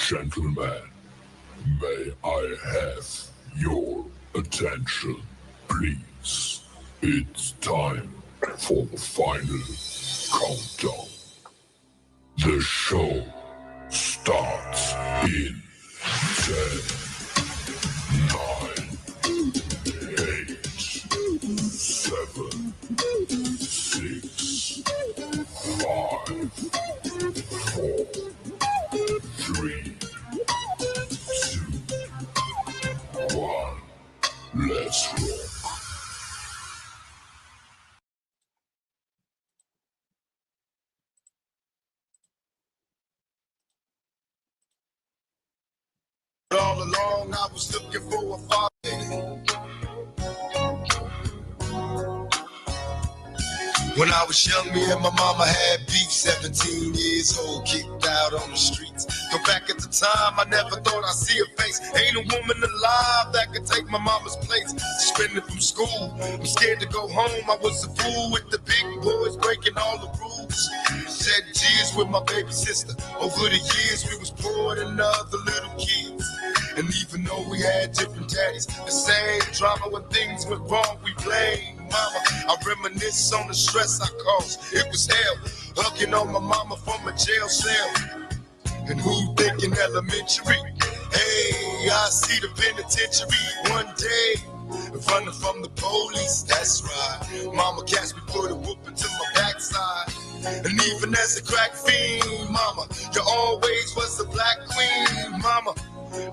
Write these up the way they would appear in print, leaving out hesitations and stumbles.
Gentlemen, may I have your attention, please? It's time for the final countdown. The show starts in 10, 9, 8, 7, 6, 5, 4, 3, 2, 1. Let's rock. All along I was looking for a father. When I was young, me and my mama had beef. 17 years old, kicked out on the streets. Go back at the time, I never thought I'd see her face. Ain't a woman alive that could take my mama's place. Suspended from school, I'm scared to go home. I was a fool with the big boys, breaking all the rules. Shed tears with my baby sister. Over the years, we was poor than other little kids. And even though we had different daddies, the same drama when things went wrong, we blamed mama. I reminisce on the stress I caused. It was hell, hugging on my mama from a jail cell. And who thinking elementary? Hey, I see the penitentiary one day. Running from the police, that's right. Mama catch me, put a whooping to my backside. And even as a crack fiend, mama, you always was a black queen, mama.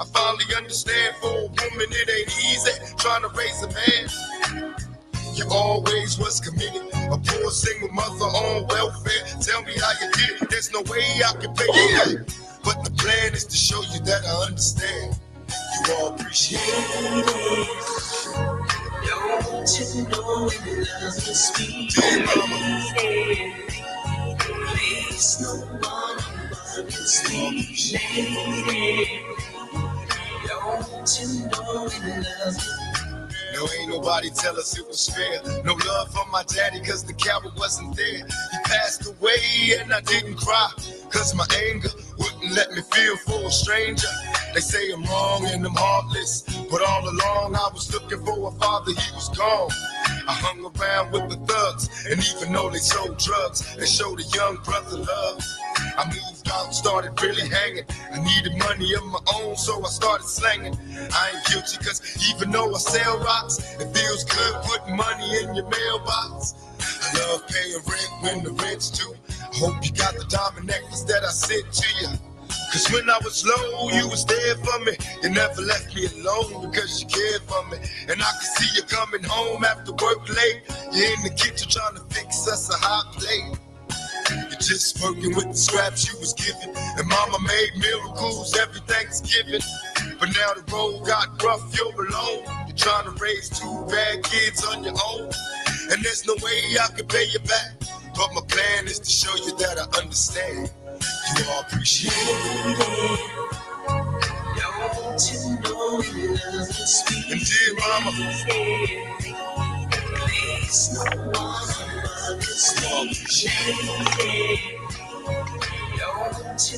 I finally understand for a woman it ain't easy trying to raise a man. You always was committed, a poor single mother on welfare. Tell me how you did it, there's no way I can pay you back. But the plan is to show you that I understand. You all appreciate it. Don't you know it doesn't speak? Dear mama. Please, no one but this lady. Don't you know it doesn't? No, ain't nobody tell us it was fair. No love for my daddy, cause the coward wasn't there. He passed away and I didn't cry, cause my anger wouldn't let me feel for a stranger. They say I'm wrong and I'm heartless, but all along I was looking for a father, he was gone. I hung around with the thugs, and even though they sold drugs, they showed a young brother love. I moved out, started really hanging. I needed money of my own, so I started slanging. I ain't guilty, cause even though I sell rocks, it feels good putting money in your mailbox. I love paying rent when the rent's due. I hope you got the diamond necklace that I sent to you. Cause when I was low, you was there for me. You never left me alone because you cared for me. And I could see you coming home after work late. You're in the kitchen trying to fix us a hot plate. You're just working with the scraps you was given. And mama made miracles every Thanksgiving. But now the road got rough, you're alone. You're trying to raise two bad kids on your own. And there's no way I can pay you back. But my plan is to show you that I understand. You all appreciate it. Don't you know it doesn't speak? And dear mama, please, no one understands. Don't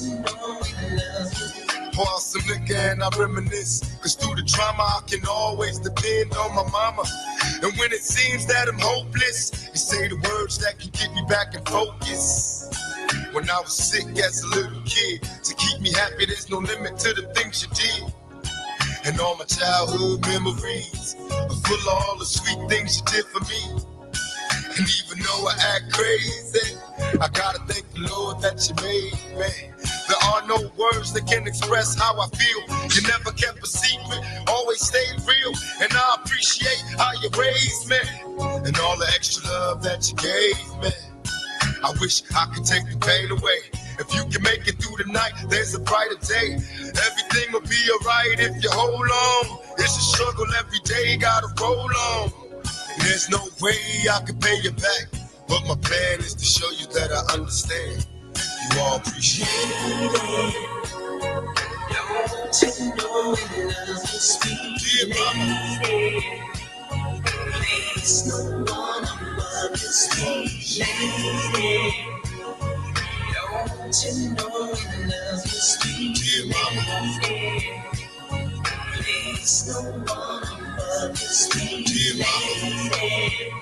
you know it doesn't? Pour out some liquor and I reminisce. Cause through the drama I can always depend on my mama. And when it seems that I'm hopeless, you say the words that can get me back in focus. When I was sick as a little kid, to keep me happy, there's no limit to the things you did. And all my childhood memories are full of all the sweet things you did for me. And even though I act crazy, I gotta thank the Lord that you made me. There are no words that can express how I feel. You never kept a secret, always stayed real. And I appreciate how you raised me and all the extra love that you gave me. I wish I could take the pain away. If you can make it through the night, there's a brighter day. Everything will be alright if you hold on. It's a struggle every day, gotta roll on. There's no way I can pay you back, but my plan is to show you that I understand. You all appreciate it. Don't you know it doesn't speak? Dear mama, please, no one above this lady. Don't you know it doesn't Dear Mama. Place no one above your sweet lady.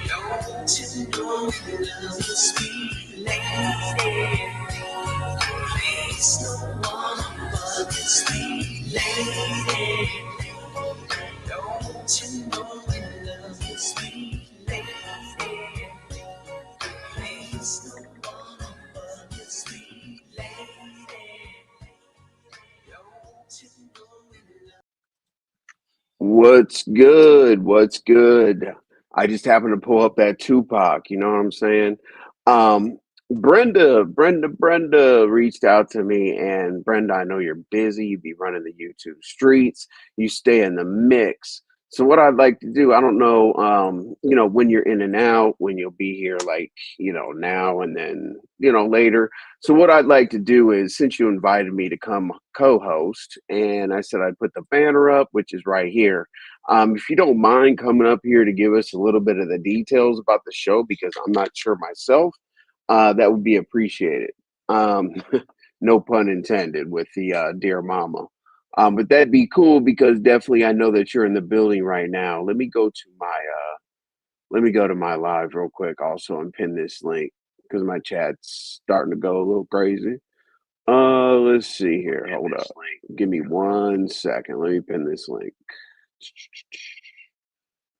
Don't you know you love your sweet lady? Place no one above your sweet lady. Don't you know you love your sweet lady? Place no one above your sweet lady. Don't you know you love. What's good? What's good? I just happened to pull up that Tupac, you know what I'm saying? Um, Brenda reached out to me, and Brenda, I know you're busy. You be running the YouTube streets. You stay in the mix. So what I'd like to do, I don't know, when you're in and out, when you'll be here, like, now and then, later. So what I'd like to do is, since you invited me to come co-host, and I said I'd put the banner up, which is right here. If you don't mind coming up here to give us a little bit of the details about the show, because I'm not sure myself, that would be appreciated. Um, no pun intended with the Dear Mama. But that'd be cool because definitely I know that you're in the building right now. Let me go to my live real quick also and pin this link because my chat's starting to go a little crazy. Let's see here. Hold up. Give me 1 second. Let me pin this link.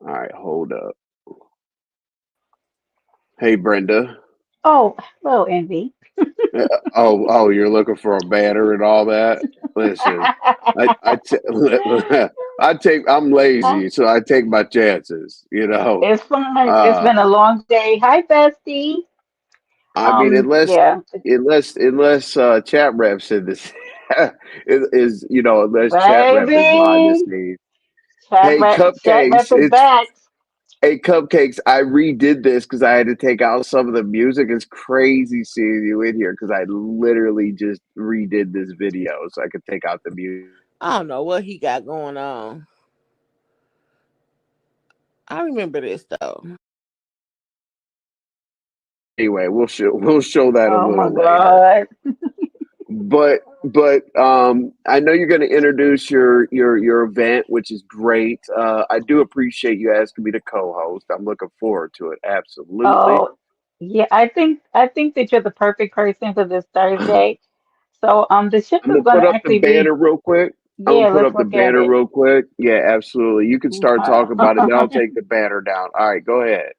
All right, hold up. Hey, Brenda. Oh, hello, Envy. Oh, you're looking for a banner and all that. Listen, I'm Huh? lazy, so I take my chances. It's fine. It's Uh, been a long day. Hi, Bestie. I mean, unless Yeah. unless unless chat rep said this is unless chat rep is behind the Baby. scenes. Chat Hey, rep, chat cupcakes, rep is it's back. hey cupcakes. I redid this because I had to take out some of the music. It's crazy seeing you in here because I literally just redid this video so I could take out the music. I don't know what he got going on. I remember this though. Anyway, we'll show that a Oh my little later. God. But I know you're going to introduce your event, which is great. I do appreciate you asking me to co-host. I'm looking forward to it. Absolutely. Oh, yeah. I think that you're the perfect person for this Thursday. So the shift I'm is gonna going put to up the actually be. banner real quick. I'm gonna Yeah, put let's up the look at banner it. real quick. Yeah, absolutely. You can start talking about it. Then I'll Okay. take the banner down. All right, go ahead.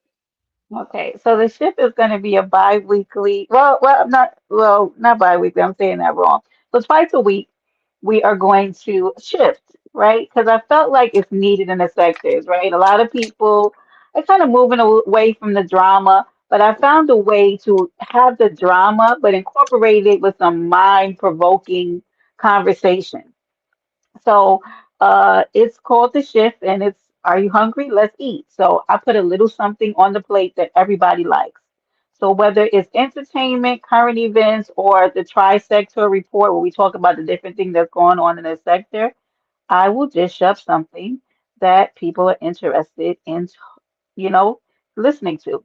Okay, so the shift is going to be a bi-weekly. Not bi-weekly. I'm saying that wrong. So twice a week, we are going to shift, right? Because I felt like it's needed in the sectors, right? A lot of people are kind of moving away from the drama, but I found a way to have the drama, but incorporate it with some mind-provoking conversation. So it's called the shift, and it's Are you hungry? Let's eat. So I put a little something on the plate that everybody likes. So whether it's entertainment, current events, or the tri-sector report where we talk about the different things that's going on in the sector, I will dish up something that people are interested in, you know, listening to.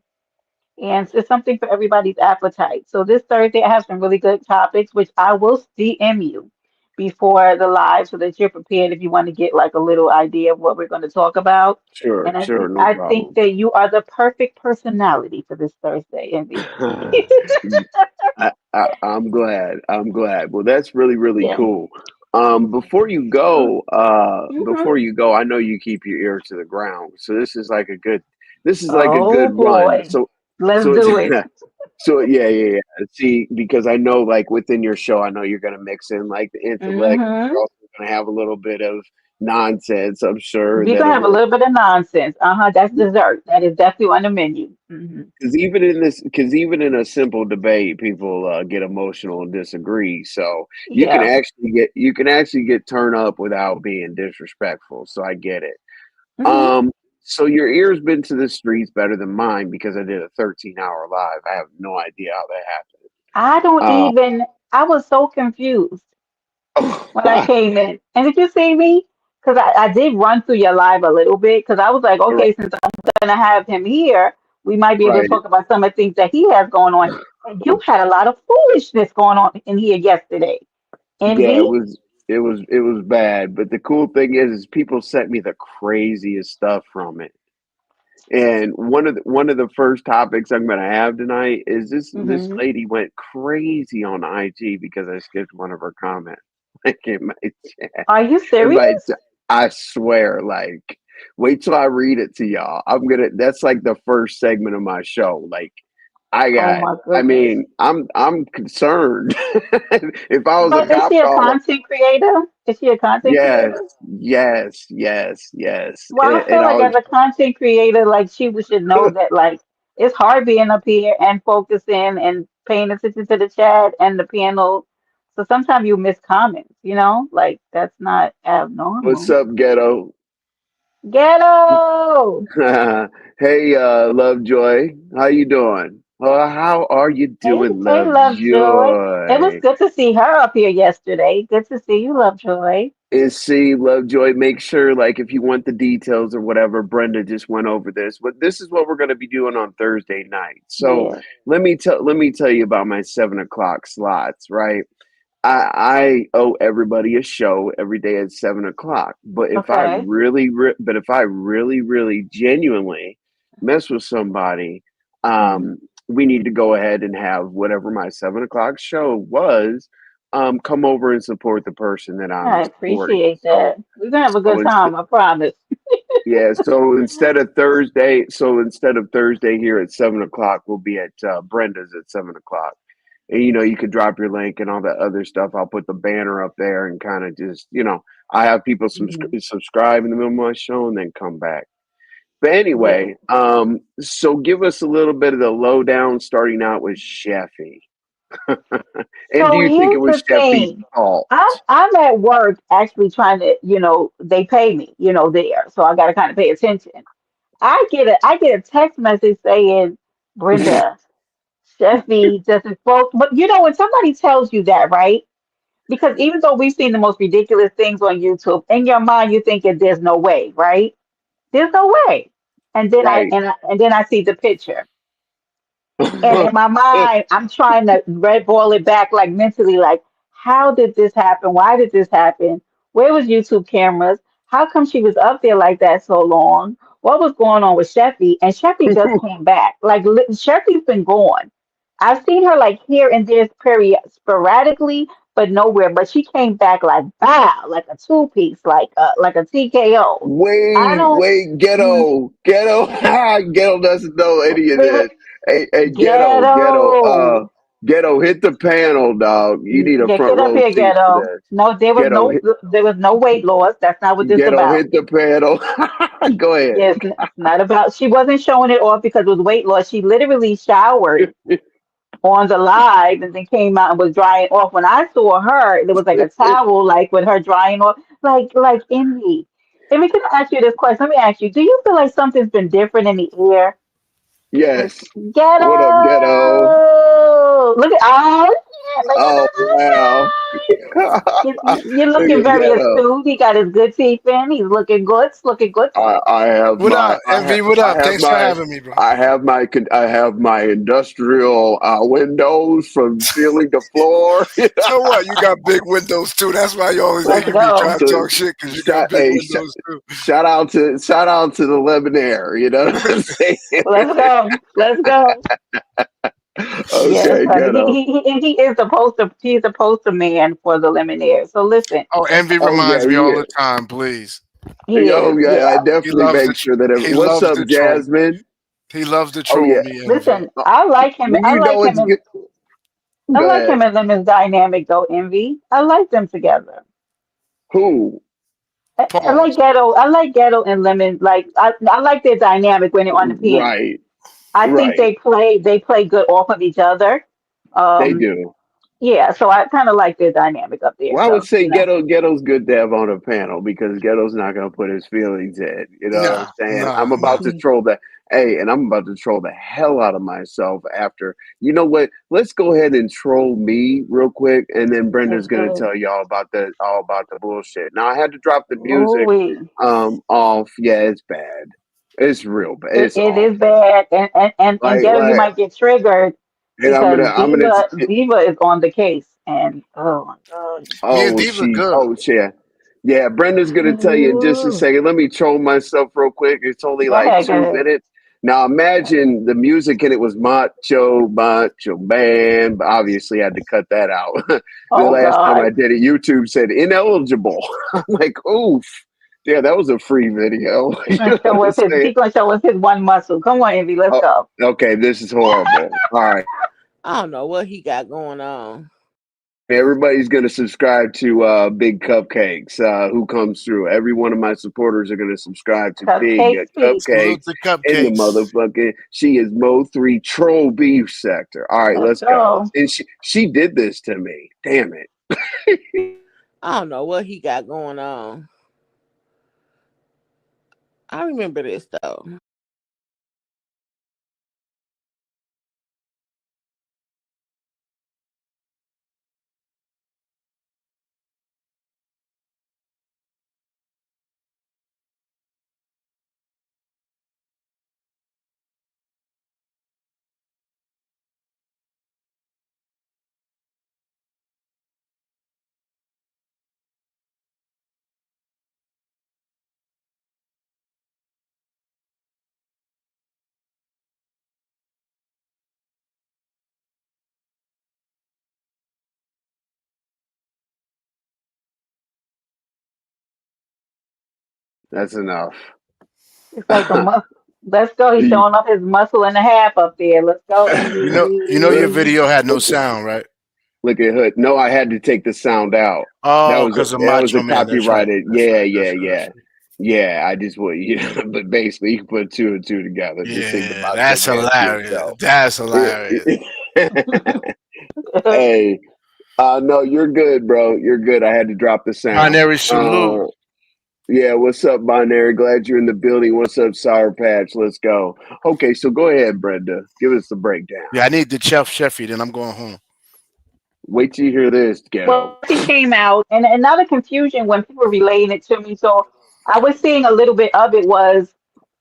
And it's something for everybody's appetite. So this Thursday, I have some really good topics, which I will DM you before the live so that you're prepared if you want to get like a little idea of what we're going to talk about. Sure, And I sure, think no I think problem. that you are the perfect personality for this Thursday, Envy. I'm glad. I'm glad. Well, that's really, really Yeah. cool. Before you go, I know you keep your ear to the ground. So this is like a good Oh run. boy. Let's So it's do it. so yeah. See, because I know like within your show, I know you're gonna mix in like the intellect. Hmm. You're also gonna have a little bit of nonsense, I'm sure, We're gonna that'll have a work. little bit of nonsense. Uh-huh. That's dessert. That is definitely on the menu. Hmm. Because even in a simple debate, people get emotional and disagree. So you can Yeah. actually get turned up without being disrespectful. So I get it. Hmm. Um, so your ear's been to the streets better than mine because I did a 13-hour live. I have no idea I don't how even, I was so confused that when I happened. came in. And did you see me? Because I did run through your live a little bit because I was like, Right, okay, since I'm going to have him here, we might be able to right. talk about some of the things that he has going on. And you had a lot of foolishness going on in here yesterday. Yeah, Envy? it was bad. But the cool thing is people sent me the craziest stuff from it. And one of the first topics I'm going to have tonight is this Hmm. lady went crazy on IG because I skipped one of her comments. Like in my chat, Are you in my, serious? I swear, like, wait till I read it to y'all. I'm gonna. That's like the first segment of my show. Like, I Oh got. my I goodness. mean, I'm concerned. If I was a But is cop she a caller, content creator? Is she a content yes, creator? yes, Well, I and feel I like as was. a content creator, like should know that like it's hard being up here and focusing and paying attention to the chat and the panel. So sometimes you miss comments, like that's not What's abnormal. up, ghetto? Ghetto! Hey, Lovejoy, how you doing? How are you Hey, doing, hey, Lovejoy. It was Lovejoy? good to see her up here yesterday. Good to see you, Lovejoy. And see, Lovejoy, make sure, like, if you want the details or whatever, Brenda just went over this. But this is what we're going to be doing on Thursday night. So Yeah. let me tell you about my 7 o'clock slots, right? I owe everybody a show every day at 7 o'clock. Okay. But if I really, really genuinely mess with somebody, Mhm. we need to go ahead and have whatever my 7 o'clock show was, come over and support the person that I'm I supporting. appreciate that. We're gonna have a So good time, I promise. yeah, so instead of Thursday here at 7 o'clock, we'll be at Brenda's at 7 o'clock. And you could drop your link and all that other stuff. I'll put the banner up there and kind of just I have people Mhm. subscribe in the middle of my show and then come back. But Yeah. anyway, so give us a little bit of the lowdown, starting out with Sheffy. And do So you think it here's was the Sheffy's thing. fault? I'm at work actually trying to, they pay me, there. So I gotta kind of pay attention. I get a text message saying, Brenda, Sheffy doesn't spoke. But when somebody tells you that, right? Because even though we've seen the most ridiculous things on YouTube, in your mind you're thinking there's no way, right? There's no way. And then I Right. and I, and then I see the picture. And in my mind, I'm trying to red ball it back like mentally, like, how did this happen? Why did this happen? Where was YouTube cameras? How come she was up there like that so long? What was going on with Sheffy? And Sheffy just came back. Like Sheffy's been gone. I've seen her like here and there sporadically, but nowhere. But she came back like wow, like a two piece, like a TKO. I don't. Mm, Ghetto, ghetto doesn't know any of this. Hey, Ghetto. ghetto, hit the panel, dog. You need a Get front up row here, seat for ghetto. this. No, Ghetto, hit, there was no weight loss. That's not what this is ghetto, about. hit the panel. Go ahead. Yes, it's not about. She wasn't showing it off because it was weight loss. She literally showered on the live and then came out and was drying off. When I saw her, there was like a towel, like with her drying off, like Envy. Envy, can I ask you this question? Let me ask you: do you feel like something's been different in the air? Yes. What up, ghetto? Ghetto! Look at yeah, look at Oh, that wow. sunshine. You're Look looking at very ghetto. astute. He got his good teeth in. He's looking good. What up, Envy? What up? Thanks for having me, bro. I have my industrial windows from ceiling to floor. So what? You got big windows too. That's why you always say Let's you be go. trying to So talk shit because you got shout, big hey, windows too. shout out to the Lemonaire. You know what I'm saying? Let's go. Let's go. Yes, Okay, honey. ghetto. He is the poster. He's the poster man for the Lemonade. So listen, Oh, Envy Oh reminds yeah, me all yeah. the time. Please, he Oh is. yeah, I Yeah. he definitely loves make the sure that. he What's loves up, the troll. Jasmine? He loves to Oh troll yeah. me, Envy. Listen, I like him. Well, I you like know him it's and good. Go ahead. Lemon's dynamic though. Envy. I like them together. Who? I like Pause. Ghetto. I like Ghetto and Lemon. Like I like their dynamic when they're on the piano. Right, I think right. they play good off of each other. They Um, do. yeah, so I kind of like their dynamic up there. Well, I would So, say ghetto's good to have on a panel because ghetto's not gonna put his feelings in. You know what I'm Nah, saying? nah, I'm nah. about to troll the hey, and I'm about to troll the hell out of myself after. You know what? Let's go ahead and troll me real quick, and then Brenda's let's gonna go. tell you all about the bullshit. Now I had to drop the Oh, music off. Yeah, it's bad. It's real bad. It's it is awful. bad, and Ghetto, you Like might get triggered. and because I'm gonna. Diva is on the case, and oh my God. Me and Oh, Diva she. good. Oh, yeah. Yeah, Brenda's gonna tell you in just a Ooh. second. Let me troll myself real quick. It's only Go like ahead, go two ahead. minutes. Now imagine the music and it was Macho Macho Man. But obviously, I had to cut that out. The Oh last time I God. did it, YouTube said ineligible. I'm like, oof. Yeah, that was a free video. He's You gonna know what show I'm us his saying? he's gonna show us his one muscle. Come on, Envy, let's Oh, go. okay. This is horrible. All right. I don't know what he got going on. Everybody's going to subscribe to Big Cupcakes. Who comes through? Every one of my supporters are going to subscribe to Big Cupcake speak. Salute Cupcakes the in the cupcakes. motherfucking. She is Mo3 Troll Beef Sector. All right, Let's let's go. go. And she did this to me. Damn it. I don't know what he got going on. I remember this though. That's enough. It's like a muscle. Let's go. He's showing off his muscle and a half up there. Let's go, You know your Envy. video had no Look at sound, right? look at Hood. No, I had to take the sound out. Oh, because of That was a Macho Man. That's right. copyrighted. That's Yeah, right. yeah, That's right. yeah. That's right. Yeah, I just would, but basically you can put two and two together. Just think the Yeah, Macho that's Man shit. hilarious. So, That's hilarious. hey, no, you're good, bro. You're good. I had to drop the sound. Binary salute. Yeah, what's up, Binary? Glad you're in the building. What's up, Sour Patch? Let's go. Okay, so go ahead, Brenda. Give us the breakdown. Yeah, I need the Sheffy. Then I'm going home. Wait till you hear this, ghetto. Well, she came out, and now the confusion when people were relaying it to me. So I was seeing a little bit of it was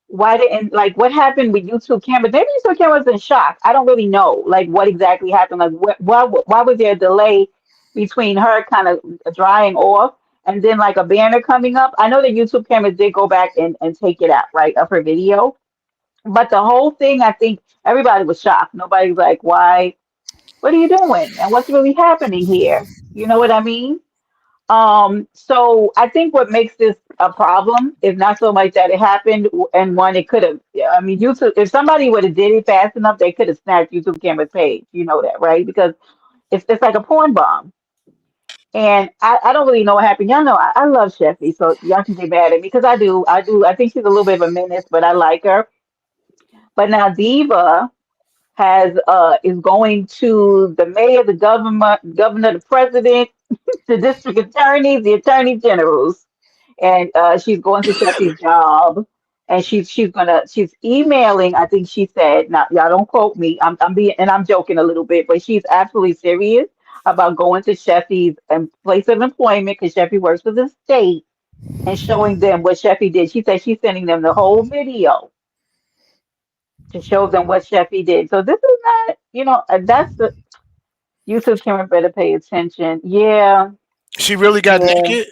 why didn't like what happened with YouTube cameras? Maybe YouTube cameras in shock. I don't really know like what exactly happened. Like why was there a delay between her kind of drying off and then like a banner coming up? I know the YouTube cameras did go back and take it out right of her video, but the whole thing, I think everybody was shocked. Nobody's like, why? What are you doing? And what's really happening here? You know what I mean? So I think what makes this a problem is not so much that it happened and one it could have. Yeah, I mean, YouTube. If somebody would have did it fast enough, they could have snatched YouTube camera's page. You know that, right? Because it's like a porn bomb. And I don't really know what happened. Y'all know I love Sheffy, so y'all can get mad at me because I do. I think she's a little bit of a menace, but I like her. But now Diva has is going to the mayor, the governor, the president, the district attorneys, the attorney generals, and she's going to Sheffy's job, and she's emailing. I think she said, now y'all don't quote me. I'm being and I'm joking a little bit, but she's absolutely serious about going to Sheffy's place of employment because Sheffy works for the state and showing them what Sheffy did. She said she's sending them the whole video to show them what Sheffy did. So this is not, that's the YouTube camera better pay attention. Yeah, She really got yeah, naked.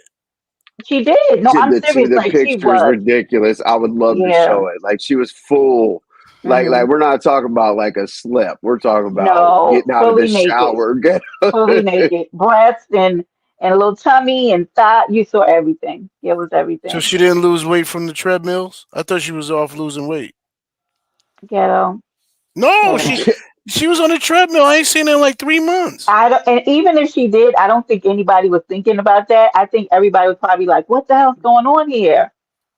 she did. No, I'm serious. The Like she picture is was. ridiculous. I would love to Yeah. show it. Like she was full. Like Hmm. we're not talking about like a slip. We're talking about No, getting out of the fully naked, shower. fully naked, breast and a little tummy and thigh. You saw everything. It was So everything. she didn't lose weight from the treadmills. I thought she was off losing weight. Ghetto, No, she ghetto. she was on the treadmill. I ain't seen her in like 3 months. I don't, and even if she did, I don't think anybody was thinking about that. I think everybody was probably like, "What the hell's going on here?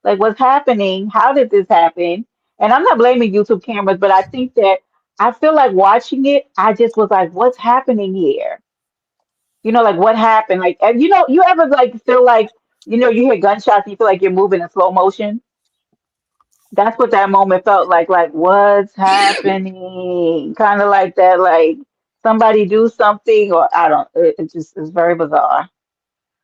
Like, what's happening? How did this happen?" And I'm not blaming YouTube cameras, but I think that I feel like watching it, I just was like, "What's happening here?" Like what happened? Like, and you ever like feel like you hear gunshots and you feel like you're moving in slow motion? That's what that moment felt like. Like, what's happening? Kind of like that. Like somebody do something, or I don't. It just is very bizarre.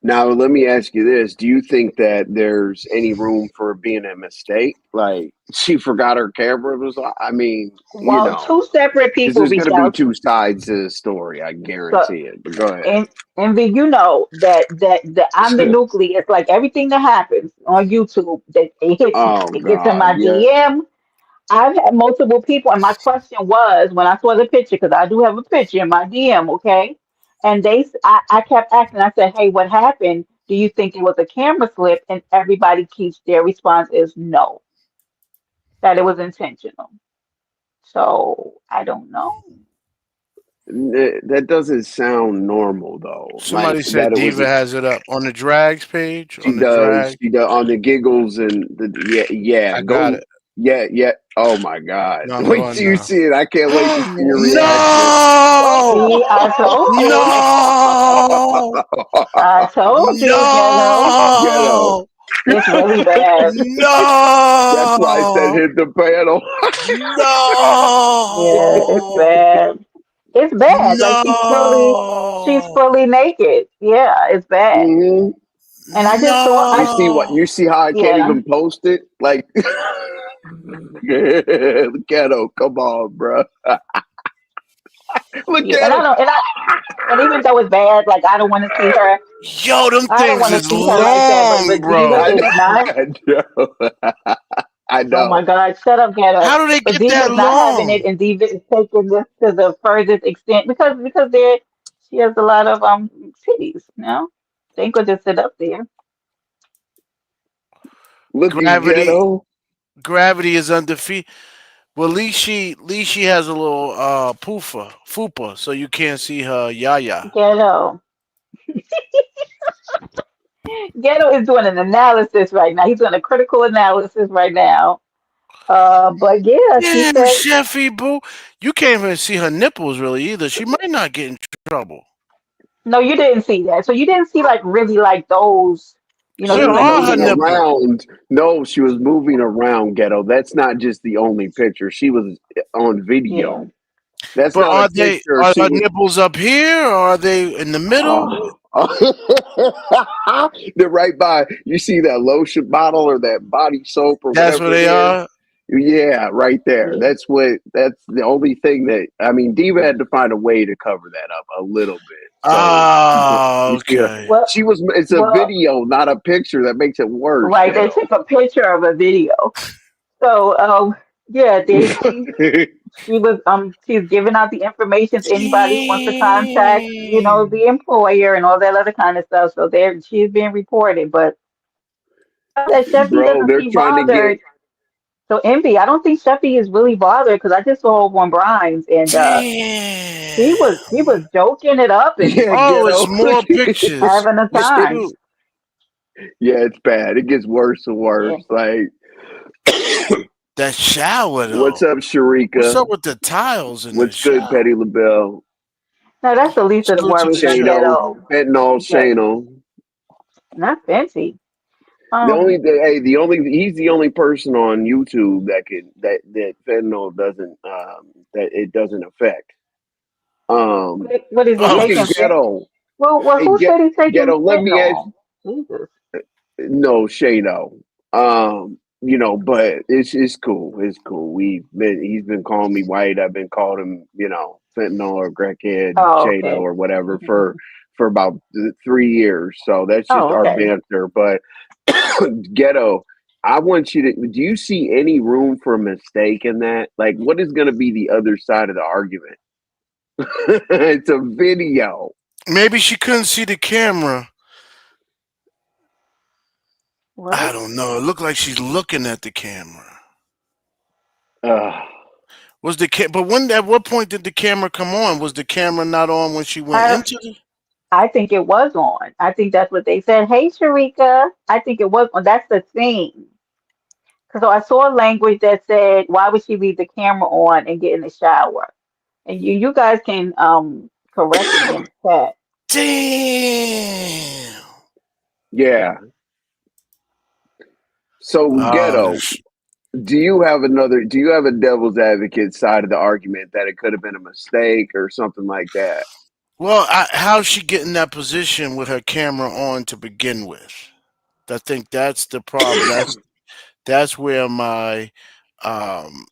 Now, let me ask you this: do you think that there's any room for being a mistake? Like she forgot her camera was on. I mean, Well, two separate because people there's going reached to be out. two sides to the story. I So, guarantee it. But go ahead. and then you know that I'm the nucleus. Like everything that happens on YouTube, that it hits me. Oh It gets in God, my yeah. DM. I've had multiple people, and my question was when I saw the picture, because I do have a picture in my DM, okay? And I kept asking, I said, hey, what happened? Do you think it was a camera slip? And everybody keeps their response is no, that it was intentional. So I don't know. That doesn't sound normal though. Like Somebody that said it was Diva a has it up on the drags page. she On the does drag, she does on the giggles and the yeah I got go it. yeah. Oh my God! No, I'm Wait going till you now. see it. I can't wait to see your reaction. No! See, I told you. No! I told you, ghetto. Ghetto. No! It's really bad. That's why I said No! hit the panel. Yeah, it's No! bad. It's bad. Like she's No! fully naked. Yeah, it's bad. Hmm. And I just saw, You I see what No! you see how I can't yeah, even post it? Like Ghetto, come on, bro. Look yeah. at And I him. don't, and even though it's bad, like I don't want to see her. Yo, them I don't things want to is see her like that. long, But Diva bro. I is know. not. I know. I Oh my know. God, shut up, ghetto. How do they But get that Diva's not having long? it, and Diva is taking this to the furthest extent because she has a lot of titties. You know, they ain't gonna just sit up there. Look at Gravity, Ghetto. gravity is undefeated. Well, at least she has a little fupa, so you can't see her yaya. Ghetto. Ghetto is doing an analysis right now. He's doing a critical analysis right now. But yeah, she Damn, said, Sheffy, boo. You can't even see her nipples really either. She might not get in trouble. no, you didn't see that. So you didn't see like really like those, She you Where know, was like are her moving people. nipples? around. No, she was moving around, Ghetto. That's not just the only picture. She was on Yeah. video. That's But not a picture. are She her was. nipples up here or are they in the middle? Oh. They're right by. You see that lotion bottle or that body soap or That's where whatever it they is? are. Yeah, right there. Yeah. That's what. That's the only thing that. I mean, Diva had to find a way to cover that up a little bit. So Oh, you see her. okay. Well, She was. It's a well, video, not a picture. That makes it worse, right. They Ghetto. took a picture of a video. So, yeah, she's giving out the information to anybody who wants to contact, Damn. the employer and all that other kind of stuff. So she's being reported, but that Sheffy Bro, doesn't they're seem trying to get. bothered. So Envy, I don't think Sheffy is really bothered because I just saw her on Brian's and he was Damn. joking it up and Yeah, Oh, it's Ghetto. more pictures. having a It's time. two. Yeah, it's bad. It gets worse and Yeah. worse. Like, That shower what's though. up, What's Sharika? up with the tiles in the What's good, shower? Petty LaBelle? No, that's the least of the Salute to worries the that shower. Shano, ghetto. fentanyl, Get Shano. not fancy. The Um, hey, he's the only person on YouTube that fentanyl doesn't that it doesn't affect. Um, what is he Oh, look at taking? Ghetto. Well, Hey, who said he's taking Ghetto. Let me ask. fentanyl? Jesus. No, Shano. But it's cool. It's cool. He's been calling me white. I've been calling him, fentanyl or crackhead, Oh, Shado okay. or whatever for about 3 years. So that's just Oh, our okay. banter. But Ghetto, I want you to. Do you see any room for a mistake in that? Like, what is going to be the other side of the argument? It's a video. maybe she couldn't see the camera. I What? don't know. It looked like she's looking at the camera. Uh, Was the but when at what point did the camera come on? Was the camera not on when she went I into the? I think it was on. I think that's what they said. Hey, Sharika. I think it was on. That's the thing. So I saw language that said, "Why would she leave the camera on and get in the shower?" And you guys can correct me in the chat. Damn. yeah. So Oh, Ghetto. Do you have a devil's advocate side of the argument that it could have been a mistake or something like that? Well, how's she get in that position with her camera on to begin with? I think that's the problem. That's where my um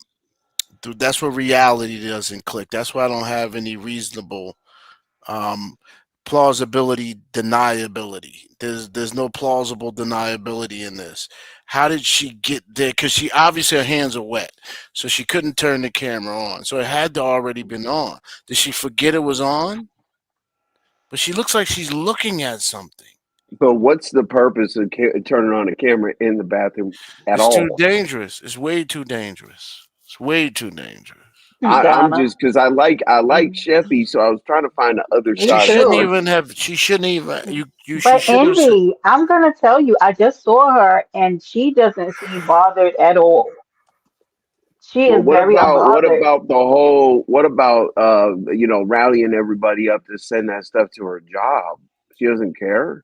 that's where reality doesn't click. That's why I don't have any reasonable um plausibility deniability. There's no plausible deniability in this. How did she get there? Because she obviously her hands are wet, so she couldn't turn the camera on. So it had to already been on. Did she forget it was on? But she looks like she's looking at something. But what's the purpose of turning on a camera in the bathroom at It's too all? dangerous. It's way too dangerous. It's way too dangerous. I'm Donna. just because I like Sheffy, so I was trying to find the other Me She side of shouldn't her. too. even have. She shouldn't even. She But should have said. Envy, I'm gonna tell you, I just saw her and she doesn't seem bothered at all. She Well, is very what unbothered. about what about rallying everybody up to send that stuff to her job? She doesn't care.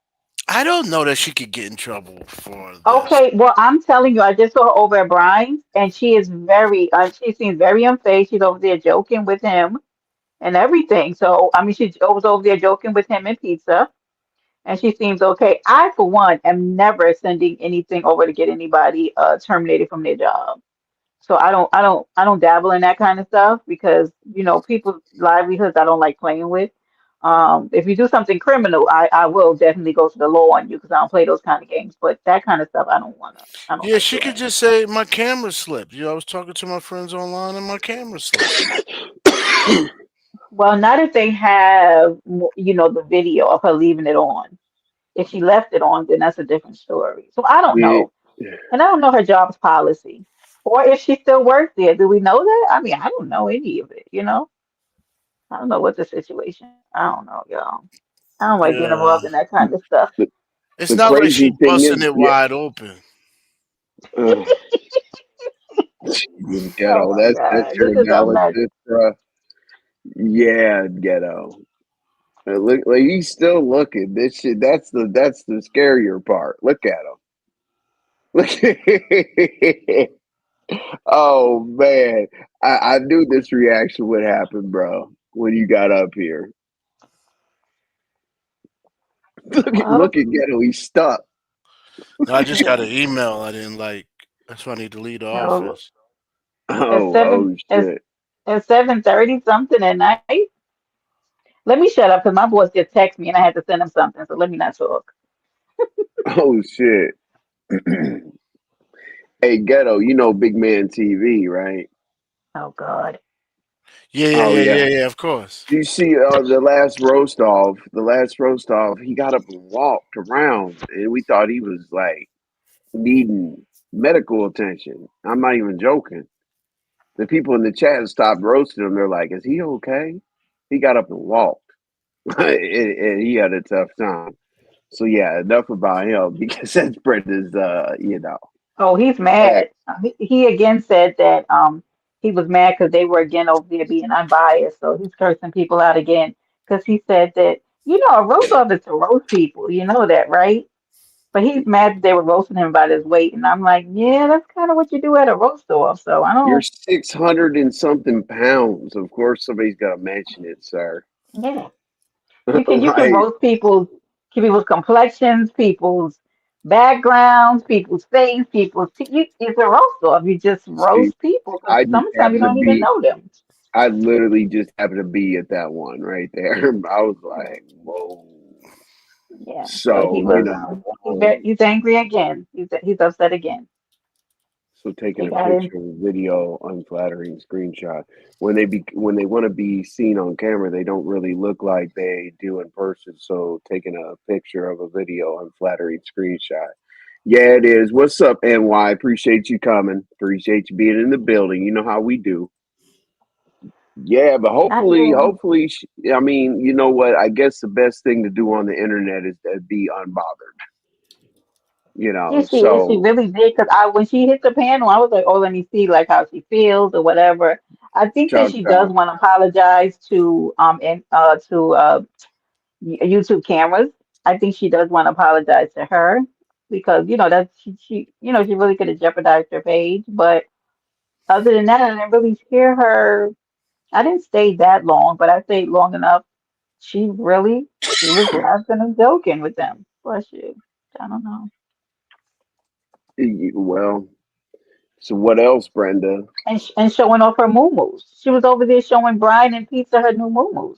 I don't know that she could get in trouble for this. Okay, well, I'm telling you, I just saw her over at Brian's, and she is very, she seems very unfazed. She's over there joking with him and everything. So, I mean, she was over there joking with him and pizza, and she seems okay. I, for one, am never sending anything over to get anybody terminated from their job. So I don't dabble in that kind of stuff because, people's livelihoods I don't like playing with. If you do something criminal, I will definitely go to the law on you because I don't play those kind of games. But that kind of stuff I don't Yeah, like she could doing. just say my camera slipped. I was talking to my friends online and my camera slipped. Well, not if they have, the video of her leaving it on. If she left it on, then that's a different story. So I don't Yeah. know. And I don't know her job's policy. Or if she still works there. Do we know that? I mean, I don't know any of it. I don't know what the situation. I don't know, y'all. I don't like getting Yeah, involved in that kind of stuff. The, it's the not like crazy she thing busting is, it yeah, wide open. uh, Oh ghetto. my That's God, your this is a mess. analysis. Yeah, ghetto. Look, like he's still looking. This shit. That's the scarier part. Look at him. Look. Oh man, I knew this reaction would happen, bro. When you got up here, Well, look at Ghetto. He's stuck. No, I just got an email I didn't like. That's why I need to leave the no, office. it's Oh, seven. oh It's shit. it's 7:30 something at night. Let me shut up because my boss just texted me and I had to send him something. So let me not talk. Oh shit. Hey, Ghetto. You know Big Man TV, right? Oh God. Yeah, yeah, Oh yeah, yeah. yeah, yeah. Of course. You see, the last roast off. The last roast off. He got up and walked around, and we thought he was like needing medical attention. I'm not even joking. The people in the chat stopped roasting him. They're like, "Is he okay?" He got up and walked, and he had a tough time. So yeah, enough about him because that's Brenda's. Oh, he's Ex. mad. He again said that he was mad because they were again over there being unbiased. So he's cursing people out again because he said that a roast off is to roast people. You know that, right? But he's mad that they were roasting him about his weight, and I'm like, yeah, that's kind of what you do at a roast off. So I You're don't. 600 and something pounds. Of course, somebody's got to mention it, sir. Yeah, you can Like, roast people's complexions, people's backgrounds, people's face, it's a roast off. You just see, roast people because I just sometimes you happen to don't even be. know them. I literally just happened to be at that one right there. I was like, whoa. Yeah, so So he was he's angry again. He's upset again. so taking They a got him. picture, video, unflattering screenshot. When they want to be seen on camera, they don't really look like they do in person. So taking a picture of a video, unflattering screenshot. Yeah, it is. What's up, NY? Appreciate you coming. Appreciate you being in the building. You know how we do. Yeah, but I hear him. I mean, you know what? I guess the best thing to do on the internet is to be unbothered. She So really did because I when she hit the panel, I was like, oh, let me see like how she feels or whatever. I think that ciao, she does ciao. want to apologize to YouTube cameras. I think she does want to apologize to her because that she really could have jeopardized her page. But other than that, I didn't really hear her. I didn't stay that long, but I stayed long enough. she was laughing and joking with them. Bless you. I don't know. Well, so what else, Brenda? And showing off her moo She was over there showing Brian and Pizza her new moo.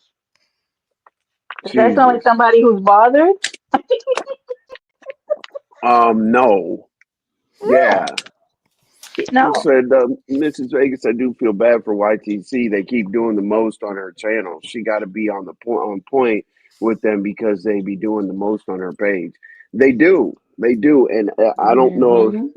Does that sound like Jesus. somebody who's bothered? No. Yeah. Yeah. No. Said Mrs. Vegas, I do feel bad for YTC. They keep doing the most on her channel. She got to be on the point with them because they be doing the most on her page. They do, and I don't know if Hmm.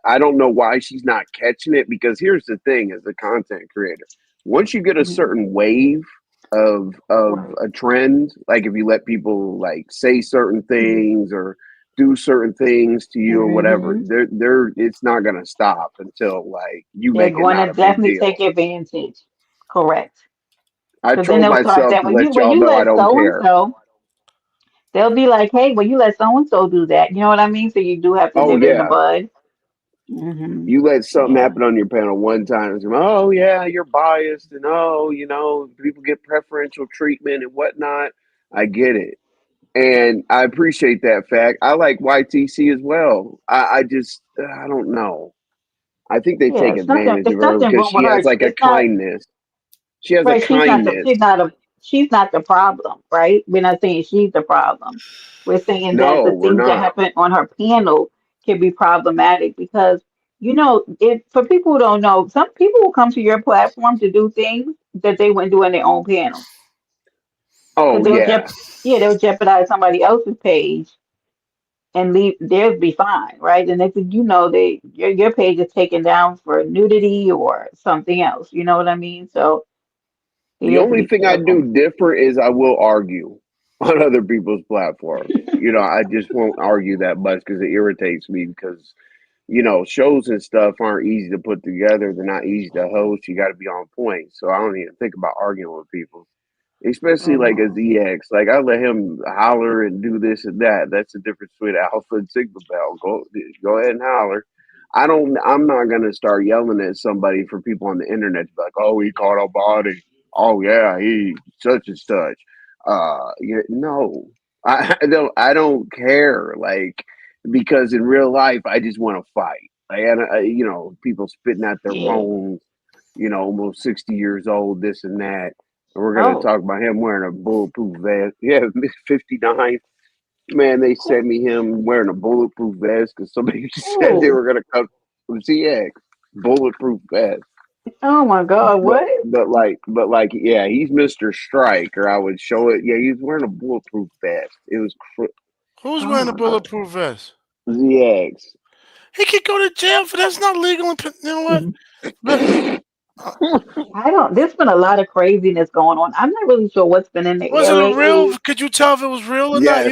I don't know why she's not catching it. Because here's the thing: as a content creator, once you get a Hmm. certain wave of Right. a trend, like if you let people like say certain things or do certain things to you or whatever, Hmm. they're it's not gonna stop until like you They're make it going not to a big definitely deal. take advantage. Correct. I Because then told they'll start myself that to let when y'all you know I let don't so and care. so, they'll be like, hey, well, you let so and so do that. You know what I mean? So you do have to Oh nip it in the yeah, bud. Hmm. you let something Yeah. happen on your panel one time, it's, oh yeah, you're biased, and oh, people get preferential treatment and whatnot. I get it, and I appreciate that fact. I like YTC as well. I just I don't know. I think they Yeah. take It's nothing. advantage of It's her nothing because wrong with she has her. like a It's not. kindness. She has a Right, kindness. she's not the problem, right? We're not saying she's the problem. We're saying that No, the we're things that not. happen on her panel can be problematic because if for people who don't know, some people will come to your platform to do things that they wouldn't do on their own panel. Because Oh yeah. they'll jeopardize somebody else's page and leave theirs be fine, right? And next thing you know, your page is taken down for nudity or something else. You know what I mean? So you The have to only be thing I careful. do different is I will argue on other people's platforms. I just won't argue that much because it irritates me because shows and stuff aren't easy to put together. They're not easy to host. You got to be on point. So I don't even think about arguing with people, especially like a Hmm. ZX. Like I let him holler and do this and that. That's the difference between Alpha and Sigma Bell. Go ahead and holler. I'm not gonna start yelling at somebody for people on the internet to be like, oh, he caught a body. Oh yeah, he such and such. Yeah, no, I don't care. Like because in real life, I just want to fight. People spitting out their Yeah. phones. Almost 60 years old, this and that. And we're going to Oh. talk about him wearing a bulletproof vest. Yeah, 59. Man, they sent me him wearing a bulletproof vest because somebody said they Oh. were going to come from ZX. Bulletproof vest. Oh my God. But What? yeah, he's Mr. Strike, or I would show it. Yeah, he's wearing a bulletproof vest. It was Who's Oh wearing a my God. bulletproof vest? ZX. He could go to jail for that's not legal. You know what? Look, uh, I don't. There's been a lot of craziness going on. I'm not really sure what's been in the was air it a real? lately. Could you tell if it was real or not? Yes,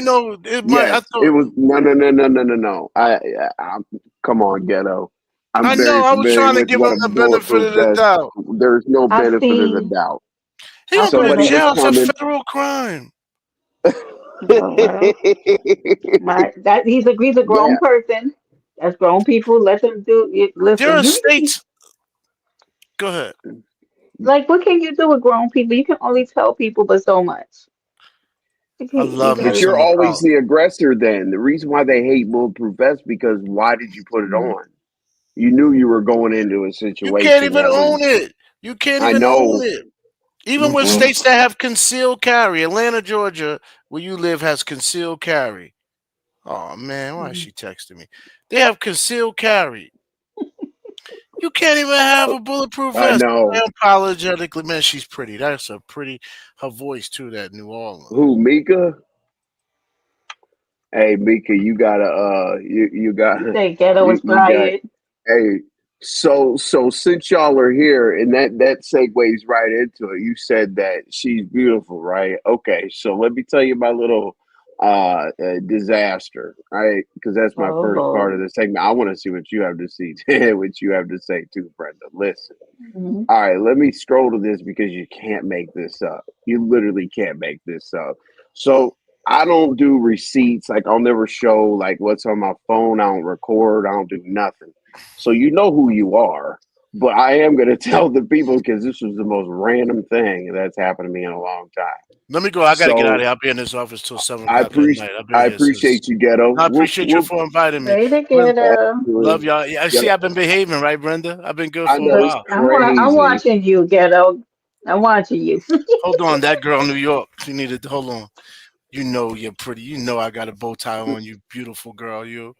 It might. I yes. It thought. was no. I come on, ghetto. I'm I know. very I was familiar trying to with give him what a the benefit bulletproof of the vest. doubt. There's no I benefit of the seen. doubt. He I gonna go saw to Somebody that. was jail. It's a coming. federal crime. Oh, well, he's a grown Yeah, person. That's grown people. Let them do it. There Listen, are you can states. Go ahead. like what can you do with grown people? You can only tell people but so much. I You love me but gotta. you're some always about. the aggressor. Then the reason why they hate bulletproof vests because why did you put it Mhm. on? You knew you were going into a You can't situation even that was. own it. You can't I even own know. it. Even with Mm-mm. states that have concealed carry, Atlanta, Georgia, where you live, has concealed carry. Oh man, why is she texting me? They have concealed carry. You can't even have a bulletproof I vest. know. Unapologetically, man, she's pretty. That's a pretty her voice too. That New Who Orleans. Mika? Hey Mika, you gotta you got You say ghetto you got inspired. hey so since y'all are here and that segues right into it, you said that she's beautiful, right? Okay, so let me tell you my little disaster, right? Because that's my Oh first part of Lord. the segment. I want to see what you have to see, what you have to say too, Brenda. Listen. Mhm. All right, let me scroll to this because you can't make this up. You literally can't make this up. So I don't do receipts. Like I'll never show like what's on my phone. I don't record. I don't do nothing. So you know who you are. But I am going to tell the people because this was the most random thing that's happened to me in a long time. Let me go. I got to get out of So here. I'll be in this office till 7 I o'clock at appreciate night. I've been I here since. appreciate you, Ghetto. I appreciate you for inviting me. Later, Bren- kiddo. Love Absolutely. y'all. Yeah, I see. Yep. I've been behaving, right, Brenda? I've been good I for a know it's while. I'm crazy. watching you, ghetto. I'm watching you. Hold on, that girl in New York. She needed. Hold on. You know you're pretty. You know I got a bow tie on. You beautiful girl. You.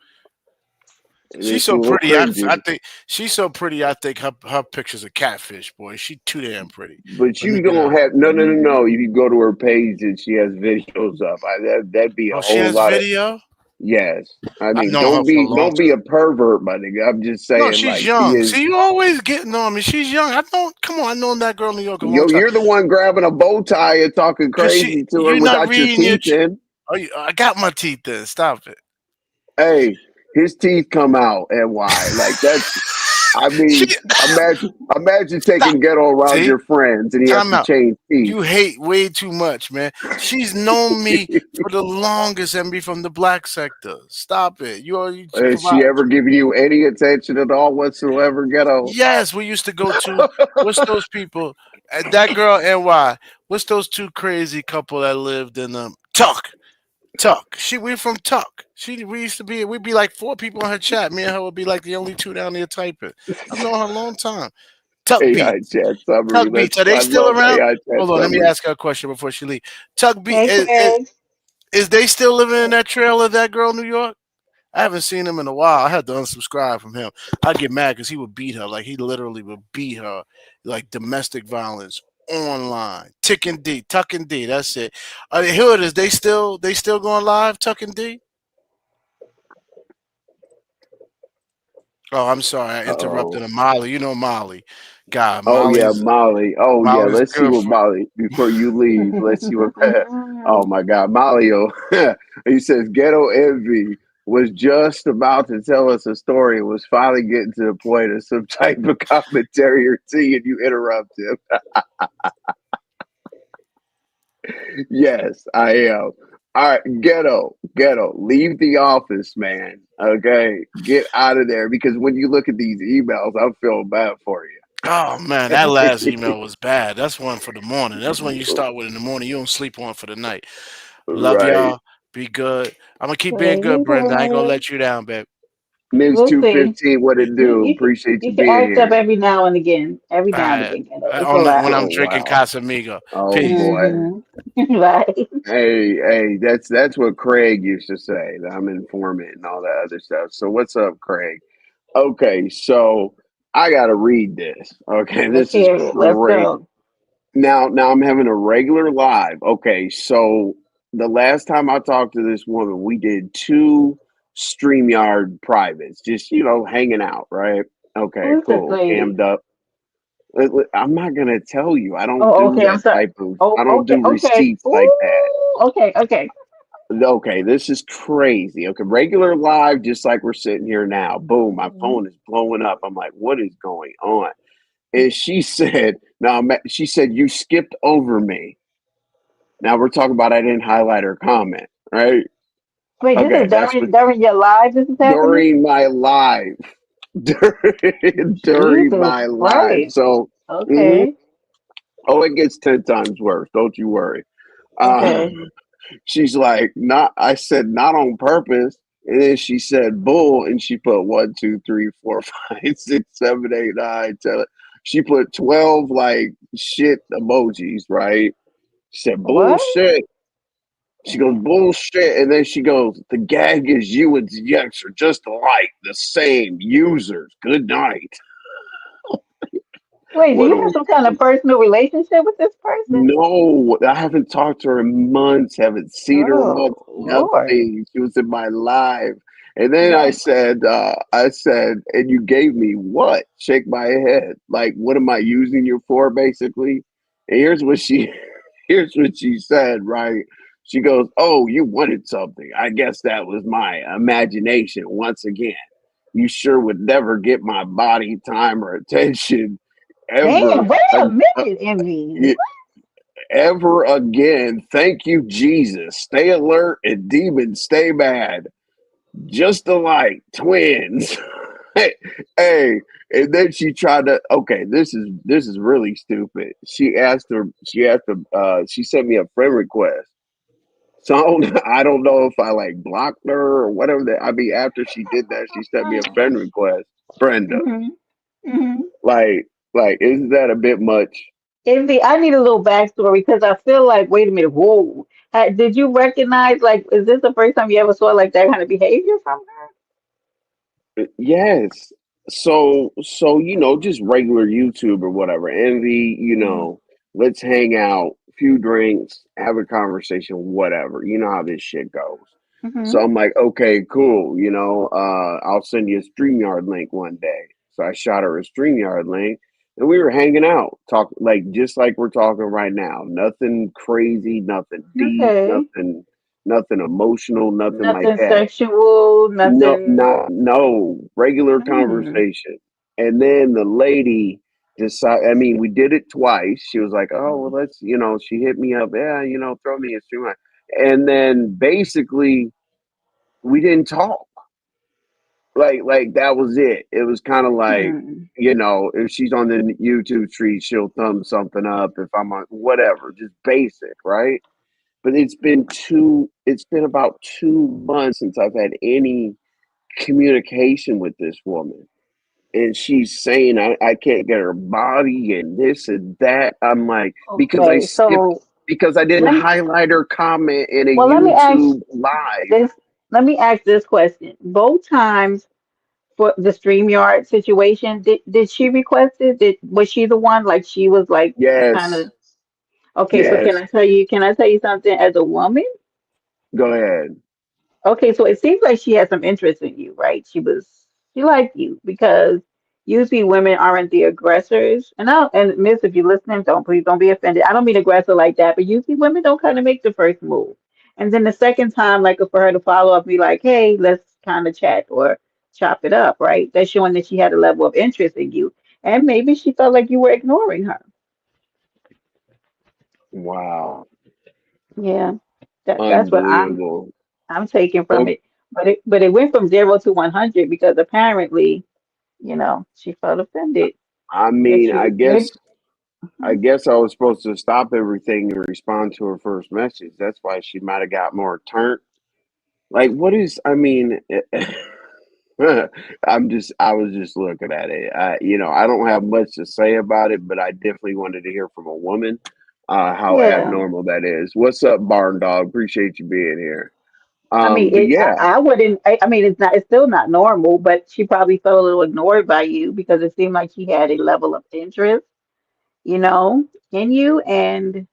And She's it's a so little pretty. I cringy. think she's so pretty. I think her picture's a catfish, boy. She too damn pretty. But Let me you get don't out. have no. If you go to her page and she has videos up, that'd be a Oh, she whole has lot of video. yes. I I've mean, known her for a long don't be time. a pervert, my nigga. I'm just No, saying, she's like she young. is. See, you always getting on me. She's young. I don't. Come on, I known that girl in New York a long Yo, time. you're the one grabbing a bow tie and talking Cause she, crazy to her you're not without your reading your. teeth in. Oh, I got my teeth in. Stop it. Hey, his teeth come out, and why? Like that's. I She mean, imagine stop. taking ghetto around See, your friends, and he has time to out. change teeth. You hate way too much, man. She's known me for the longest and be from the black sector. Stop it. You Has she provide. ever given you any attention at all whatsoever, ghetto? Yes, we used to go to. What's those people? That girl NY. What's those two crazy couple that lived in Tuck? Tuck. We from Tuck. We used to be. We'd be like four people in her chat. Me and her would be like the only two down there typing. I've known her a long time. Tuck AI Beats. chat summary. Tuck Beats. Are they I still love around? AI chat Hold on. Let me summary. ask her a question before she leave. Tuck Beat. Hey, Craig. Is they still living in that trailer? That girl in New York. I haven't seen him in a while. I had to unsubscribe from him. I get mad because he would beat her. Like he literally would beat her, like domestic violence online. Tick and D, Tuck and D. That's it. Here it is. They still going live. Tuck and D. Oh, I'm sorry. I interrupted Oh, a Molly. You know Molly. God, oh yeah, Molly's Molly. Oh yeah, Molly's let's see what girlfriend. Molly. Before you leave, let's see what. Oh my God, Molly. Oh, he says ghetto envy was just about to tell us a story and was finally getting to the point of some type of commentary or tea, and you interrupt him. Yes, I am. All right, ghetto, leave the office, man. Okay, get out of there because when you look at these emails, I'm feeling bad for Oh man, that last email was bad. That's one for the morning. That's when you you. start with in the morning. You don't sleep on for the night. Love Right. y'all. Be good. I'm gonna keep being good, Lady Brenda. I ain't gonna Bird. let you down, babe. Migs We'll see. 215, what it do? Appreciate you You can being act up here. every now and again. Every now and I, again, kiddo. It's on all the, right. when I'm Oh drinking wow. Casamigo. Oh Peace. boy. Right. Hey, that's what Craig used to say. That I'm informant and all that other stuff. So what's up, Craig? Okay, so I gotta read this. Okay, Let's this is hear it. Let's crazy. go. Now I'm having a regular live. Okay, so the last time I talked to this woman, we did two StreamYard privates, just hanging out, right? Okay, Who's this cool. lady? Cammed up. I'm not gonna tell you. I don't Oh, do okay. I'm that sorry. type of. Oh, I don't okay. do Okay. receipts like that. Ooh. Okay. Okay. Okay, this is crazy. Okay, regular live, just like we're sitting here now. Boom, my Mhm. phone is blowing up. I'm like, what is going on? And she said, "Now, she said you skipped over me." Now we're talking about I didn't highlight her comment, right? Wait, this Okay, is that's what during your live. This is happening. during my live, during Jesus my live. Christ. So, mhm. Okay. Oh, it gets 10 times worse. Don't you worry. Uh, Okay. she's like, not. I said not on purpose, and then she said bull, and she put 1, 2, 3, 4, 5, 6, 7, 8, 9, 10. She put 12 like shit emojis, right? She said What? bullshit. She goes, bullshit. And then she goes, the gag is you and DX are just alike, the same users. Good night. Wait, do What you do have we some kind of do? personal relationship with this person? No, I haven't talked to her in months, haven't seen her in months, Oh, Lord. nothing. She was in my live. And then Right. I said, and you gave me what? Shake my head. Like, what am I using you for, basically? And here's what she said, right? She goes, oh, you wanted something. I guess that was my imagination once again. You sure would never get my body, time, or attention Damn, ever, wait a uh, minute, Envy. ever again. Thank you, Jesus. Stay alert and demons stay mad. Just alike, twins. Hey, and then she tried to. Okay, this is really stupid. She sent me a friend request. So I don't know if I like blocked her or whatever. I mean, after she did that, she sent me a friend request. Brenda, Hmm. Hmm. like, isn't that a bit much? Envy, I need a little backstory because I feel like, wait a minute, whoa. Did you recognize, like, is this the first time you ever saw like that kind of behavior from Yes. So just regular YouTube or whatever. Envy, her? let's hang out, few drinks, have a conversation, whatever. You know how this shit goes. Hmm. So I'm like, okay, cool. I'll send you a StreamYard link one day. So I shot her a StreamYard link and we were hanging out, talk like just like we're talking right now. Nothing crazy, nothing deep, Okay. nothing emotional, nothing like Nothing that. sexual, No, nothing. not no regular Mm, conversation. And then the lady decided. I mean, we did it twice. She was like, "Oh, well, mm, let's." She hit me up. Yeah, throw me a stream. And then basically, we didn't talk. Like that was it. It was kind of like, mm, if she's on the YouTube street, she'll thumb something up. If I'm on whatever, just basic, right? But It's been about 2 months since I've had any communication with this woman. And she's saying I can't get her body and this and that. I'm like, okay, so because I didn't let me, highlight her comment in a well, let me ask YouTube live. this. Let me ask this question. Both times for the StreamYard situation, did she request it? Was she the one? Like she was like kind Yes, of okay. So can yes. I tell you? Can I tell you something as a woman? Go ahead. Okay, so it seems like she had some interest in you, right? She liked you because usually women aren't the aggressors. And miss, if you're listening, please don't be offended. I don't mean aggressor like that, but usually women don't kind of make the first move. And then the second time, like for her to follow up, be like, hey, let's kind of chat or chop it up, right? That's showing that she had a level of interest in you. And maybe she felt like you were ignoring her. Wow. Yeah, that's what Unbelievable. I'm taking from Oh, it. But it went from 0 to 100 because apparently, she felt offended I that mean, you maybe. I guess I was supposed to stop everything and respond to her first message. That's why she might have got more turned. Like, what is? I mean, I was just looking at it. I don't have much to say about it, but I definitely wanted to hear from a woman how Yeah, abnormal that is. What's up, Barn Dog? Appreciate you being here. I mean, But yeah, I wouldn't. I mean, it's still not normal, but she probably felt a little ignored by you because it seemed like she had a level of interest, in you, and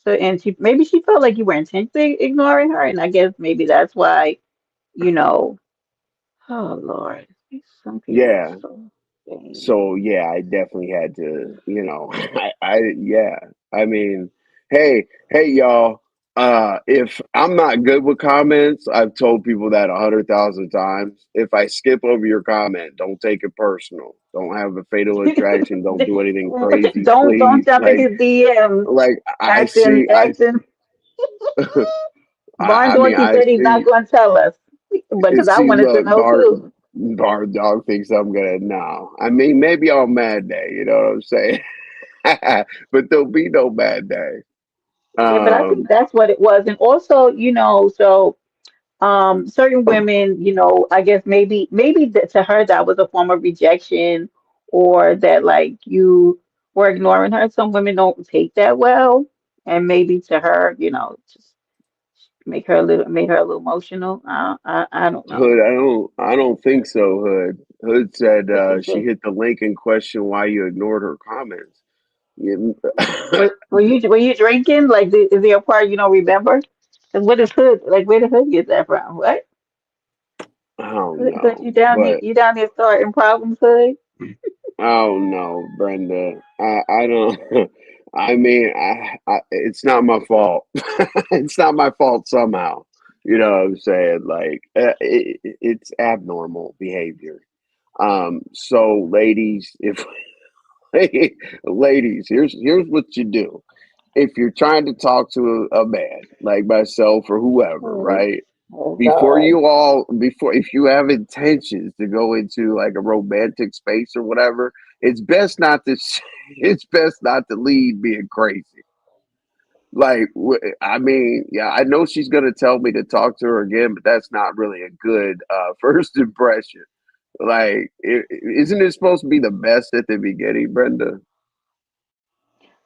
so and she felt like you were intentionally ignoring her, and I guess maybe that's why, you know. Oh Lord, some people are yeah. so vain. So yeah, I definitely had to, yeah. I mean, hey y'all. If I'm not good with comments, I've told people that 100,000 times. If I skip over your comment, don't take it personal. Don't have a fatal attraction. Don't do anything crazy, Don't please. jump in his DM I acting see, acting. Barn I mean, Dorothy I said he's not see. going to tell us, but because It I see, wanted to look, know too. Bar Dog thinks I'm gonna no. I mean, maybe on Mad Day, you know what I'm saying? But there'll be no bad day. Yeah, but I think Um, that's what it was, and also, so certain women, I guess maybe that to her that was a form of rejection, or that like you were ignoring her. Some women don't take that well, and maybe to her, just made her a little emotional. I don't know. Hood, I don't think so. Hood said What she she said. hit the link in question why you ignored her comments. You- Were you drinking? Like, is there a part you don't remember? And what is hood? Like, where the hood get that from? What? I don't Hood, know, you down here? but You down there starting problems, hood? I don't know, Brenda. I don't. I mean, it's not my fault. It's not my fault somehow. You know what I'm saying? Like, it's abnormal behavior. So ladies, if ladies, here's what you do. If you're trying to talk to a man like myself or whoever, Hood. right? Oh God. before if you have intentions to go into like a romantic space or whatever, it's best not to it's best not to lead being crazy. Like, I mean, yeah, I know she's gonna tell me to talk to her again, but that's not really a good first impression. Like, isn't it supposed to be the best at the beginning, Brenda?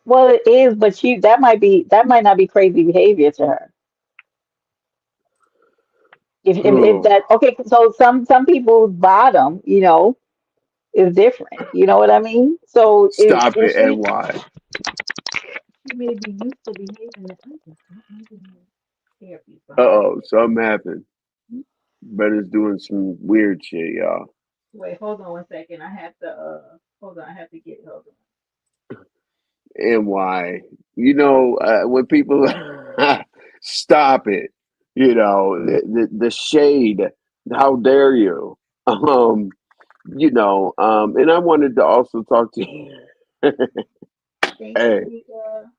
Well, it is, but that might not be crazy behavior to her. If Oh, that okay, so some people's bottom, is different. You know what I mean? So stop if it, and why? she may be used to behaving that way, maybe therapy Uh behind oh, something happened. Brenda's doing some weird shit, y'all. Wait, hold on 1 second. I have to hold on, I have to get it. Hold And why? When people stop it, the shade. How dare you? Um, and I wanted to also talk to you. on. Thank you, Hey, Rika.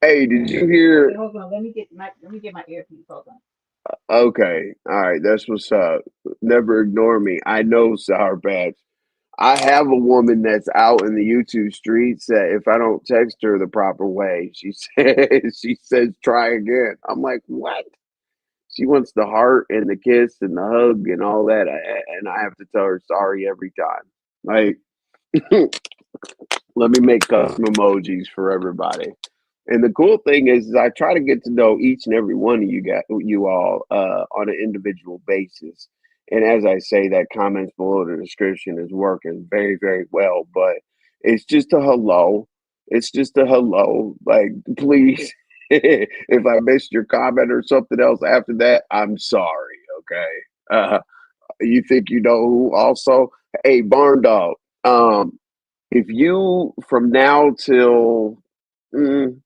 hey, did you Okay, hear? hold on. Let me get my earpiece. Hold on. Okay, all right, that's what's up. Never ignore me. I know, Sour Patch. I have a woman that's out in the YouTube streets that if I don't text her the proper way, she says try again. I'm like, what? She wants the heart and the kiss and the hug and all that, and I have to tell her sorry every time. Like, let me make custom emojis for everybody. And the cool thing is I try to get to know each and every one of you all on an individual basis. And as I say, that comments below the description is working very, very well. But it's just a hello. It's just a hello. Like, please, if I missed your comment or something else after that, I'm sorry. Okay. You think you know who? Also, hey, Barn Dog. Um, if you from now till mm,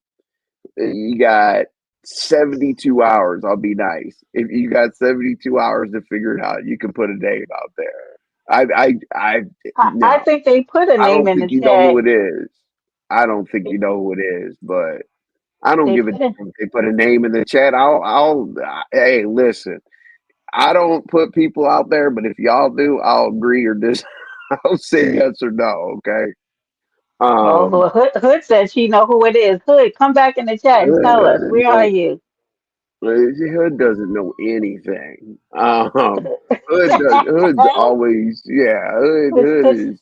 you got 72 hours. I'll be nice. If you got 72 hours to figure it out, you can put a name out there. I I no, think they put a I name don't in the think you know who chat. it is. I don't think They, you know who it is, but I don't they give a put damn it. if they put a name in the chat. Hey, listen, I don't put people out there, but if y'all do, I'll agree or dis. I'll say yes or no. Okay. Oh Um, Lord, Hood said she know who it is. Hood, come back in the chat and tell us where are no, you? Hood doesn't know anything. Hood's always Hood Hood, is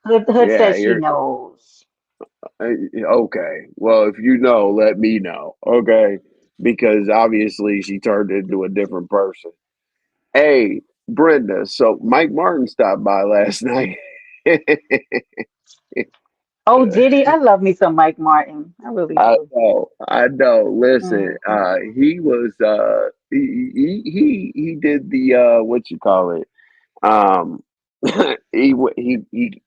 Hood, Hood yeah. said she You're knows. okay. Well, if you know, let me know. Okay, because obviously she turned into a different person. Hey, Brenda. So Mike Martin stopped by last night. Oh, did he? I love me some Mike Martin. I really I do. know, I know. Listen, Hmm. he was he did the what you call it. Um, he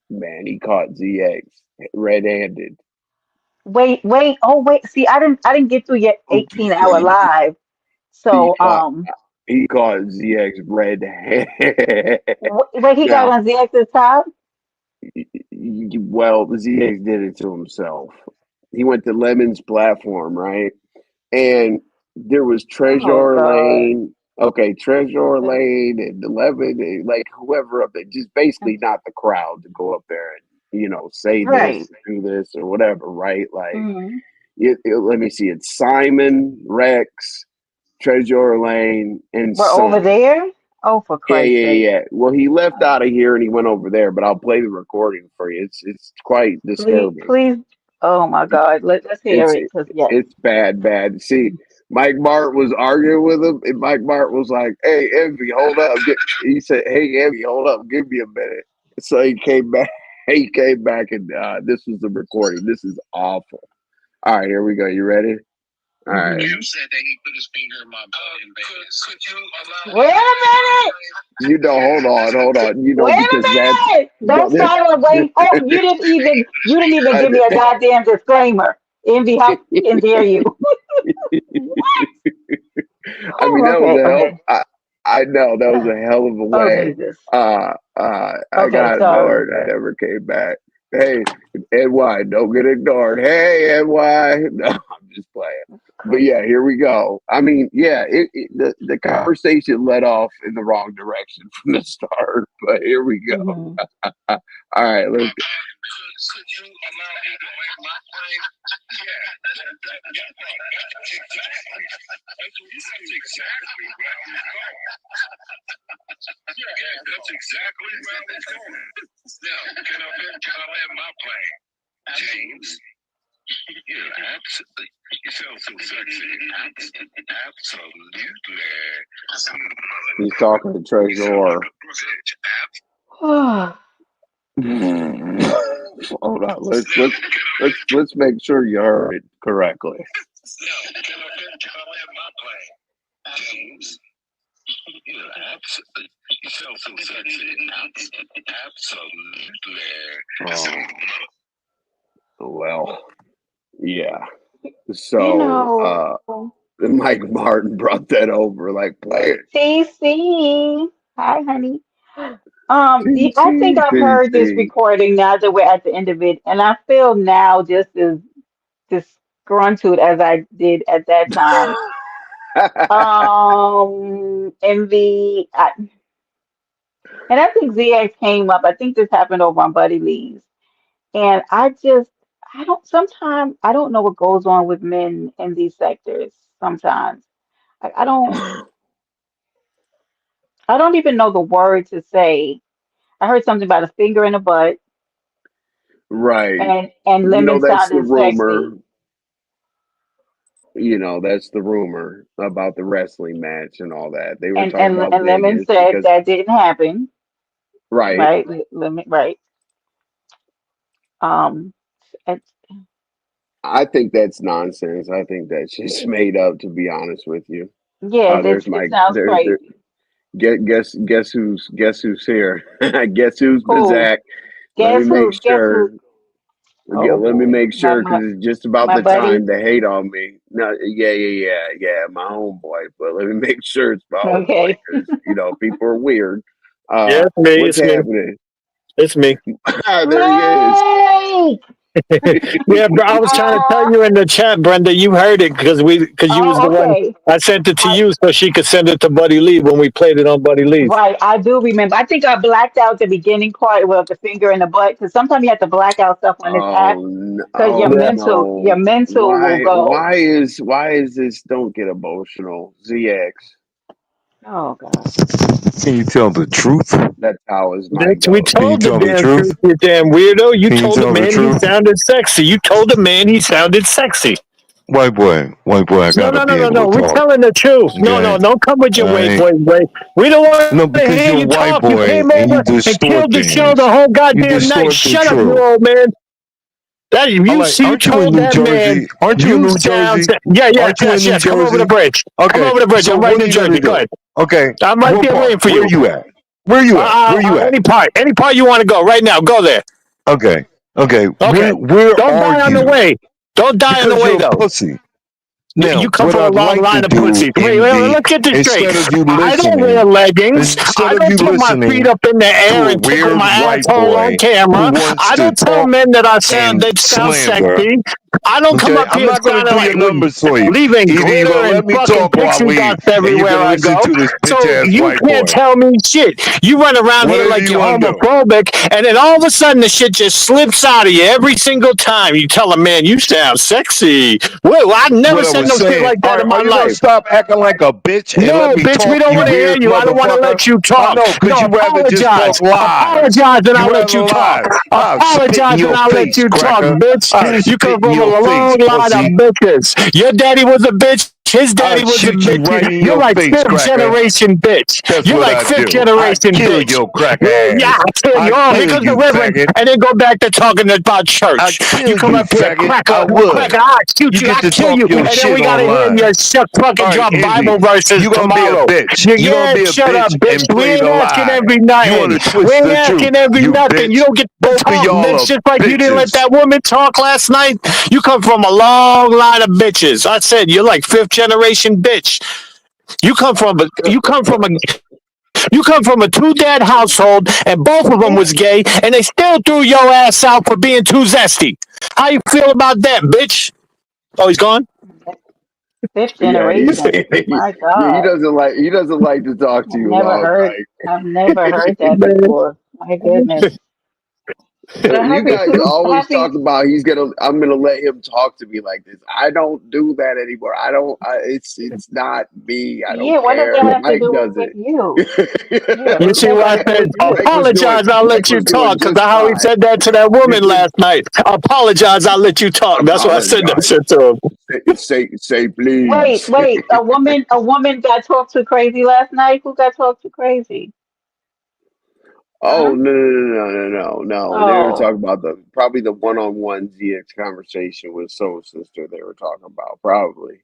man, he caught ZX red-handed. Wait. Oh, wait. See, I didn't get through your I'm just 18-hour saying, live. he So, caught he caught ZX red-handed. wait, he got Now, on ZX's top? well, ZX did it to himself. He went to Lemon's platform, right? And there was Oh Treasure God. Lane. Okay, Treasure Lane and 11, like whoever up there, just basically not the crowd to go up there and, say this, Right. do this, or whatever, right? Like, Hmm. let me see, it's Simon, Rex, Treasure Lane, and We're over Sonny. there? Oh, for Yeah, Christ's yeah, sake. yeah. Well, he left Oh, out of here and he went over there, but I'll play the recording for you. It's quite please, disturbing. please. Oh my God. Let's hear It's it. Cause yes. it's bad, bad. See, Mike Mart was arguing with him, and Mike Mart was like, "Hey, Envy, hold up." He said, "Hey, Envy, hold up, give me a minute." So he came back. He came back, and this was the recording. This is awful. All right, here we go. You ready? All right. Hmm. Cam said that he put his finger in my butt in Vegas. Could you allow Wait a minute. hold on. Wait Because that's a minute. Don't that. start on wait. Oh, you didn't even I, give me a goddamn disclaimer. Envy, how fucking dare you? What? I mean, Oh, that was okay, a hell. okay. I know that was a hell of a Oh way. Jesus. I Okay, got sorry. ignored. I never came back. Hey, NY, don't get ignored. Hey, NY. No, I'm just playing. But yeah, here we go. I mean, yeah, the conversation led off in the wrong direction from the start, but here we go. Hmm. All right, let's go. Could you allow me to land my plane? Yeah, exactly. That's exactly where I was going. Yeah, that's exactly where I was going. Now, can I land my plane? James, yeah, absolutely. You sound so sexy. Absolutely. He's talking to Treasure. Oh, Hold on, let's make sure you heard it correctly. Now, can I land my plane? James, yeah, absolutely. You sound so sexy. Absolutely. Well, yeah. you So know, Mike Martin brought that over like play it. TC. Hi, honey. I think PC, I've heard this PC. recording now that we're at the end of it, and I feel now just as disgruntled as I did at that time. And I think ZX came up. I think this happened over on Buddy Lee's, and I don't. Sometimes I don't know what goes on with men in these sectors. Sometimes I don't even know the word to say. I heard something about a finger in the butt, Right. and You know, lemon that's the sounded rumor. sexy, You know, that's the rumor about the wrestling match and all that. They were and talking about lemon Vegas said because, that didn't happen. right. Right, lemon, right. Um, and, I think that's nonsense. I think that's just made up, to be honest with you. yeah, There's it Mike. sounds There. crazy. Guess who's here? Guess who's Who? Bazak? Let me make Guess who? sure. Yeah, Oh let me boy, make sure because it's just about my the time buddy. to hate on me. No, yeah, my homeboy. But let me make sure it's my homeboy Okay. because people are weird. Yeah, it's me. What's It's me. happening? It's me. There he is. Mike! Yeah, bro. I was trying to tell Uh, you in the chat, Brenda. You heard it because you was the oh, one. okay. I sent it to I, you so she could send it to Buddy Lee when we played it on Buddy Lee's. right, I do remember. I think I blacked out the beginning part with the finger in the butt because sometimes you have to black out stuff on this app because Oh Yeah. your no! mental will Why? go. Why is this? Don't get emotional. ZX. Oh God. Can you tell the truth? That's how his mic Bitch, we goes. Can you told the tell the damn truth? truth, you damn weirdo. You Can you told the tell the man he truth? sounded sexy. You told the man he sounded sexy. White boy, I No, gotta no, no, be no, able no. to We're talk. telling the truth. No, Okay, no, don't come with your all white right. boy way. We don't want to No, hear because you you're a talk. white You came boy over and you and killed distort the show the things. whole You goddamn night. distort the Shut up, you truth. old man. I like. You Aren't you in told New that man Jersey? Aren't you in you New sound Jersey? yeah, Aren't you in yes, New yes. Come over the Jersey? bridge. Come Okay. over the bridge. So I'm right in what are New you gonna Jersey. Go do? ahead. Okay. I'm right What there part? waiting for Where you. you at? Where you at? Where you at? Any part you want to go right now. Go there. Okay. Okay. Okay. Where Don't are die on the you? way. Don't die on the Because way you're a though. pussy. You Now, come what from a I'd long like to line of do, pussies. Wait, MD, let's get this straight. instead of you I don't wear listening, leggings. instead I of don't you put my feet listening up in the to air a and tickle weird my white asshole on boy who camera. wants I to don't tell talk men that and they sound slander, sexy. I don't come okay, up I'm here not going to sounding do like your numbers for you. leaving Either you're glitter going to and let me fucking talk or I pixie leave, dust and you're everywhere going to I listen go. to this bitch So ass you white can't boy. tell me shit. You run around here Whatever like you you're want to do. homophobic, and then all of a sudden the shit just slips out of you every single time. You tell a man you sound sexy. Well, I never What I said was no shit saying. like All that right, in are my you going to life. stop acting like a bitch and let No, me bitch, we talk, don't you want to hear weird you. I don't want to motherfucker? let you I talk. know, because No, you rather just apologize. talk lies. Apologize and You I'll let rather you talk. lies. I'll spit in Apologize and your I'll let face, you talk, cracker. bitch. I'll You come spit in from a your face, long line of pussy. bitches. Your daddy was a bitch. His I'll daddy was a shoot you right bitch. in You're your like face, fifth cracker. generation bitch. That's You're what like I fifth do. I generation kill bitch. your cracker Yeah, ass. I tell I you all. Here kill comes the you, reverend, faggot. and then go back to talking about I church. You kill come you, up here, faggot. I cracker, would. I shoot You you, get I to kill talk you, your and then shit we gotta hear online. your shuck fucking All right, drop Izzy, Bible verses you gonna be a tomorrow. bitch. You gonna Yeah, be a shut up, bitch bitch. and We play ain't the asking lie. every You nothing. want to We twist ain't the truth, asking every you nothing. You bitch. don't get to Both of talk, y'all bitch. are Just like you didn't let bitches. that woman talk last night. You come from a long line of bitches. I said you're like fifth generation bitch. You come from a two dad household, and both of them was gay, and they still threw your ass out for being too zesty. How you feel about that, bitch? Oh, he's gone. Fifth Yeah, generation. My he God. doesn't like to talk to I've you never about heard like I've never heard that Man, before. My goodness. But you happy guys Tuesday, always happy talk about I'm gonna let him talk to me like this. I don't do that anymore. I don't. It's not me. I don't yeah, what does care. that have to Mike do does with it. you? Yeah, you what does see that why got I to do said with you? apologize? I'll let Mike you was doing talk because just of how he fine. said that to that You woman just last night. Apologize. I'll let you talk. That's why I said that apologize. shit to him. Say Wait, please. wait, a woman got talked to crazy last night? Who got talked to crazy? Oh Huh? no! They were Oh, talking about probably the one-on-one ZX conversation with Soul Sister. They were talking about probably.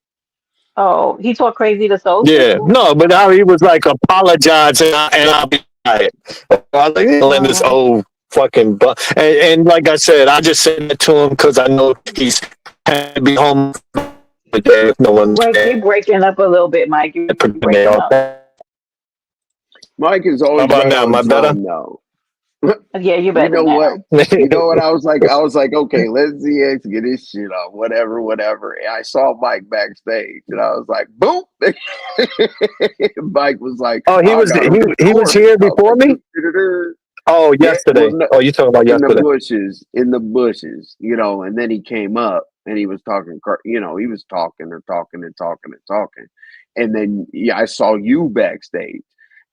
oh, he talked crazy to Soul Yeah, Sister? no, but how he was like apologize and I'll be quiet. I was like, in this Oh, old fucking and like I said, I just said that to him because I know he's had to be home for the day if no one's wait, there. you're breaking up a little bit, Mike. You're breaking up. How Mike is always about right now? Am on I better? time, though. Yeah, you're You better know what? now. You know what I was like? I was like, okay, let's ZX get his shit on, whatever. And I saw Mike backstage, and I was like, boom. Mike was like, Oh, I got a he was recording. here I was before like, me. "Du-du-du-du." Oh, Yeah, well, yesterday. no, Oh, you talking about yesterday? in the bushes, and then he came up and he was talking, he was talking and talking and talking and talking. And then, yeah, I saw you backstage.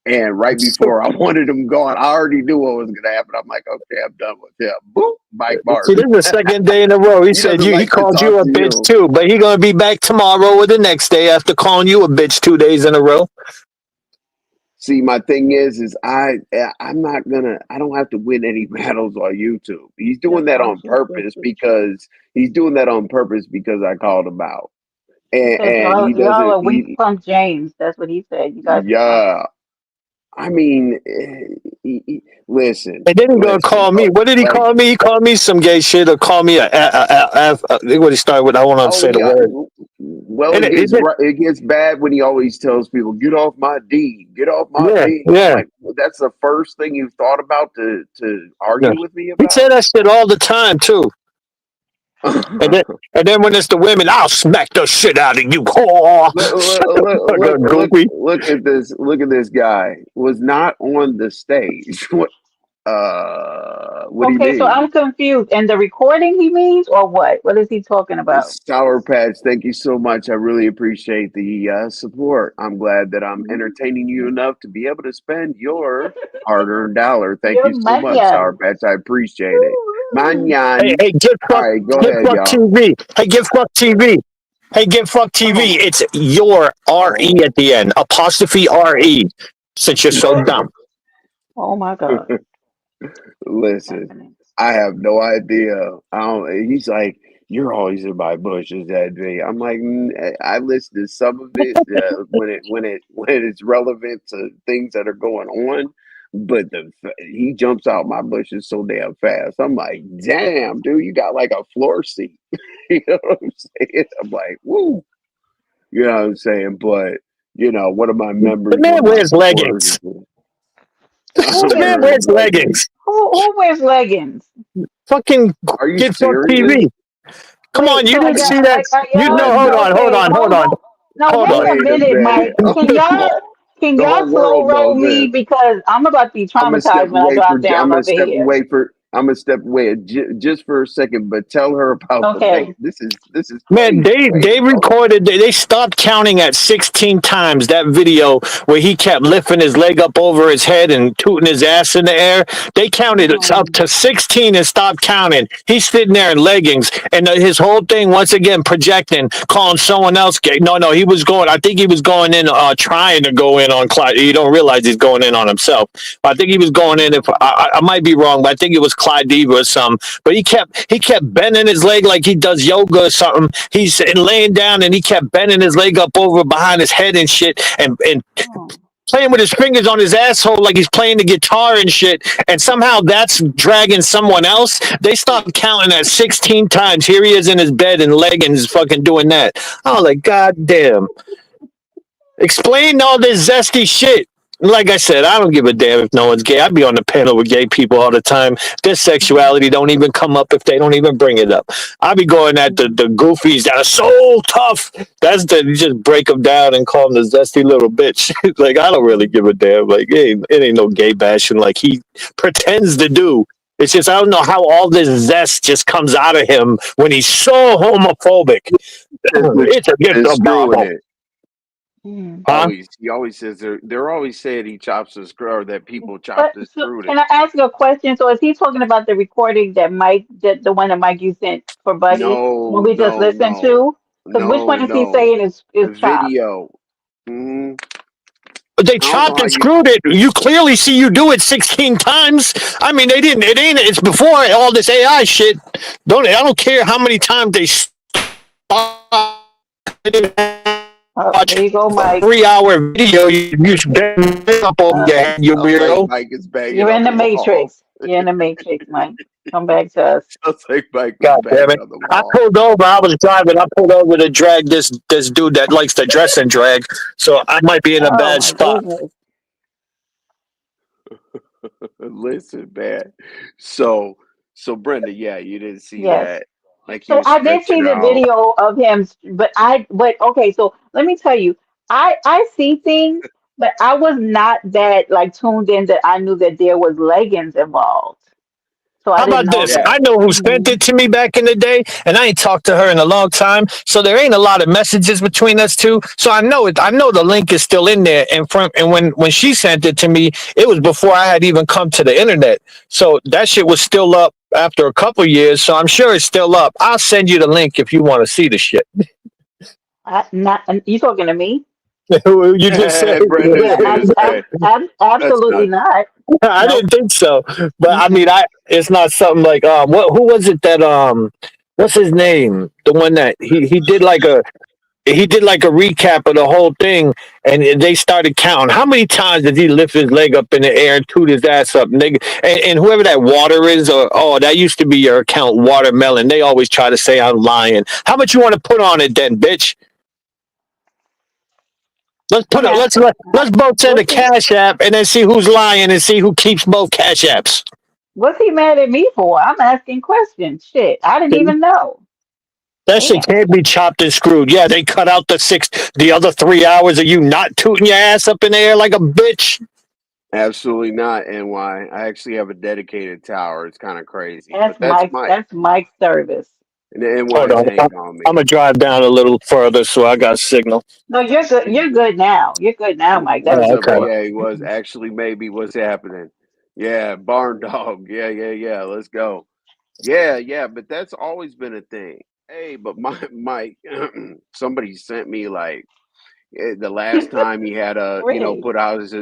And right before I wanted him gone, I already knew what was going to happen. I'm like, okay, I'm done with him. Boop, Mike See, this Martin. is the second day in a row. He He said doesn't he like to called you talk a to bitch you. too, but he gonna be back tomorrow or the next day after calling you a bitch 2 days in a row. See, my thing is I'm not gonna. I don't have to win any battles on YouTube. He's doing Just that watch on your purpose because I called him out. He said And he y'all doesn't. are weak punk James. That's what he said. You guys are punks. Yeah. I mean, And then he gonna listen. call me. What did he Like, call me? He called me some gay shit or call me what he started with. I won't oh say the yeah. word. Well, And it gets bad when he always tells people, "Get off my D, get off my yeah, D." I'm yeah, like, well, that's the first thing you thought about to yeah. argue with me He said about. that shit all the time too. And then and then when it's the women, I'll smack the shit out of you. Oh, shut the fuck up, goofy. Look at this guy was not on the stage. What do you Okay, so mean? I'm confused. And the recording he means or what? What is he talking about? Sour Patch, thank you so much. I really appreciate the support. I'm glad that I'm entertaining you enough to be able to spend your hard-earned dollar. Thank Your you so much, Sour manian. Patch. I appreciate it. Woo-hoo. Hey, Manyan. hey, All right, go get ahead, fuck y'all. TV. Hey, get fuck TV. Hey, get fuck TV. Oh, It's your RE Oh. at the end. Apostrophe RE. Since you're so dumb. oh my God. What's Listen, happening? I have no idea. I don't, he's like, you're always in my bushes, that day. I'm like, I listen to some of it when it's relevant to things that are going on, but he jumps out my bushes so damn fast. I'm like, damn, dude, you got like a floor seat. You know what I'm saying? I'm like, woo. You know what I'm saying? But one of my The members, one man of my wears supporters, leggings. Who The I'm wears man wearing wears leggings. leggings. who wears leggings? Fucking Are you get fuck serious? TV. Come on, Wait, you so didn't see that. are You y'all no, What? hold No. on, hold okay, on, hold on, no, hold wait on. a Wait a minute, minute. Mike. Can The y'all whole world slow roll knows me this. because I'm about to be I'm gonna step traumatized when I away for. drop down over here. I'm gonna step away just for a second, but tell her about the leg. Okay. This is Man, crazy. they Wait, hold on. recorded. They stopped counting at 16 times that video where he kept lifting his leg up over his head and tooting his ass in the air. They counted it up Hmm. to 16 and stopped counting. He's sitting there in leggings and his whole thing once again projecting, calling someone else gay. No, he was going. I think he was going in, trying to go in on Clyde. You don't realize he's going in on himself. I think he was going in. If I might be wrong, but I think it was Clyde Diva or something. But he kept bending his leg like he does yoga or something. He's laying down and he kept bending his leg up over behind his head and shit and Hmm. playing with his fingers on his asshole like he's playing the guitar and shit. And somehow that's dragging someone else. They stopped counting at 16 times. Here he is in his bed in leggings fucking doing that. I was like, God damn. Explain all this zesty shit. Like I said, I don't give a damn if no one's gay. I'd be on the panel with gay people all the time. Their sexuality don't even come up if they don't even bring it up. I be going at the goofies that are so tough. That's the you just break them down and call them the zesty little bitch. Like I don't really give a damn. Like it ain't no gay bashing like he pretends to do. It's just I don't know how all this zest just comes out of him when he's so homophobic. Says we're It's against and the screwing Bible, it. Mm. huh? He always says they're always saying he chops the screw or that people chop But the so, screw it. can I ask you a question? So, is he talking about the recording that Mike, the one that Mike you sent for Buddy, when No, we just no, listened no, to? Because which no, one is he no. saying is The chopped? video. Mm, But they I don't know chopped how and you. screwed it. You clearly see you do it 16 times. I mean, they didn't. It ain't. It's before all this AI shit. Don't. I don't care how many times they Oh, watch there you go, a Mike. 3 hour video. You should get up over Uh, your head, you Sounds like weirdo. Mike is banging you're on in the the wall. Matrix. You're in the Matrix, Mike. Come back to us. Sounds like Mike was God damn banging it! on the I wall. pulled over. I was driving. I pulled over to drag this dude that likes to dress and drag. So I might be in a Oh bad my spot. goodness. Listen, man. So, so Brenda, yeah, you didn't see Yes. that. Like he So was I did see stretching the out. video of him, but okay, so let me tell you, I see things, but I was not that like tuned in that I knew that there was leggings involved. So I How didn't about know this? Yeah, that. I know who sent Hmm. it to me back in the day, and I ain't talked to her in a long time. So there ain't a lot of messages between us two. So I know it. I know the link is still in there. And when she sent it to me, it was before I had even come to the internet. So that shit was still up after a couple years. So I'm sure it's still up. I'll send you the link if you want to see the shit. Not you talking to me? You just said Brenda's Yeah, gonna say that's absolutely not. not. I Nope. didn't think so, but I mean, Mm-mm. it's not something like what who was it that what's his name? The one that he did like a recap of the whole thing, and they started counting how many times did he lift his leg up in the air and toot his ass up, and whoever that water is, or oh, that used to be your account, watermelon. They always try to say I'm lying. How much you want to put on it, then, bitch? Let's put I'm it. asking. Let's both send a What's he? cash app and then see who's lying and see who keeps both cash apps. What's he mad at me for? I'm asking questions. Shit, I didn't even know. That shit Damn. can't be chopped and screwed. Yeah, they cut out the other 3 hours of you not tooting your ass up in the air like a bitch. Absolutely not, NY. I actually have a dedicated tower. It's kind of crazy, but That's that's Mike's. Mike. That's Mike's service. And the NY Hold is on, I'm, hating on I'm me. gonna drive down a little further so I got signal. No, you're good. You're good now. You're good now, Mike. That's What's Oh, up, okay. before. BA? Was actually maybe what's happening? Yeah, barn dog. Yeah, yeah, yeah. Let's go. Yeah, yeah. But that's always been a thing. Hey, but my Mike, somebody sent me like the last time he had a Really? put out his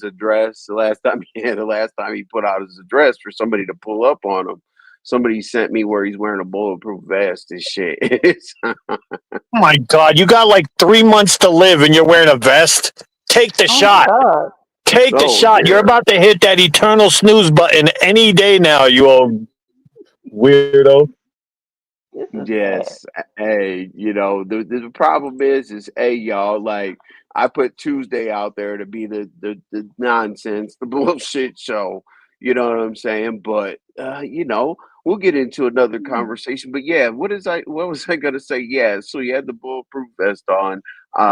address. The last time he put out his address for somebody to pull up on him. Somebody sent me where he's wearing a bulletproof vest and shit. Oh my god, you got like 3 months to live and you're wearing a vest. Take the Oh my shot. God. Take the Oh shot. You're dear. about to hit that eternal snooze button any day now, you old weirdo. This is sad. Yes. Hey, the problem is, hey, y'all, like, I put Tuesday out there to be the nonsense, the bullshit show. You know what I'm saying? But, we'll get into another Hmm. conversation. But yeah, what was I going to say? Yeah. So you had the bulletproof vest on.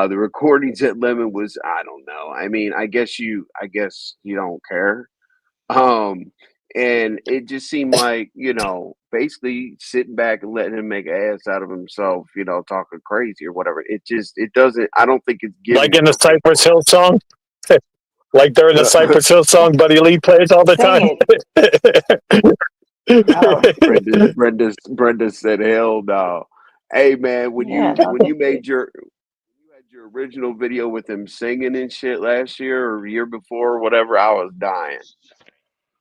The recordings at Lemon was, I don't know. I mean, I guess you don't care. Um, and it just seemed like, basically sitting back and letting him make an ass out of himself, talking crazy or whatever. It doesn't, I don't think it's Like giving in the for Cypress people. Hill song? Like during the Cypress Hill song Buddy Lee plays all the Sing time? it. No. Brenda said, "Hell no." Hey man, when Yeah, you no, when you thank you. made you had your original video with him singing and shit last year or year before or whatever, I was dying.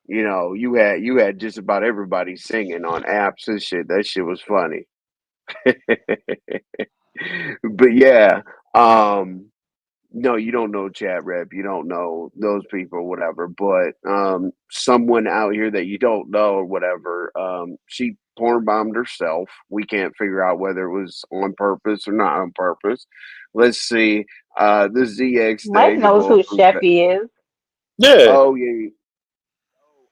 You had just about everybody singing on apps and shit. That shit was funny. But yeah, um, no, you don't know Chat Rep. You don't know those people, whatever. But someone out here that you don't know or whatever, she porn bombed herself. We can't figure out whether it was on purpose or not on purpose. Let's see. The ZX Mike thing, the knows who bulletproof. Sheffy is. Yeah, Oh yeah.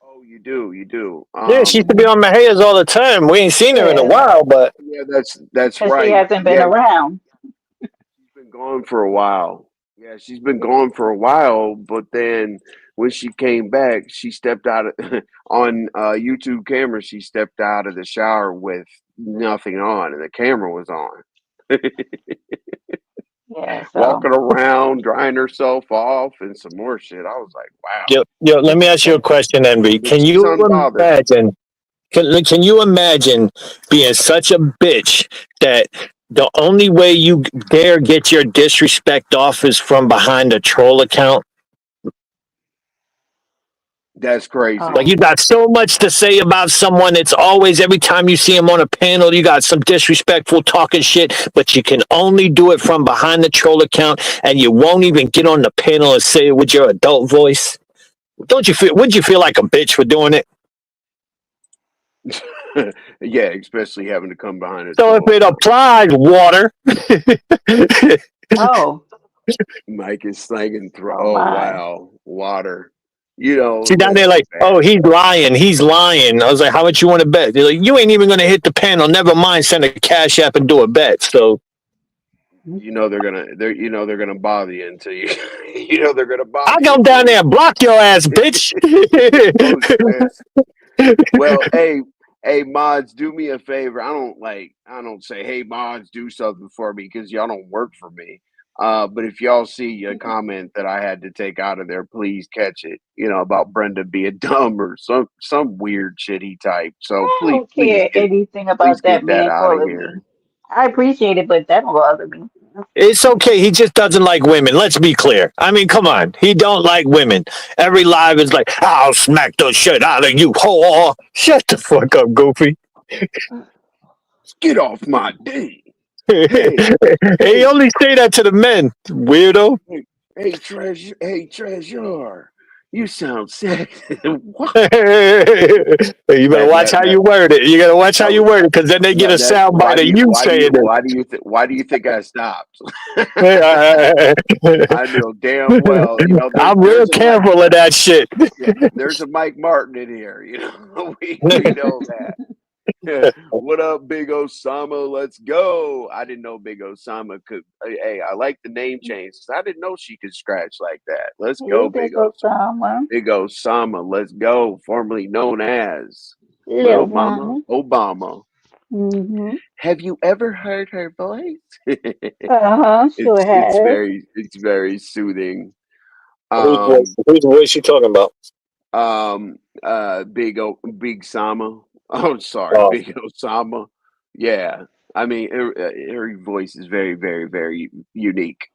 Oh, you do. You do. yeah, she used to be on my hairs all the time. We ain't seen her in a Yeah, while, but Yeah, that's because she right. hasn't been Yeah, around. she's been gone for a while. Yeah, she's been gone for a while, but then when she came back, she stepped out of, on YouTube camera. She stepped out of the shower with nothing on, and the camera was on. Yeah, so Walking around, drying herself off, and some more shit. I was like, wow. yo, let me ask you a question, Envy. But Can she's you unbothered. imagine? Can you imagine being such a bitch that the only way you dare get your disrespect off is from behind a troll account? That's crazy. Like oh you got so much to say about someone. It's always every time you see him on a panel, you got some disrespectful talking shit, but you can only do it from behind the troll account, and you won't even get on the panel and say it with your adult voice. Don't you feel? Would you feel like a bitch for doing it? Yeah, especially having to come behind a So if troll it account. applies, water. oh Mike is slanging through. oh Oh my. wow, water. You know, See down there listen, like, oh, man. he's lying. He's lying. I was like, how much you want to bet? They're like, you ain't even going to hit the panel. Never mind, send a cash app and do a bet. So You know they're gonna bother you until you. You know they're gonna I'll bother you go until down there you. and block your ass, bitch. Oh shit. Well, hey, mods, do me a favor. I don't say, hey, mods, do something for me because y'all don't work for me. But if y'all see a comment that I had to take out of there, please catch it. You know about Brenda being dumb or some weird shit he typed. So I don't please care anything please about that get that man out of calling me. here. I appreciate it, but that don't bother me. It's okay. He just doesn't like women. Let's be clear. I mean, come on. He don't like women. Every live is like, I'll smack the shit out of you, whore. Shut the fuck up, Goofy. Get off my D. Hey, He hey, only say that to the men, weirdo. hey, hey, treasure. You sound sexy. What? You better That watch that how that you word it. You gotta watch how that you was word it, because then they get a that. sound bite of you saying it. Why do you think I stopped? I know damn well. You know I'm real there's a Mike. careful of that shit. Yeah, there's a Mike Martin in here. You know we know that. What up, Big Osama? Let's go. I didn't know Big Osama could. Hey, I like the name change. I didn't know she could scratch like that. Let's Hey, go, Big Osama. Big Osama. Let's go. Formerly known as Little Little Mama mama. Obama. Mm-hmm. Have you ever heard her voice? Uh-huh, sure has. It's very soothing. Whose Um voice you talking about? Big Sama. Oh, sorry, Oh, Big Osama. Yeah, I mean her voice is very unique,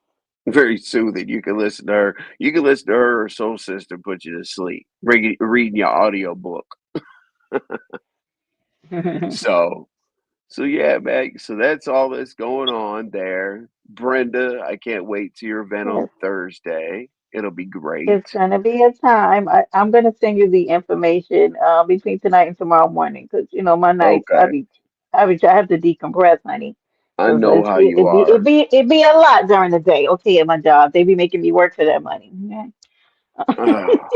very soothing. You can listen to her. You can listen to her or Soul Sister put you to sleep. Reading your audio book. So yeah, man. So that's all that's going on there. Brenda, I can't wait to your event Yes, on Thursday. It'll be great. it's gonna be a time. I'm gonna send you the information between tonight and tomorrow morning, because you know my nights Okay. I have to decompress, honey, I because know how you are. it be a lot during the day. Okay, at my job, they be making me work for that money. Okay? Oh,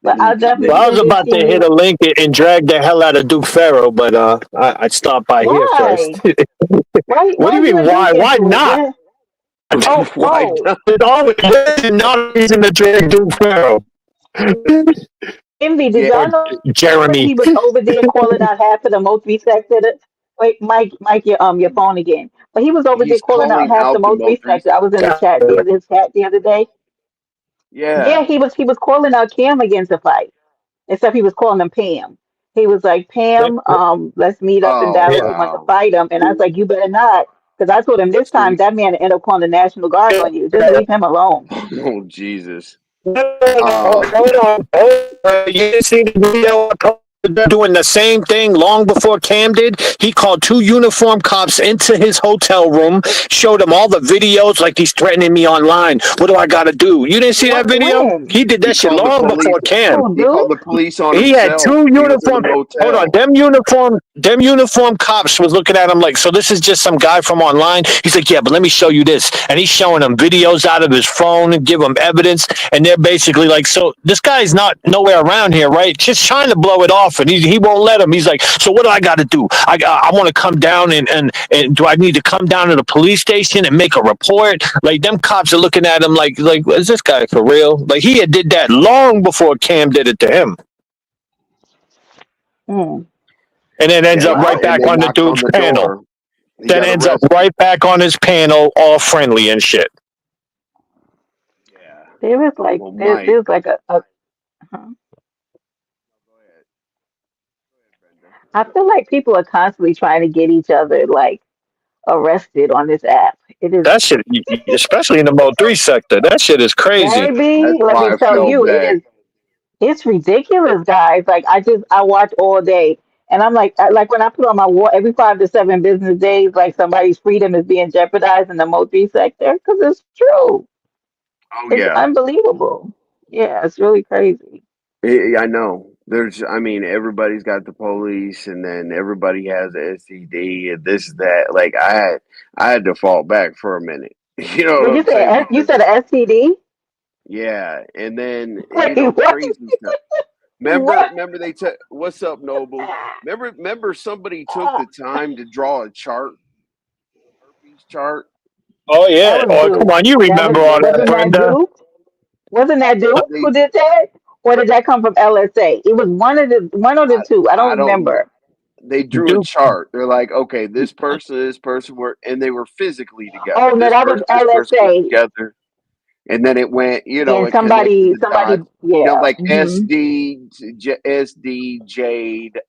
they But I'll need to well, definitely I they was send it about to to hit you. a link and drag the hell out of Duke Farrow, but I stopped by here first. Why? What do Why you you mean? and Duke Why into it? not? Yeah. Oh, why oh. not? There's always not a reason to drag Duke Farrow Envy, did Yeah, or y'all know Jeremy. he was over there calling out half of the most resected? Wait, Mike, your phone again. But he was over there he's calling out calling half the out the most most resected. I was in the chat God, his chat the other day. Yeah, yeah. he was calling out Cam against the fight. Except he was calling him Pam. He was like, Pam, let's meet up in Oh Dallas. yeah. I want to wow. fight him. And I was like, you better not. Because I told him this So time that man ended up calling the National Guard on you. Just leave him alone. oh Jesus. No, Um hold on. You didn't see the video I posted doing the same thing long before Cam did. He called two uniformed cops into his hotel room, showed him all the videos like he's threatening me online. What do I got to do? You didn't see that What? video? When? He did He that shit called the long before police. Cam. Oh, He called dude. the police on He had himself. two He was in a uniform. Hold on, motel. them uniform cops was looking at him like, so this is just some guy from online. He's like, yeah, but let me show you this, and he's showing them videos out of his phone and give them evidence, and they're basically like, so this guy's not nowhere around here, right? Just trying to blow it off, and he won't let him. He's like, so what do I got to do? I want to come down and do I need to come down to the police station and make a report? Like them cops are looking at him like is this guy for real? Like he had did that long before Cam did it to him. Mm. And then ends Yeah, up right Well, and back they on the knocked on dude's the panel. door. He Then got ends up arrested. right back on his panel, all friendly and shit. Yeah. there is like Well, Mike. there's like a huh? Go ahead. Go ahead, Brenda. I feel like people are constantly trying to get each other like arrested on this app. It is, That shit, especially in the Mo 3 sector, that shit is crazy. That's baby. Let me why I tell fell you, it back. is. It's ridiculous, guys. Like I watch all day, and I'm like when I put on my war every 5 to 7 business days, like somebody's freedom is being jeopardized in the multi sector because it's true. Oh It's yeah. unbelievable. Yeah, it's really crazy. I know. I mean, everybody's got the police, and then everybody has a STD, and this, that. Like, I had to fall back for a minute. You know what Well, I'm saying? you Because, said a STD. yeah, and then, Wait, what? crazy stuff. What? Remember they took, what's up, Noble? Remember somebody took the time to draw a chart, herpes chart? Oh That yeah. was Oh come Duke. on, you That remember all that, wasn't that Brenda? Duke? Wasn't that Duke They, who did that? Or did that come from LSA? It was one of the two. I I don't don't, remember. they drew a Duke. chart. They're like, okay, this person were, and they were physically Oh together. no, that was This person was LSA. together, and then it went, And it connected the somebody, dots. yeah. Like Hmm. SD, Jade,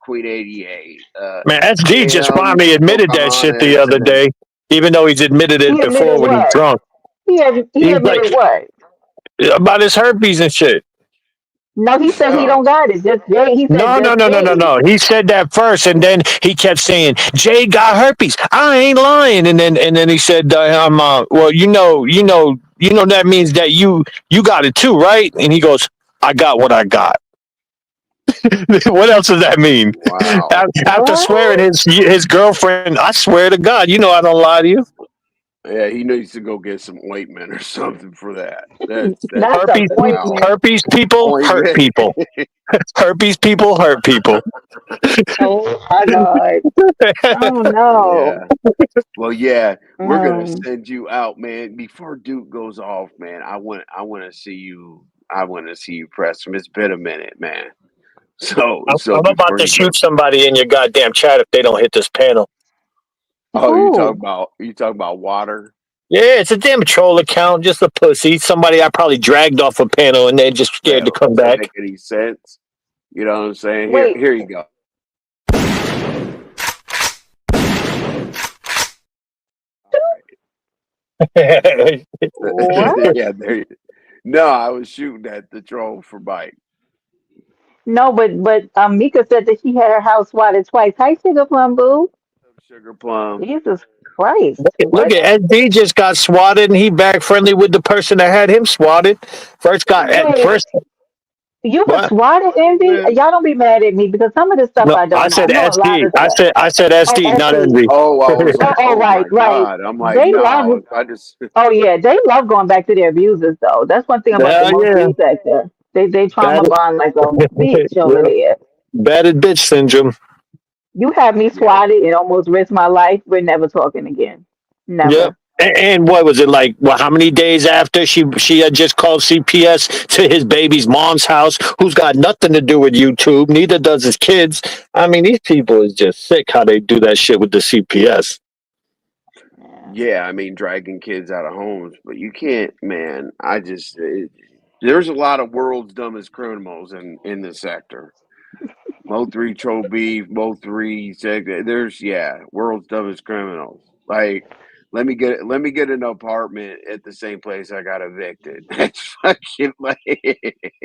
Queen 88, Man, SD just Kim, finally admitted that shit the Pocahontas, other and then day, even though he's admitted it He before admitted when he's what? drunk. He He's like admitted what? about his herpes and shit. No, he said he oh, don't got it. Just Jade. He said No, no, just no, no, no, Jade. no. He said that first, and then he kept saying, "Jay got herpes. I ain't lying." And then he said, well, that means that you got it too, right?" And he goes, "I got what I got." What else does that mean? wow. After swearing What? his girlfriend, I swear to God, I don't lie to you. Yeah, he needs to go get some ointment or something for that. That's Not some Herpes, wow. ointment. herpes people hurt Ointment. people. Herpes people hurt people. Oh my God. Oh no. Yeah. Well, yeah, we're gonna Mm. send you out, man. Before Duke goes off, man, I want to see you. I want to see you press him. It's been a minute, man. So I'm about before to he goes, shoot somebody in your goddamn chat if they don't hit this panel. oh, Who? you talking about water? Yeah, it's a damn troll account, just a pussy. Somebody I probably dragged off a panel and they're just scared to Well, come does that back. make any sense? You know what I'm saying? Wait. Here you go. What? Yeah, there. No, I was shooting at the troll for Mike. No, but Mika said that she had her house swatted twice. Hi, Sugar Plum Boo. Sugar Plum. Jesus Christ. Look What? at SD just got swatted and he back friendly with the person that had him swatted. First got at Wait, first you were what? swatted, Envy? Man. Y'all don't be mad at me because some of the stuff No, I I don't know. I said know a lot SD. of stuff. I said Oh, SD, not SD. envy. Oh, I was Oh, like, oh, oh right, my right. God. I'm like, They no, love. if I just, Oh yeah, they love going back to their abusers though. That's one thing about the Hell most yeah. recent sector. They Bad trauma bond like a bitch over yeah. there. Battered bitch syndrome. You had me yeah, swatted and almost risked my life. We're never talking again. Yep. Never. And what was it like? Well, how many days after she had just called CPS to his baby's mom's house, who's got nothing to do with YouTube, neither does his kids. I mean, these people is just sick how they do that shit with the CPS. Yeah. yeah. I mean, dragging kids out of homes, but you can't, man. There's a lot of world's dumbest criminals in this sector. Mo three troll beef, Mo three. There's, yeah, world's dumbest criminals. Like, let me get an apartment at the same place I got evicted. That's fucking like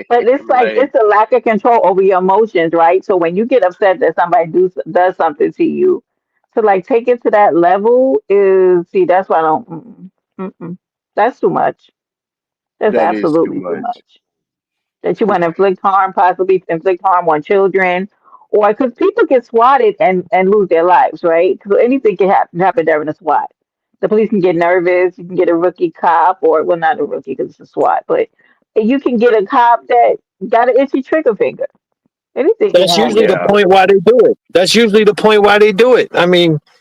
But it's like like it's a lack of control over your emotions, right? So when you get upset that somebody does something to you, to like take it to that level is see that's why I don't. Mm-mm. That's too much. That's that is too absolutely too much. much. That you want to inflict harm, possibly inflict harm on children, or because people get swatted and lose their lives, right? Because anything can happen during a SWAT. The police can get nervous. You can get a rookie cop, or well, not a rookie because it's a SWAT, but you can get a cop that got an itchy trigger finger. Anything can That's usually happen. the Yeah, point why they do it. That's usually the point why they do it. I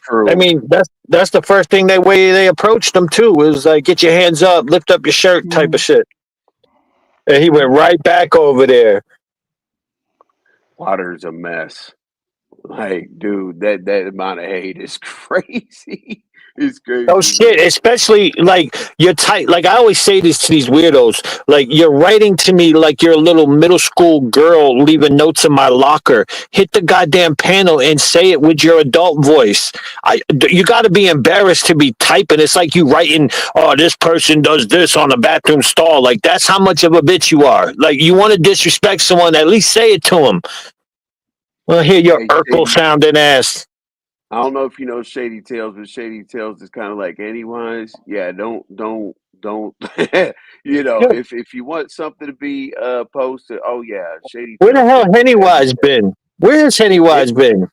true. mean that's the first thing they way they approach them too is like get your hands up, lift up your shirt type of Mhm. shit. And he went right back over there. Water's a mess. Like, dude, that amount of hate is crazy. It's Oh crazy, man. shit! Especially like you're tight. Like I always say this to these weirdos. Like you're writing to me like you're a little middle school girl leaving notes in my locker. Hit the goddamn panel and say it with your adult voice. You got to be embarrassed to be typing. It's like you writing, "Oh, this person does this on the bathroom stall." Like that's how much of a bitch you are. Like you want to disrespect someone, at least say it to them. Well, hear your Hey, Urkel Shady, sounding ass. I don't know if you know Shady Tales, but Shady Tales is kind of like Anyways. Yeah, don't. Yeah. If you want something to be posted, oh yeah, Shady Where the Tales hell gets Pennywise everything. been? Where has It Pennywise been?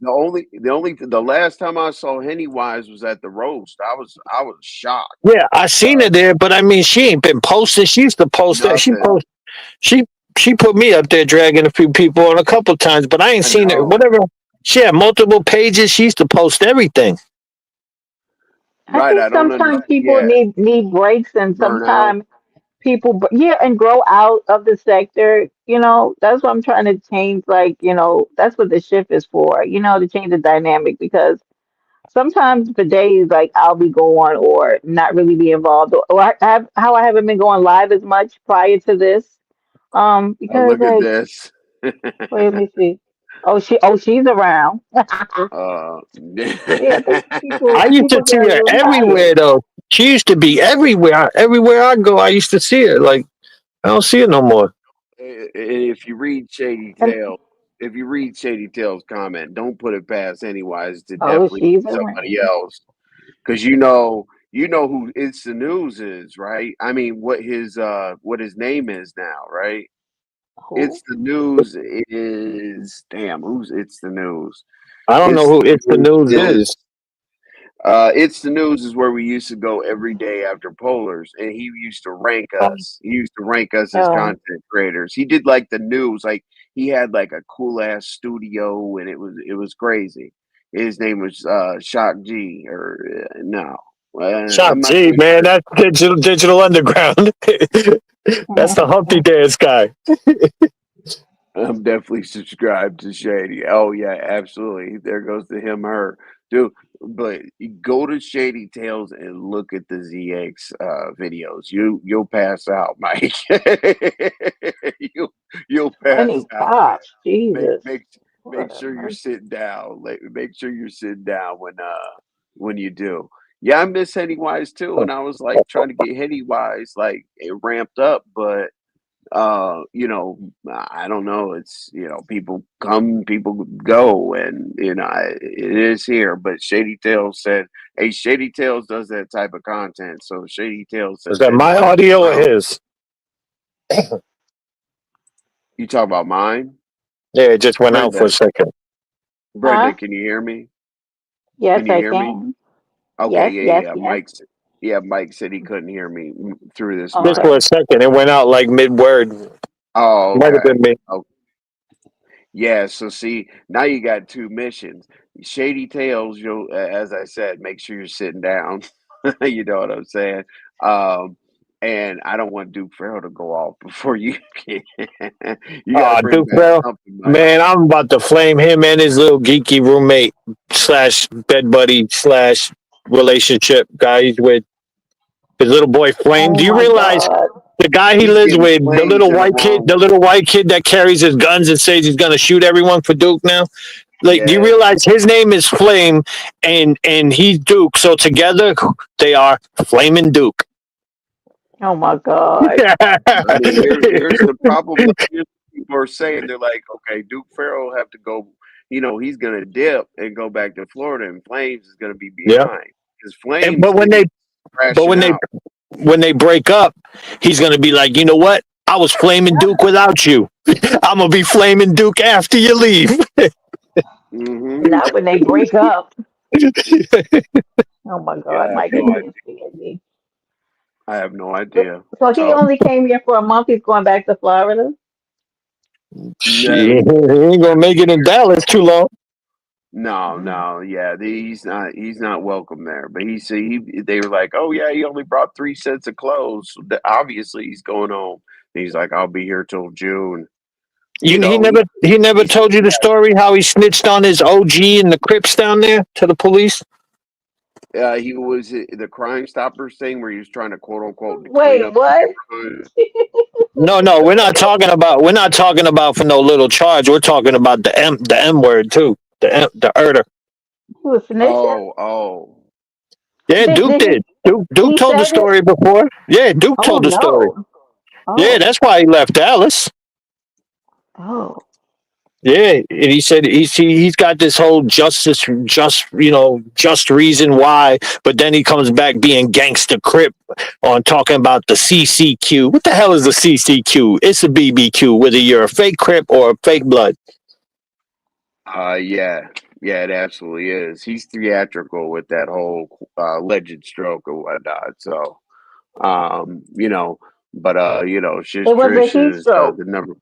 the last time I saw Pennywise was at the roast. I was shocked. Yeah, I seen her Uh, there, but I mean, she ain't been posting. She used to post that. Nothing. She she put me up there dragging a few people on a couple times, but I ain't I seen her. know. Whatever. She had multiple pages. She used to post everything. I Right. think I don't sometimes understand. people Yeah. need breaks, and Burnout. sometimes people, yeah, and grow out of the sector. That's what I'm trying to change. Like, that's what the shift is for. To change the dynamic because sometimes for days, like I'll be going or not really be involved, or how I haven't been going live as much prior to this. Because Look at like, this. wait, let me see. She's around. uh, Yeah, I think I used to people see get a her little everywhere tired. though. She used to be everywhere. Everywhere I go, I used to see her. Like I don't see her no more. if you read Shady And Tales, if you read Shady Tales comment, don't put it past anyways to oh, definitely she's somebody around. else because you know who It's the News is, right? I mean, what his name is now, right? Who? It's the News is damn who's It's the News. I don't know It's who the It's the News News is is. It's the News is where we used to go every day after Polars, and he used to rank us. He used to rank us as Oh, content creators. He did like the news, like he had like a cool ass studio, and it was crazy. His name was Shock G, or no, Shop I'm not G, quite man. sure. That's digital underground. That's the Humpty Dance guy. I'm definitely subscribed to Shady. Oh yeah, absolutely. There goes the him, her, dude. But you go to Shady Tales and look at the ZX videos. You'll pass out, Mike. you you'll pass any out, man. gosh, Make Jesus. make make Lord have sure you're mercy. sitting down. Like, make sure you're sitting down when you do. Yeah, I miss Pennywise too, and I was like trying to get Pennywise like it ramped up, but I don't know. It's people come, people go, and it is here. But Shady Tales said, "Hey, Shady Tales does that type of content." So Shady Tales Is said that my Pennywise is audio or around. his? You talk about mine, Yeah, it just went out for a Brenda. second. Huh? Brenda, can you hear me? Can Yes, you I hear me? can. Okay, Yes, yeah, yes, yeah. yes. Mike said he couldn't hear me through this Just mic. for Okay. a second, it went out like mid word. Oh, Might have okay. been me. Yeah, so see, now you got two missions. Shady Tales, as I said, make sure you're sitting down. You know what I'm saying? Um, and I don't want Duke Farrell to go off before you can. You got to bring Duke back Bell, something, Mike. man, I'm about to flame him and his little geeky roommate slash bed buddy slash relationship guy he's with. His little boy Flame. Oh Do you my realize God. the guy he He's lives getting with, flames in the the wrong. little white kid that carries his guns and says he's gonna shoot everyone for Duke now? Like, do you Yeah. realize his name is Flame, and he's Duke? So together they are Flame and Duke. Oh my God. I mean, here's the problem. Here's what people are saying, they're like, okay, Duke Farrell have to go. He's gonna dip and go back to Florida, and Flames is gonna be Yeah. behind because And, Flames is but crashing when they out. when they break up, he's gonna be like, you know what? I was Flaming Duke without you. I'm gonna be Flaming Duke after you leave. Hmm. Not when they break up. Oh my Yeah, God, Mike is just crazy. I have no So, idea. so he So only came here for a month. He's going back to Florida. no, Shit, he ain't gonna make it in Dallas too long. Mm. yeah, he's not welcome there. But they were like, oh yeah, he only brought 3 sets of clothes. So obviously, he's going home. And he's like, I'll be here till June. You, he He never he said told you he the story how he snitched on his OG and the Crips down there to the police. he was the Crime Stoppers thing where he was trying to quote unquote to clean Wait, up the what? neighborhood. No, no, we're not talking about for no little charge. We're talking about the M word too. The erder. He was snitching? Oh, Yeah, Duke Did did. Duke he told the said it? story before. Yeah, Duke Oh told the story. no. Yeah, Oh. that's why he left Dallas. Oh. Yeah, and he said he's got this whole just reason why, but then he comes back being gangster crip on talking about the CCQ. What the hell is the CCQ? It's a BBQ, whether you're a fake crip or a fake blood. yeah, yeah, it absolutely is. He's theatrical with that whole alleged stroke or whatnot. So, you know, but Shish It was a Trish heat is stroke. the number.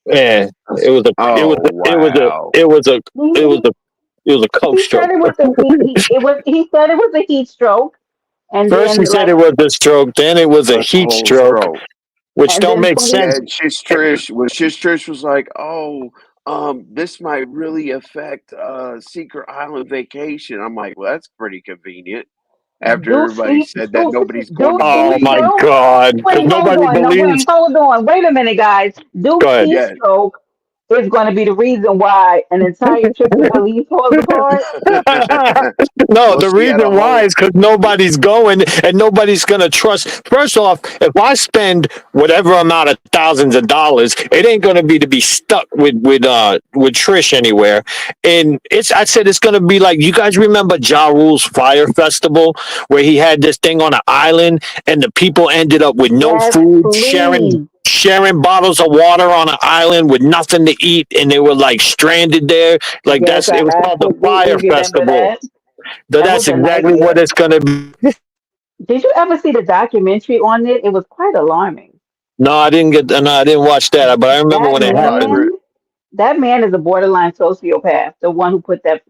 Yeah, Oh wow. it was a it was a coke He said stroke. it was he said it was a heat stroke, and First he then said like it was a stroke, then it was a That's a heat whole stroke, stroke. which and don't then make 20 sense. Yeah, Shish Trish was like, "Oh, this might really affect Secret Island vacation." I'm like, "Well, that's pretty convenient." After Duke's everybody heat said that Duke, nobody's going to Duke's Oh heat my believe. stroke. god, because Wait, hold nobody on. No, believes. wait, hold on. Wait a minute, guys. Go Duke's ahead. heat Yeah. stroke is going to be the reason why an entire trip to Belize falls apart. No, Well, the she had a reason why whole. is because nobody's going and nobody's gonna trust. First off, if I spend whatever amount of thousands of dollars, it ain't gonna be to be stuck with Trish anywhere. And I said it's gonna be like, you guys remember Ja Rule's Fire Festival where he had this thing on an island and the people ended up with no Yes, food, please. sharing bottles of water on an island with nothing to eat, and they were like stranded there. Like Yes, it I was called the we Fire remember Festival. that. So That was that's a exactly what nightmare. it's gonna be. Did you ever see the documentary on it? It was quite alarming. No, I didn't get. No, I didn't watch that. But I remember That when it No, I happened. re- man, that man is a borderline sociopath. The one who put that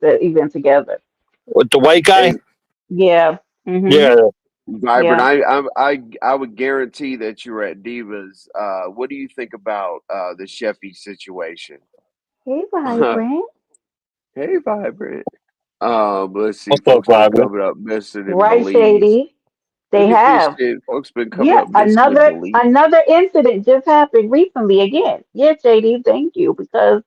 event together. With the white guy. Hey, Yeah. Mhm. Yeah. Vibrant. Yeah. I would guarantee that you were at Divas. What do you think about the Sheffy situation? Hey, Hey, vibrant. Vibrant. Let's see. What's up, Folks been Bobby? coming up missing in Right, Belize. Shady. They Look at this have. shit. Folks been coming Yeah, up missing in Belize. another incident just happened recently again. Yes, JD, thank you. Because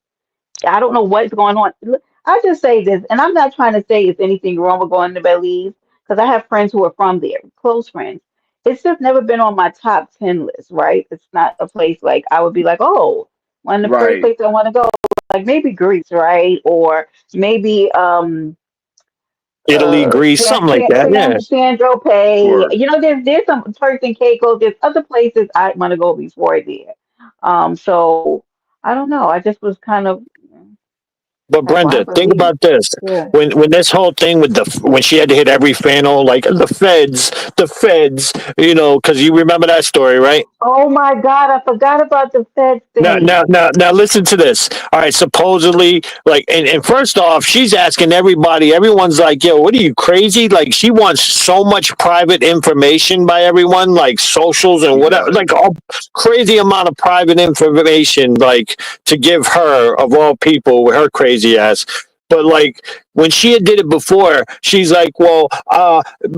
I don't know what's going on. Look, I just say this, and I'm not trying to say it's anything wrong with going to Belize, because I have friends who are from there, close friends. It's just never been on my top 10 list, right? It's not a place like I would be like, oh, one of the first Right. places I want to go, like maybe Greece, right? Or maybe Italy, Greece, something like that. Yeah. Sandro Pay. Sure. You know, there's some Turks and Caicos. There's other places I want to go before there. So I don't know. I just was kind of But like, why Brenda, think believe? about this. Yeah. When this whole thing with when she had to hit every fan, like the feds, because you remember that story, right? Oh my God, I forgot about the Fed thing. Now, listen to this. All right, supposedly, like, and first off, she's asking everybody. Everyone's like, "Yo, what are you crazy?" Like, she wants so much private information by everyone, like socials and She whatever, does. like a crazy amount of private information, like to give her of all people, her crazy ass. But like when she had did it before, she's like, well,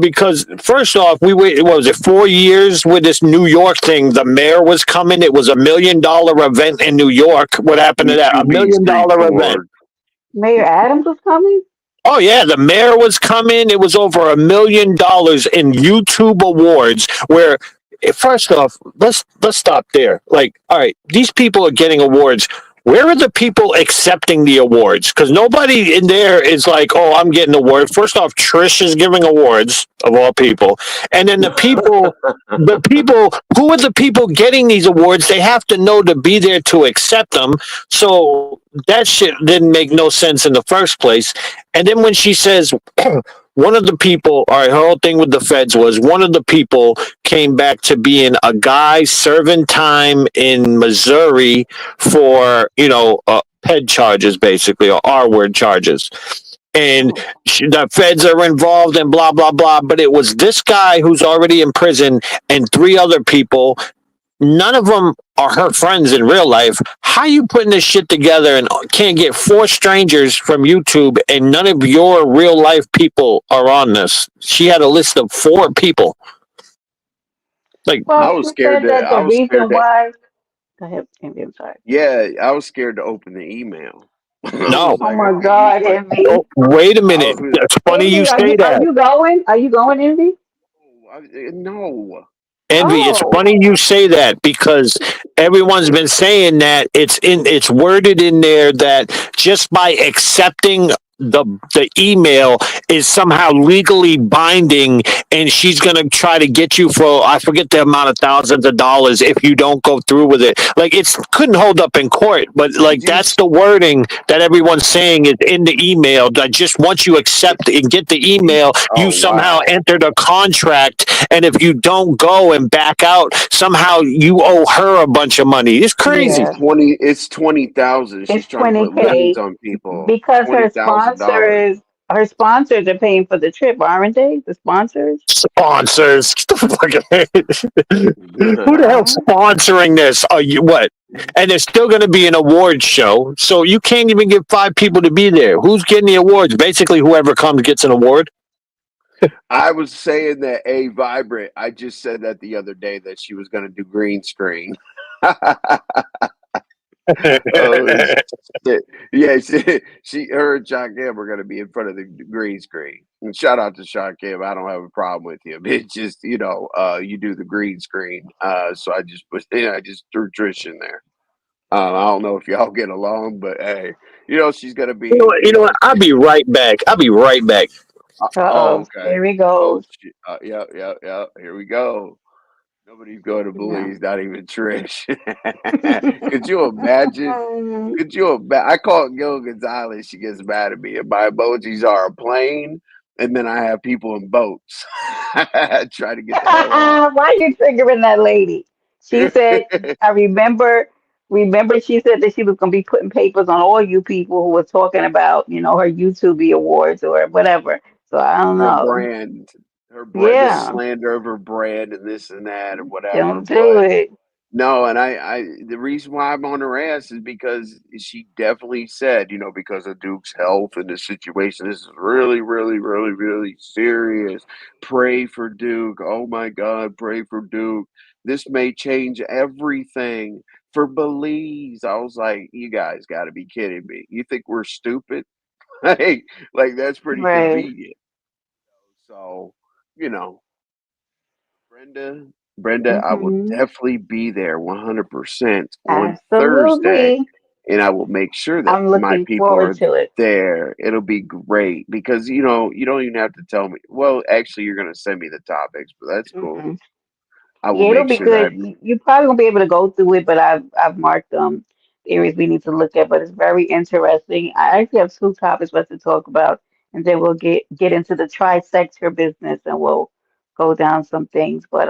because first off, we waited, what was it, 4 years with this New York thing. The mayor was coming. It was $1 million event in New York. What happened to that? A YouTube million Street dollar event. Board. Mayor Adams was coming? Oh yeah, the mayor was coming. It was over $1 million in YouTube awards. Where first off, let's stop there. Like, all right, these people are getting awards. Where are the people accepting the awards? Because nobody in there is like, oh, I'm getting an award. First off, Trish is giving awards of all people, and then the people who are the people getting these awards? They have to know to be there to accept them. So that shit didn't make no sense in the first place. And then when she says one of the people, all right, her whole thing with the feds was one of the people came back to being a guy serving time in Missouri for, ped charges, basically, or R word charges. And Oh, the feds are involved and blah, blah, blah. But it was this guy who's already in prison and three other people. None of them are her friends in real life. How you putting this shit together and can't get four strangers from YouTube and none of your real life people are on this? She had a list of four people. Like, well, I she was scared said to. that I the was scared reason to. why. Go ahead, Andy, I'm sorry. Yeah, I was scared to open the email. I no. was Oh like, my okay, you God, put. Envy. Oh, wait a I minute. was, It's funny you Envy, are say you are that. you going? Are you going, Envy? no. Envy, it's Oh, funny you say that because everyone's been saying that it's worded in there that just by accepting the email is somehow legally binding and she's going to try to get you for I forget the amount of thousands of dollars if you don't go through with it. Like it's couldn't hold up in court, but Did like you? that's the wording that everyone's saying is in the email. That just once you accept and get the email, you Oh somehow wow. entered a contract, and if you don't go and back out, somehow you owe her a bunch of money. It's crazy. It's yeah. 20. It's 20,000. She's It's trying to put 20K liens on people. because $20,000. her sponsors are paying for the trip, aren't they? The sponsors? Sponsors. Who the hell Uh, sponsoring this? Are you what? And there's still going to be an awards show, so you can't even get five people to be there. Who's getting the awards? Basically, whoever comes gets an award. I was saying that a vibrant. I just said that the other day that she was going to do green screen. Oh shit! Yeah, her and Sean Kim are going to be in front of the green screen. And shout out to Sean Kim. I don't have a problem with him. It's just you do the green screen. So I just put, I just threw Trish in there. I don't know if y'all get along, but hey, she's going to be, You know what? I'll be right back. I'll be right back. oh uh-oh, okay. here he Oh goes. shit. Yeah, yeah, yeah. Here we go. Nobody's going to No. believe, not even Trish. Could you imagine? Could you imagine? I call it Gil Gonzalez. She gets mad at me, and my emojis are a plane, and then I have people in boats trying to get the hell off. Why are you triggering that lady? She said, I remember she said that she was going to be putting papers on all you people who were talking about, her YouTube awards or whatever. So I don't Her know. brand, the Yeah, slander of her brand, and this and that, and whatever. don't do But it. no, and the reason why I'm on her ass is because she definitely said, because of Duke's health and the situation, this is really, really, really, really serious. Pray for Duke. Oh my God, pray for Duke. This may change everything for Belize. I was like, you guys got to be kidding me. You think we're stupid? Like that's pretty Right. convenient. So, you know, Brenda, Brenda, I will Hmm. definitely be there 100% on Thursday, Absolutely. and I will make sure that I'm my looking people forward are to it. there. It'll be great because you don't even have to tell me. Well, actually, you're gonna send me the topics, but that's cool. Hmm. I will Yeah, it'll make be sure that good. You probably won't be able to go through it, but I've marked areas we need to look at. But it's very interesting. I actually have two topics for us to talk about, and then we'll get into the tri-sector business, and we'll go down some things. But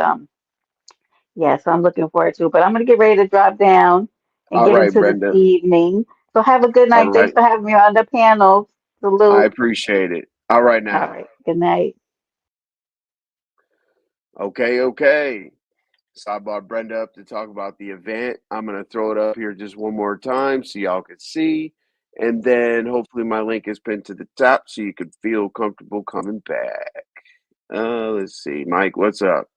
yeah, so I'm looking forward to it. But I'm gonna get ready to drop down and all get right, into this Brenda. evening. So have a good All night. Thanks right, for having me on the panel. I Salute. appreciate it. All right All now. right. Good night. Okay, okay. So I brought Brenda up to talk about the event. I'm gonna throw it up here just one more time so y'all can see. And then hopefully my link is pinned to the top so you could feel comfortable coming back. Let's see. Mike, what's up?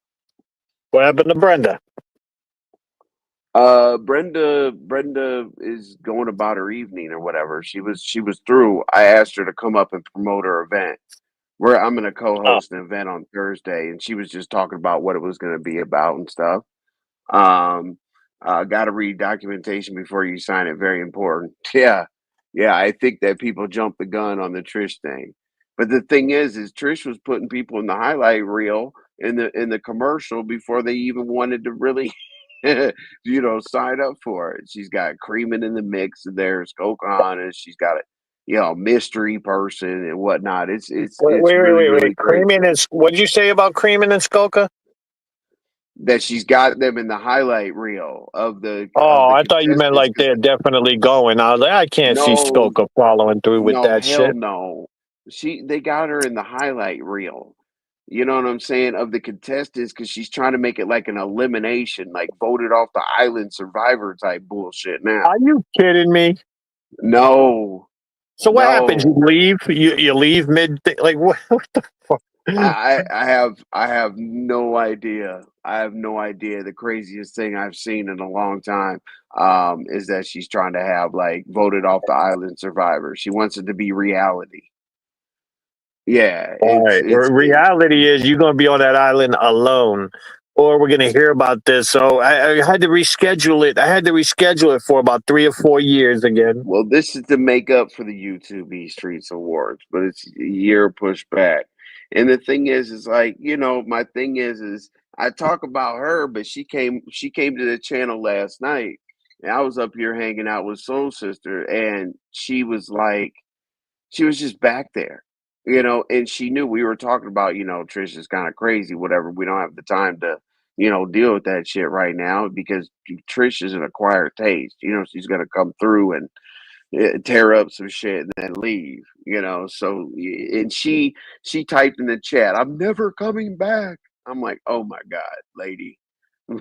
What happened to Brenda? Brenda is going about her evening or whatever. She was through. I asked her to come up and promote her event. Where I'm gonna Oh, co-host an event on Thursday, and she was just talking about what it was gonna be about and stuff. Um, Gotta read documentation before you sign it. Very important. Yeah, yeah. I think that people jump the gun on the Trish thing, but the thing is Trish was putting people in the highlight reel in the commercial before they even wanted to really, sign up for it. She's got Creamin' in the mix, and there's Pocahontas. She's got a, mystery person and whatnot. It's really really wait. great Creaming is, what did you say about Creaming and Skoka? that she's got them in the highlight reel of Oh, the I thought you meant contestants like because they're definitely going. I was like, I can't see no, Skoka following through with no, that hell shit. no. They got her in the highlight reel. You know what I'm saying? Of the contestants because she's trying to make it like an elimination, like voted off the island survivor type bullshit now. Are you kidding me? No, So what happens? You no. leave? You leave mid? Like what? What the fuck? I have no idea. I have no idea. The craziest thing I've seen in a long time is that she's trying to have like voted off the island survivor. She wants it to be reality. Yeah, All right. Reality is you're gonna be on that island alone, or we're gonna hear about this. So I had to reschedule it. I had to reschedule it for about 3 or 4 years again. well, this is to make up for the YouTube E Streets Awards, but it's a year pushed back. And the thing is like, my thing is I talk about her, but she came to the channel last night and I was up here hanging out with Soul Sister and she was just back there, and she knew we were talking about, Trish is kind of crazy, whatever. We don't have the time to, deal with that shit right now because Trish is an acquired taste. She's gonna come through and tear up some shit and then leave. So and she typed in the chat, "I'm never coming back." I'm like, oh my god, lady,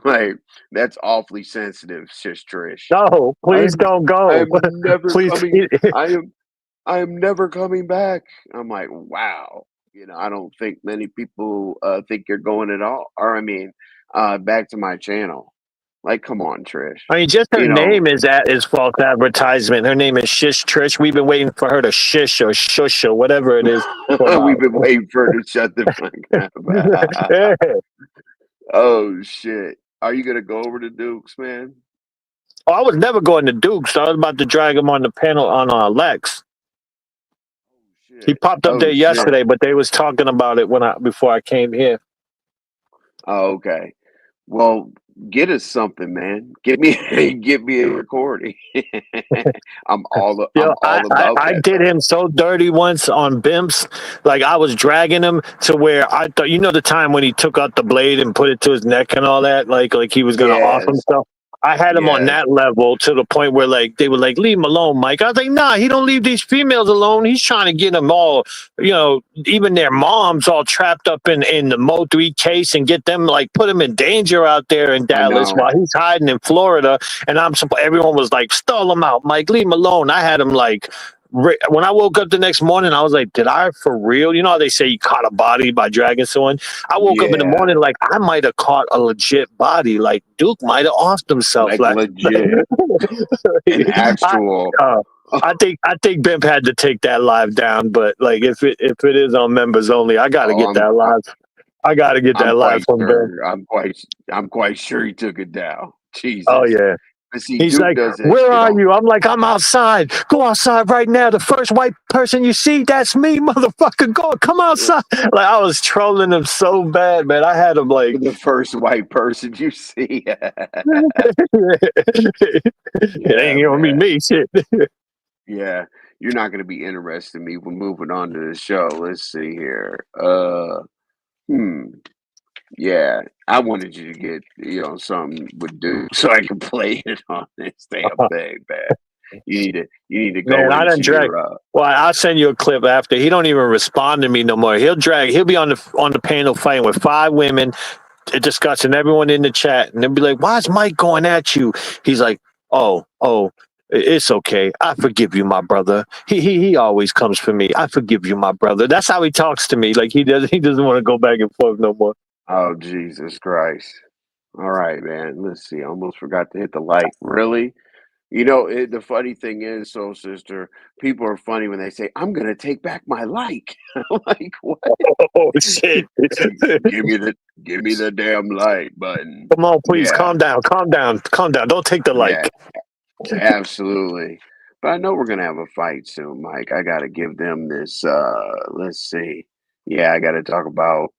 like that's awfully sensitive, sis Trish. No, please I'm don't go. I'm never Please. coming. I am never coming back. I'm like, wow. I don't think many people think you're going at all. Or I mean, back to my channel. Like, come on, Trish. I mean, just her You know, name is false advertisement. Her name is Shish Trish. We've been waiting for her to shish or shush or whatever it is for we've about. been waiting for her to shut the fuck Yeah. up. Oh shit. Are you gonna go over to Duke's, man? Oh, I was never going to Duke's. I was about to drag him on the panel on Lex. Oh He shit. popped up there Oh shit. yesterday, but they was talking about it before I came here. Oh, okay. Well, get us something, man. Get me get me a recording. I'm Yo, all about I that did though. him so dirty once on Bimps. Like I was dragging him to where I thought, the time when he took out the blade and put it to his neck and all that, like he was gonna off Yes. himself. I had him on Yes. that level to the point where like they were like, leave him alone, Mike. I was like, nah, he don't leave these females alone. He's trying to get them all, even their moms all trapped up in the Mo3 case and get them like put them in danger out there in I Dallas know. while he's hiding in Florida. And everyone was like, stall him out, Mike, leave him alone. I had him like, when I woke up the next morning, I was like, did I for real? You know how they say you caught a body by dragging someone? I woke up in the Yeah. morning like I might have caught a legit body. Like Duke might have offed himself. Like Like, legit. An I, actual uh, I think Bimp had to take that live down. But like if it is on members only, I got to oh get that I'm live. I got to get I'm that live quite from Bimp. sure. I'm quite sure he took it down. Oh Jesus. yeah. But see, He's Duke like, does that where shit are on you? I'm like, I'm outside. Go outside right now. The first white person you see, that's me, motherfucker. Come outside. Like, I was trolling him so bad, man. I had him like, the first white person you see. it Yeah, ain't gonna be man. me, shit. Yeah. You're not gonna be interested in me. We're moving on to the show. Let's see here. Hmm. Yeah, I wanted you to get, something with Duke so I can play it on this damn thing, man. You need to go Man, I done into drag. your Well, I'll send you a clip after. He don't even respond to me no more. He'll be on the panel fighting with 5 women, discussing everyone in the chat, and they'll be like, "Why is Mike going at you?" He's like, "Oh, It's okay. I forgive you, my brother. He always comes for me. I forgive you, my brother. That's how he talks to me. Like he doesn't want to go back and forth no more. Oh, Jesus Christ. All right, man. Let's see. I almost forgot to hit the like. Really? The funny thing is, so sister, people are funny when they say, "I'm gonna take back my like." I'm like, what? Oh shit. Give me the give me the damn like button. Come on, please Yeah, calm down. Calm down. Calm down. Don't take the yeah, like. absolutely. But I know we're gonna have a fight soon, Mike. I gotta give them this. Let's see. Yeah, I gotta talk about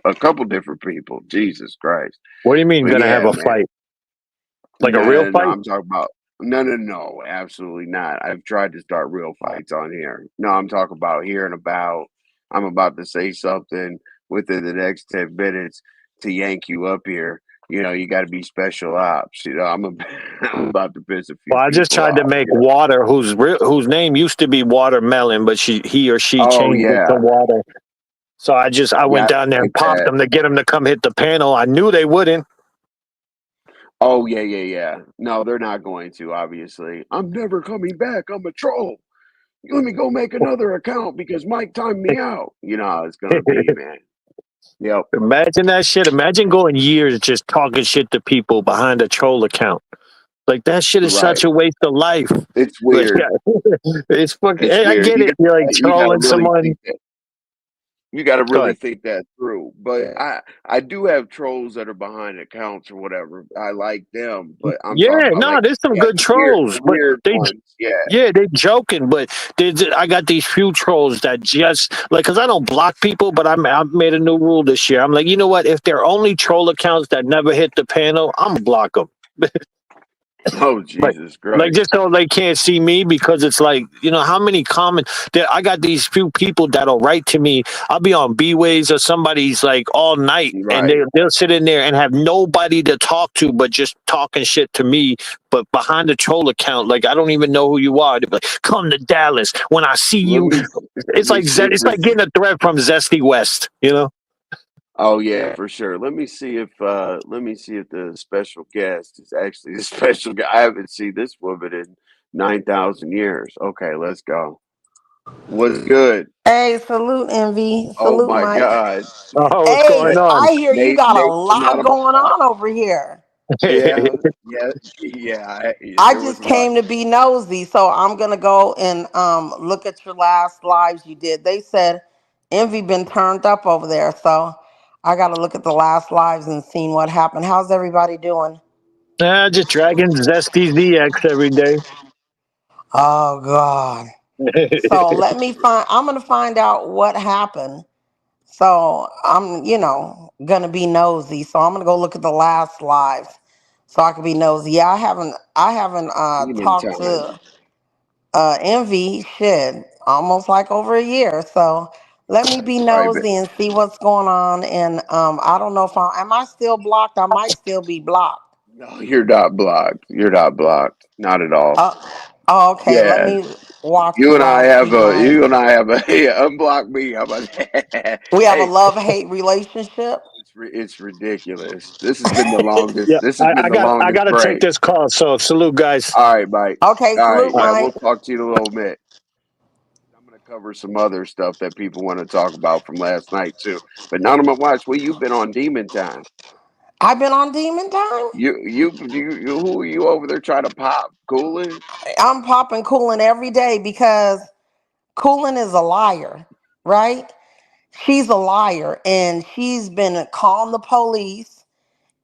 a couple different people. Jesus Christ. What do you mean But gonna have yeah, a man. fight? Like a No, real no, no. fight? I'm talking about no, no, no. Absolutely not. I've tried to start real fights on here. No, I'm talking about here and about. I'm about to say something within the next 10 minutes to yank you up here. You got to be special ops. I'm about to piss a few Well, I just people tried to off. make Yeah. water, whose name used to be Watermelon, but he or she Oh changed it to yeah, water. So I went yeah. down there and Like popped that. them to get them to come hit the panel. I knew they wouldn't. Oh yeah, yeah, yeah. No, they're not going to. Obviously, I'm never coming back. I'm a troll. Let me go make another account because Mike timed me out. You know how it's gonna be, man. Yep. Imagine that shit. Imagine going years just talking shit to people behind a troll account. Like that shit is Right. such a waste of life. It's Like, weird. it's fucking. It's Hey, I weird. get it. You're like You gotta trolling really someone. think that you gotta Go really ahead. think that through. But I do have trolls that are behind accounts or whatever. I like them, but I'm talking Yeah, about no, like there's some yeah, good the trolls, but weird they ones. Yeah. yeah, they joking, but I got these few trolls that just like because I don't block people, but I've made a new rule this year. I'm like, you know what? If they're only troll accounts that never hit the panel, I'm gonna block them. Oh Like, Jesus like Christ. just so they can't see me because it's like how many comment that I got these few people that'll write to me. I'll be on B ways or somebody's like all night, and Right. they'll sit in there and have nobody to talk to but just talking shit to me. But behind the troll account, like I don't even know who you are. They're like, "Come to Dallas when I see Let you." me let me see if It's like this getting a threat from Zesty West. Oh yeah, for sure. Let me see if the special guest is actually the special guest. I haven't seen this woman in 9,000 years. Okay, let's go. What's good? Hey, salute Envy. Oh Salute my Mike. God. Oh, what's Hey, going on? I hear you got a Nate was not lot about going that. on over here. Yeah, yeah, yeah. I There was just a lot. came to be nosy, so I'm gonna go and look at your last lives you did. They said Envy been turned up over there, so I gotta look at the last lives and seeing what happened. How's everybody doing? Just dragging Zesty ZX every day. Oh God. So let me find I'm gonna find out what happened. So I'm, gonna be nosy. So I'm gonna go look at the last lives, so I can be nosy. Yeah, I haven't Demon talked time. to Envy shit almost like over a year. So let me be Right, but nosy and see what's going on. And I don't know if am I still blocked? I might still be blocked. no, you're not blocked. You're not blocked. Not at all. Uh, oh, okay. Let Yeah, me watch the you and I last have few a. lives. You and I have a. Hey, unblock me. How about that? We have a Hey, love hate relationship. it's ridiculous. This has been the longest. Yeah, This has been the I longest gotta take break. this call. So salute, guys. All right, Mike. Okay, All right, salute, yeah, we'll Mike. talk to you in a little bit. I'm gonna cover some other stuff that people want to talk about from last night too. But not on my watch. Well, you've been on Demon Time. I've been on Demon Time. Who are you over there trying to pop? Cooling? I'm popping Cooling every day because Cooling is a liar, right? She's a liar, and she's been calling the police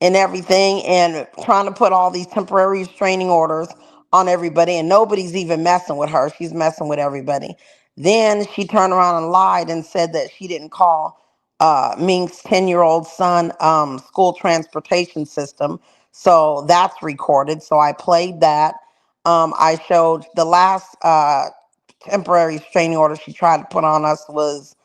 and everything and trying to put all these temporary restraining orders on everybody, and nobody's even messing with her. She's messing with everybody. Then she turned around and lied and said that she didn't call Mink's 10-year-old son school transportation system. So that's recorded. So I played that. I showed the last temporary restraining order she tried to put on us was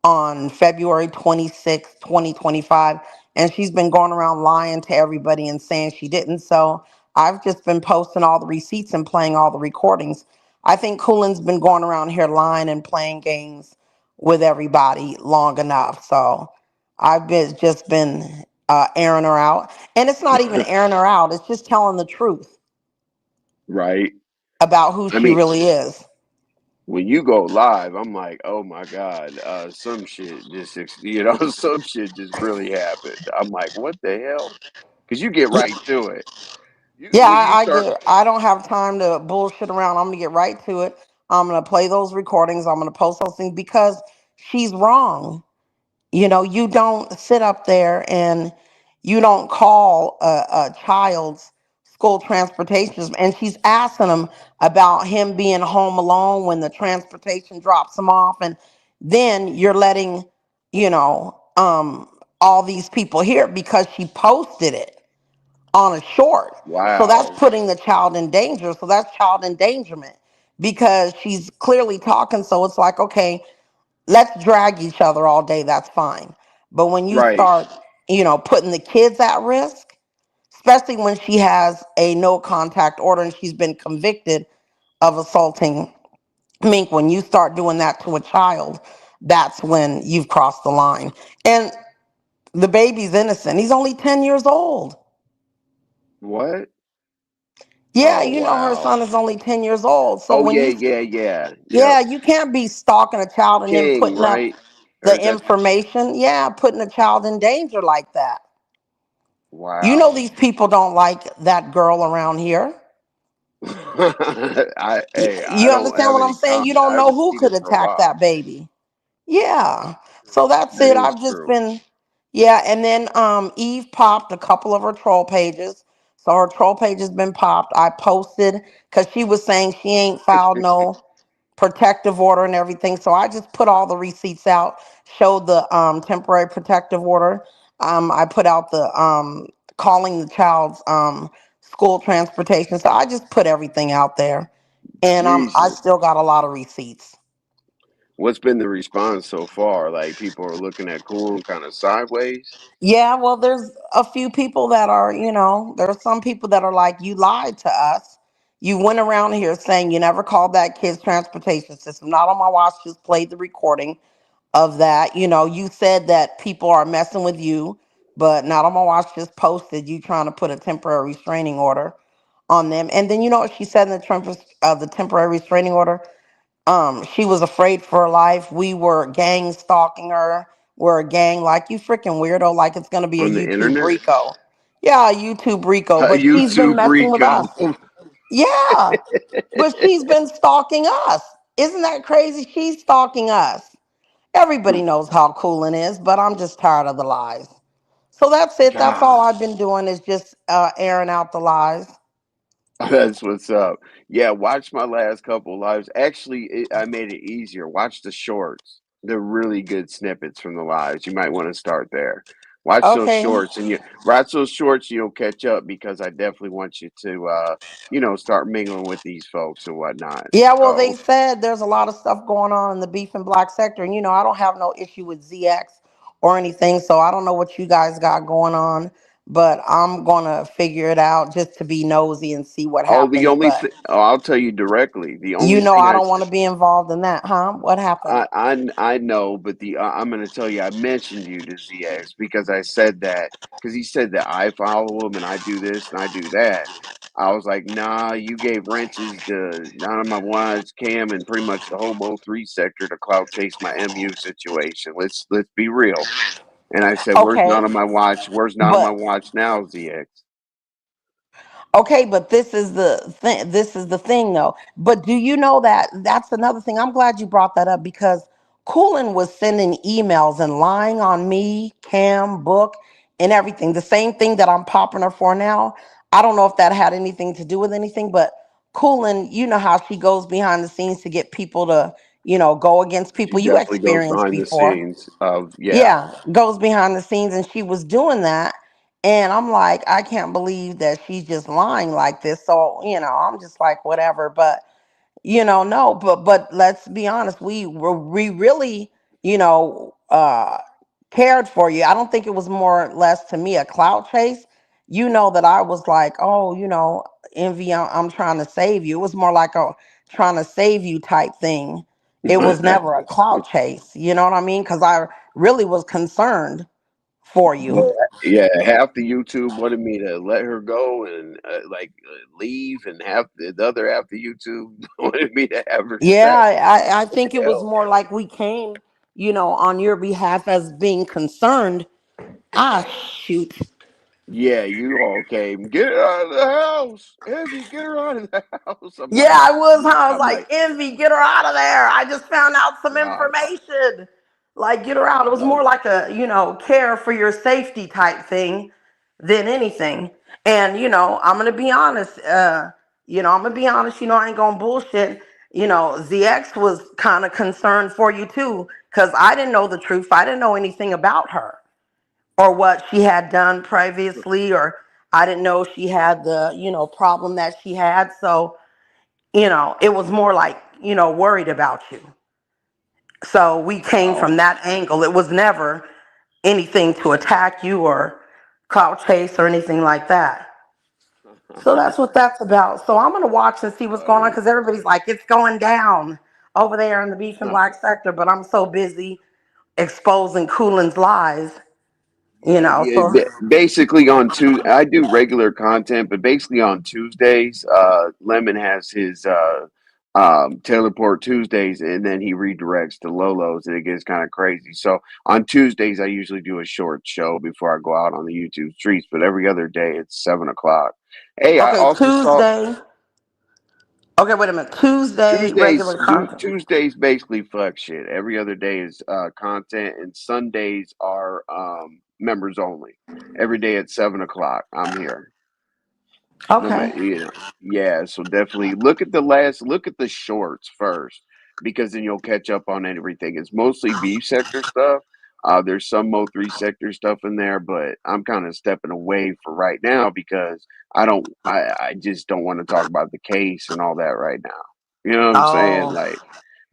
on February 26th, 2025. And she's been going around lying to everybody and saying she didn't. So I've just been posting all the receipts and playing all the recordings. I think Coolin's been going around here lying and playing games with everybody long enough. So I've just been airing her out. And it's not even airing her out, it's just telling the truth. Right. about who I she mean, really is. when you go live, I'm like, oh my God, some shit just, some shit just really happened. I'm like, what the hell? Because you get right to it. Yeah, When you start, I don't have time to bullshit around. I'm gonna get right to it. I'm gonna play those recordings. I'm gonna post those things because she's wrong. You don't sit up there and you don't call a child's school transportation, and she's asking him about him being home alone when the transportation drops him off, and then you're letting you know all these people hear it because she posted it on a short. So that's wow, putting the child in danger. So that's child endangerment because she's clearly talking. So it's like, okay, let's drag each other all day. That's fine. But when you right. start, putting the kids at risk, especially when she has a no contact order and she's been convicted of assaulting Mink, when you start doing that to a child, that's when you've crossed the line. And the baby's innocent. He's only 10 years old. What? Yeah, Oh, her wow. son is only 10 years old. So Oh, when yeah, you, yeah, yeah. Yep. yeah, you can't be stalking a child and then King, putting up right? Or the is that, information. Yeah, putting a child in danger like that. wow. These people don't like that girl around here. I You don't understand have what I'm any saying? You comment. don't I know just who need to could throw attack that bops. baby. Yeah. So that's That it. is I've just true. been, yeah. And then Eve popped a couple of her troll pages. So her troll page has been popped. I posted because she was saying she ain't filed no protective order and everything. So I just put all the receipts out, showed the temporary protective order. I put out the calling the child's school transportation. So I just put everything out there. And I Jesus. still got a lot of receipts. What's been the response so far? Like people are looking at Cool kind of sideways. Yeah, well, there's a few people that are, there are some people that are like, you lied to us. You went around here saying you never called that kid's transportation system. Not on my watch, just played the recording of that. You said that people are messing with you, but not on my watch, just posted you trying to put a temporary restraining order on them. And then you know what she said in the temporary restraining order? She was afraid for her life. We were gang stalking her. We're a gang, like, you freaking weirdo, like it's gonna be a On the YouTube internet? Rico. Yeah, a YouTube Rico, but she's been YouTube messing with us. Rico. Yeah, but she's been stalking us. Isn't that crazy? She's stalking us. Everybody knows how Coolin is, but I'm just tired of the lies. So that's it. That's all God. I've been doing is just airing out the lies. That's what's up. Yeah, watch my last couple lives. Actually, I made it easier. Watch the shorts. They're really good snippets from the lives. You might want to start there. Watch those Okay. shorts, and you watch those shorts. You'll catch up because I definitely want you to, start mingling with these folks and whatnot. Yeah, well, they So, said there's a lot of stuff going on in the beef and black sector. And, I don't have no issue with ZX or anything. So I don't know what you guys got going on, but I'm going to figure it out just to be nosy and see what the happens. only But, thing I'll tell you directly. The only thing I don't want to be involved in that, huh? What happened? I know, but I'm going to tell you. I mentioned you to ZX because I said that because he said that I follow him and I do this and I do that. I was like, nah, you gave wrenches to none of my watch Cam and pretty much the Homo 3 sector to cloud chase my MU situation. Let's be real. And I said, where's Okay. not on my watch? Where's not on my But watch now, ZX? Okay, but this is the thing. This is the thing, though. But do you know that that's another thing? I'm glad you brought that up because Coolin was sending emails and lying on me, Cam, Book, and everything. The same thing that I'm popping her for now. I don't know if that had anything to do with anything, but Coolin, you know how she goes behind the scenes to get people to, go against She people you definitely goes experienced behind the before. scenes of yeah. Yeah, goes behind the scenes, and she was doing that. And I'm like, I can't believe that she's just lying like this. So, I'm just like, whatever. But no, but let's be honest, we really, you know cared for you. I don't think it was more or less to me a clout chase. That I was like, oh, Envy, I'm trying to save you. It was more like a trying to save you type thing. It was never a clout chase, you know what I mean? Because I really was concerned for Yeah, you. yeah. Half the YouTube wanted me to let her go and leave, and half the other half the YouTube wanted me to have her Yeah, stay. I think it was Hell, more like we came, on your behalf as being concerned. Ah, shoot. yeah, you all came. Get her out of the house, Evie. Get her out of the house. Yeah, I was I'm like, like, Envy, get her out of there. I just found out some nah, information. Like, get her out. It was no, more like a, care for your safety type thing than anything. And, I'm going to be honest. I'm going to be honest. I ain't going to bullshit. ZX was kind of concerned for you too, because I didn't know the truth. I didn't know anything about her or what she had done previously, or I didn't know she had the, problem that she had. So, it was more like, worried about you. So we came oh, from that angle. It was never anything to attack you or clout chase or anything like that. So that's what that's about. So I'm going to watch and see what's going on, buddy. because everybody's like, it's going down over there in the beef and No. black sector. But I'm so busy exposing Coolin's lies, Yeah, So, basically on Tuesday, I do regular content, but basically on Tuesdays, Lemon has his Taylorport Tuesdays, and then he redirects to Lolo's, and it gets kind of crazy. So on Tuesdays, I usually do a short show before I go out on the YouTube streets, but every other day it's 7 o'clock. Hey, I okay, also saw Tuesday. Okay, wait a minute. Tuesday, regular content. Tuesdays basically fuck shit. Every other day is content, and Sundays are members only. Every day at 7 o'clock, I'm here. No Okay. matter, yeah. So definitely look at the shorts first, because then you'll catch up on everything. It's mostly beef sector stuff. There's some Mo3 sector stuff in there, but I'm kind of stepping away for right now because I just don't want to talk about the case and all that right now. You know what I'm saying? Oh. Like,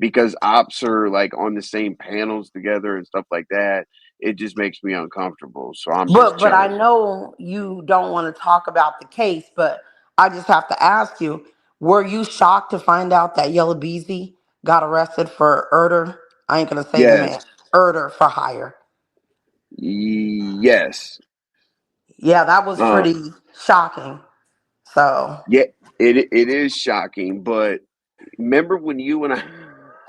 because ops are like on the same panels together and stuff like that. It just makes me uncomfortable. So I'm just But I chilling. know you don't want to talk about the case, but I just have to ask you, were you shocked to find out that Yellow Beezy got arrested for murder? I ain't gonna say the man. Yes. Murder for hire. Yes. Yeah, that was Uh, pretty shocking. So yeah, it is shocking, but remember when you and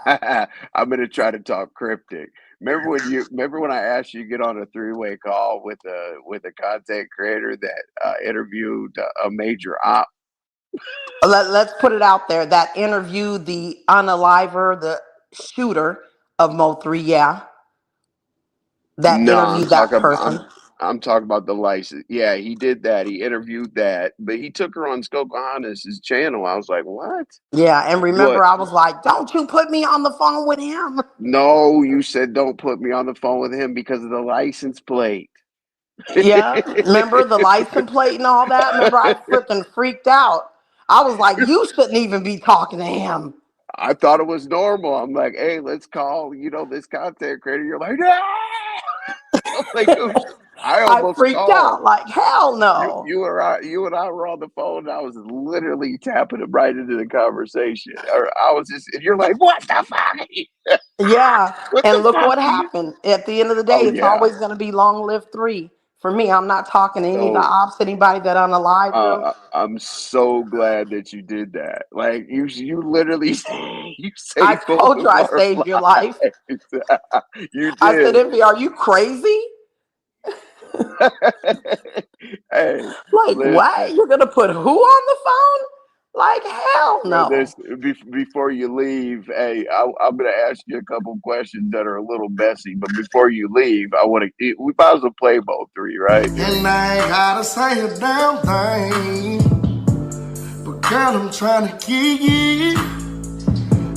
I'm gonna try to talk cryptic. Remember when I asked you to get on a three-way call with a content creator that interviewed a major op? let's put it out there. That interview, the unaliver, the shooter of Mo3, yeah. That No, interviewed that person. I'm talking about the license. Yeah, he did that. He interviewed that, but he took her on Skokohannes' channel. I was like, what? Yeah, and remember What? I was like, don't you put me on the phone with him. No, you said don't put me on the phone with him because of the license plate. Yeah, remember the license plate and all that? Remember I freaking freaked out. I was like, you shouldn't even be talking to him. I thought it was normal. I'm like, hey, let's call, this content creator. You're like, no. I'm like, dude, I I almost freaked called. out, like, hell no. You and I were on the phone. And I was literally tapping him right into the conversation. Or I was just, and you're like, what the fuck? Yeah, What and the look fuck what are you? happened. At the end of the day, Oh it's yeah. always going to be long live three. For me, I'm not talking to any of the So ops, anybody that unalived them. I'm so glad that you did that. Like you literally you I saved both told you of I our saved your life. lives. You I said, did. Envy, are you crazy? Hey, Like, what? listen. You're going to put who on the phone? Like, hell Well, no. before you leave, hey, I'm going to ask you a couple questions that are a little messy, but before you leave, I want to. We might as well play both three, right? And I ain't gotta say a damn thing. But girl, I'm trying to keep it.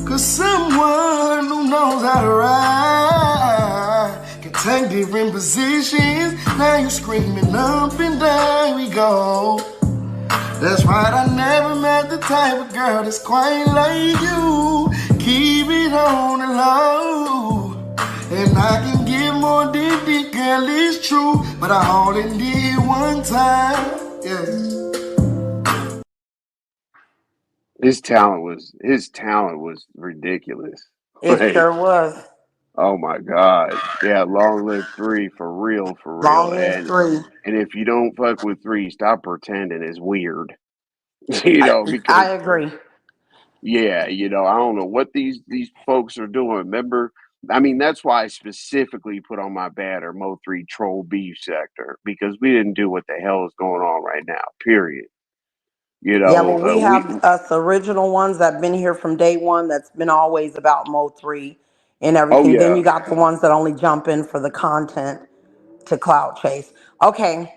Cause someone who knows how to ride can take different positions. Now you screaming up and down we go. That's right, I never met the type of girl that's quite like you. Keep it on the low. And I can give more than the girl, it's true. But I only did one time. Yeah. His talent was ridiculous. It Like sure was. Oh my God. Yeah, long live three for real, for real. Long live three. And if you don't fuck with three, stop pretending it's weird. I, Because I agree. yeah, I don't know what these folks are doing. Remember, I mean, that's why I specifically put on my banner Mo 3 troll beef sector because we didn't do what the hell is going on right now. Period. Yeah, well, we We have us original ones that been here from day one. That's been always about Mo three and oh everything. Then yeah. you got the ones that only jump in for the content to cloud chase. Okay,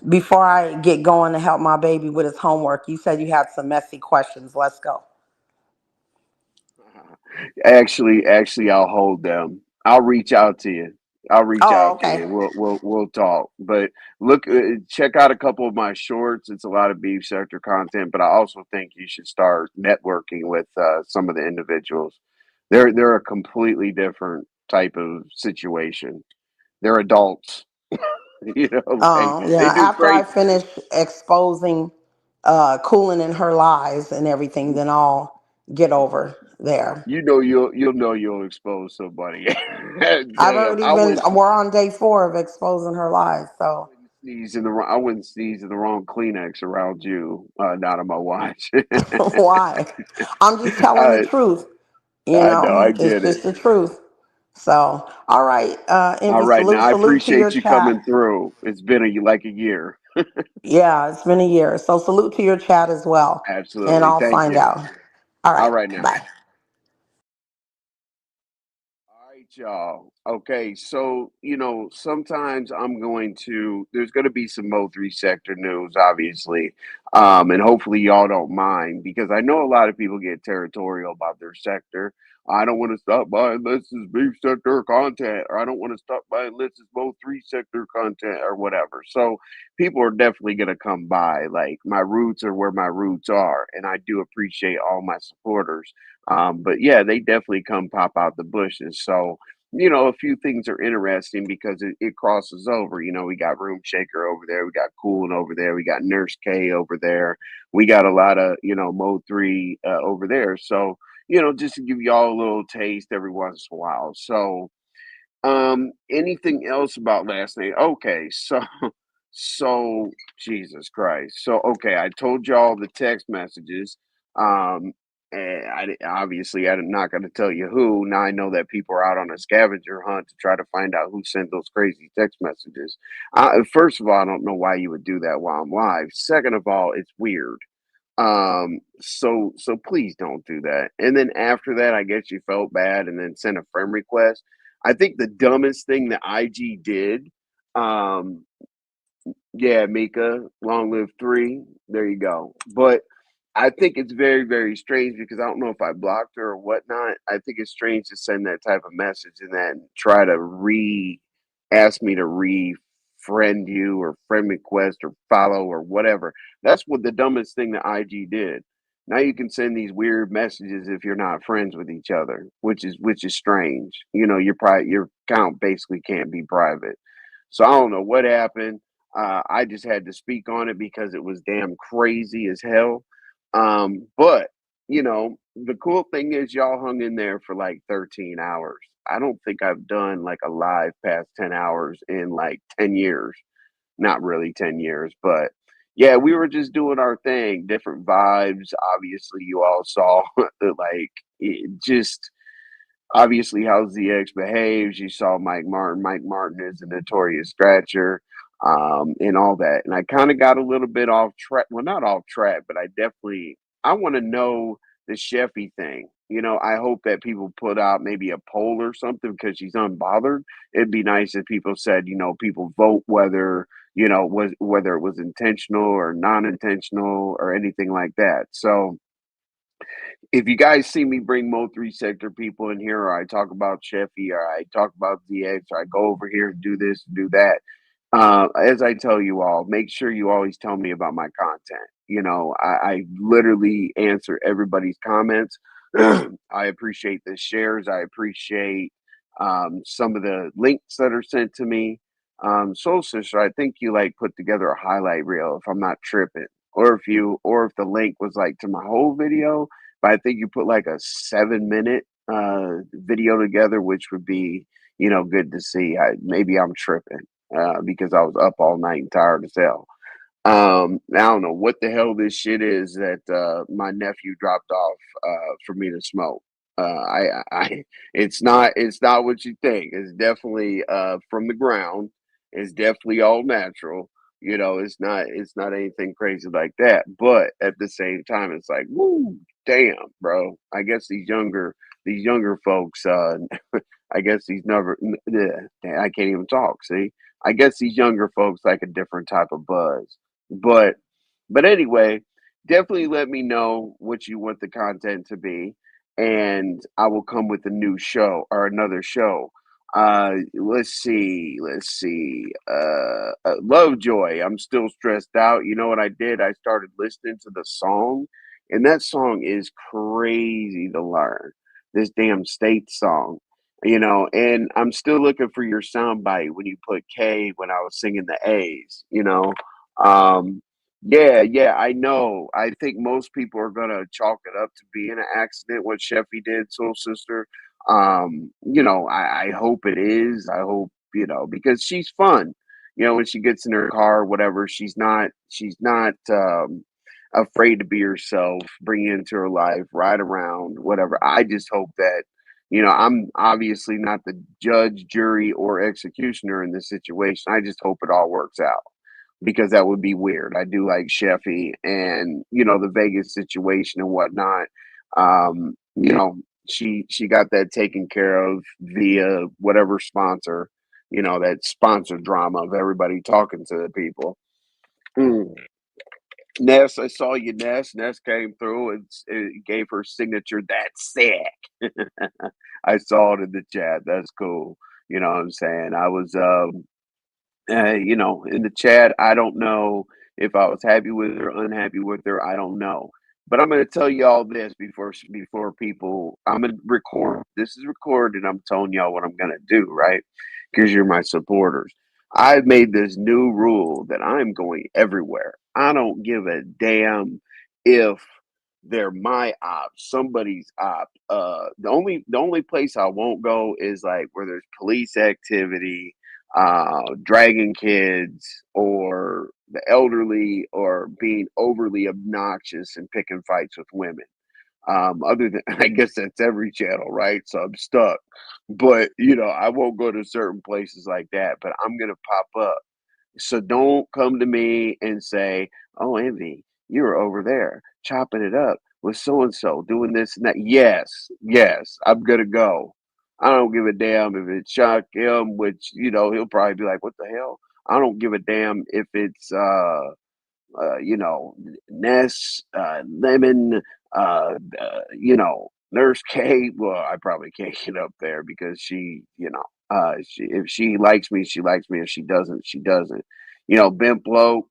before I get going to help my baby with his homework, you said you had some messy questions. Let's go. Actually, I'll hold them. I'll reach out to you. I'll reach Oh, out to okay. you. We'll talk. But look, check out a couple of my shorts. It's a lot of beef sector content. But I also think you should start networking with some of the individuals. They're a completely different type of situation. They're adults, and Yeah, they do after I great. finish exposing Cooling in her lies and everything, then I'll get over there. You'll expose somebody. I've Damn, already been, we're on day 4 of exposing her lies. So I wouldn't sneeze in the wrong Kleenex around you, not on my watch. why? I'm just telling the I truth. I know, I It's get it. just the truth. So, all right, All Envy, right, now I salute to your appreciate you chat. coming through. It's been like a year. Yeah, it's been a year. So, salute to your chat as well. And Absolutely. I'll Thank find you. out. All All right, right now. bye. All right, y'all. Okay, so sometimes there's gonna be some Mo3 sector news, obviously. And hopefully y'all don't mind because I know a lot of people get territorial about their sector. I don't want to stop by unless it's beef sector content, or I don't want to stop by unless it's Mo3 sector content or whatever. So people are definitely gonna come by. Like my roots are where my roots are, and I do appreciate all my supporters. But yeah, they definitely come pop out the bushes. So, a few things are interesting because it crosses over. We got Room Shaker over there, we got Coolin over there, we got Nurse K over there, we got a lot of, Mo 3 over there. So, just to give y'all a little taste every once in a while. So, anything else about last night? Okay, so so Jesus Christ. So okay, I told y'all the text messages. Um and obviously I'm not going to tell you who. Now I know that people are out on a scavenger hunt to try to find out who sent those crazy text messages. First of all, I don't know why you would do that while I'm live. Second of all, it's weird. So please don't do that. And then after that, I guess you felt bad and then sent a friend request. I think the dumbest thing that IG did, um, yeah, Mika, long live three. There you go. But I think it's very, very strange because I don't know if I blocked her or whatnot. I think it's strange to send that type of message and then try to ask me to friend you or friend request or follow or whatever. That's what the dumbest thing that IG did. Now you can send these weird messages if you're not friends with each other, which is strange. Your account basically can't be private. So I don't know what happened. I just had to speak on it because it was damn crazy as hell. But the cool thing is y'all hung in there for like 13 hours. I don't think I've done like a live past 10 hours in like 10 years. Not really 10 years, but yeah, we were just doing our thing, different vibes. Obviously, you all saw like just obviously how ZX behaves. You saw Mike Martin. Mike Martin is a notorious scratcher, and all that. And I kind of got a little bit off track. Well, not off track, but I want to know the Sheffy thing. I hope that people put out maybe a poll or something because she's unbothered. It'd be nice if people said, people vote whether whether it was intentional or non-intentional or anything like that. So if you guys see me bring Mo 3 sector people in here, or I talk about Cheffy, or I talk about DX, or I go over here and do this and do that, as I tell you all, make sure you always tell me about my content. I literally answer everybody's comments. I appreciate the shares. I appreciate some of the links that are sent to me. Soul Sister, I think you like put together a highlight reel if I'm not tripping, or if the link was like to my whole video, but I think you put like a 7 minute video together, which would be, good to see. Maybe I'm tripping because I was up all night and tired as hell. I don't know what the hell this shit is that my nephew dropped off for me to smoke. It's not what you think. It's definitely from the ground. It's definitely all natural. It's not anything crazy like that. But at the same time, it's like, woo, damn, bro. I guess these younger folks. I guess these never. Yeah, I can't even talk. See, I guess these younger folks like a different type of buzz. But but anyway, definitely let me know what you want the content to be, and I will come with a new show or another show. Let's see. Lovejoy. I'm still stressed out. You know what I did? I started listening to the song, and that song is crazy to learn. This damn state song. And I'm still looking for your soundbite when you put K when I was singing the A's. Um, yeah, yeah, I know. I think most people are gonna chalk it up to being an accident what Sheffy did, Soul Sister. I hope it is. I hope, because she's fun. When she gets in her car, whatever, she's not afraid to be herself, bring it into her life, ride around, whatever. I just hope that, I'm obviously not the judge, jury, or executioner in this situation. I just hope it all works out because that would be weird. I do like Sheffy and the Vegas situation and whatnot. She got that taken care of via whatever sponsor. That sponsor drama of everybody talking to the people. Mm. Ness, I saw you, Ness. Ness came through and it gave her signature. That's sick. I saw it in the chat. That's cool. You know what I'm saying? I was in the chat. I don't know if I was happy with her, unhappy with her. I don't know. But I'm going to tell you all this before people. I'm going to record. This is recorded. I'm telling y'all what I'm going to do, right? Because you're my supporters. I've made this new rule that I'm going everywhere. I don't give a damn if they're my op, somebody's op. The only place I won't go is like where there's police activity, dragging kids, or the elderly, or being overly obnoxious and picking fights with women. Other than I guess that's every channel, right? So I'm stuck. But I won't go to certain places like that. But I'm gonna pop up. So don't come to me and say, "Oh, Envy, you were over there chopping it up with so and so, doing this and that." Yes, yes, I'm gonna go. I don't give a damn if it shocked him, which he'll probably be like, "What the hell?" I don't give a damn if it's Ness, Lemon, Nurse Kate. Well, I probably can't get up there because if she likes me, she likes me. If she doesn't, she doesn't. Bemplo,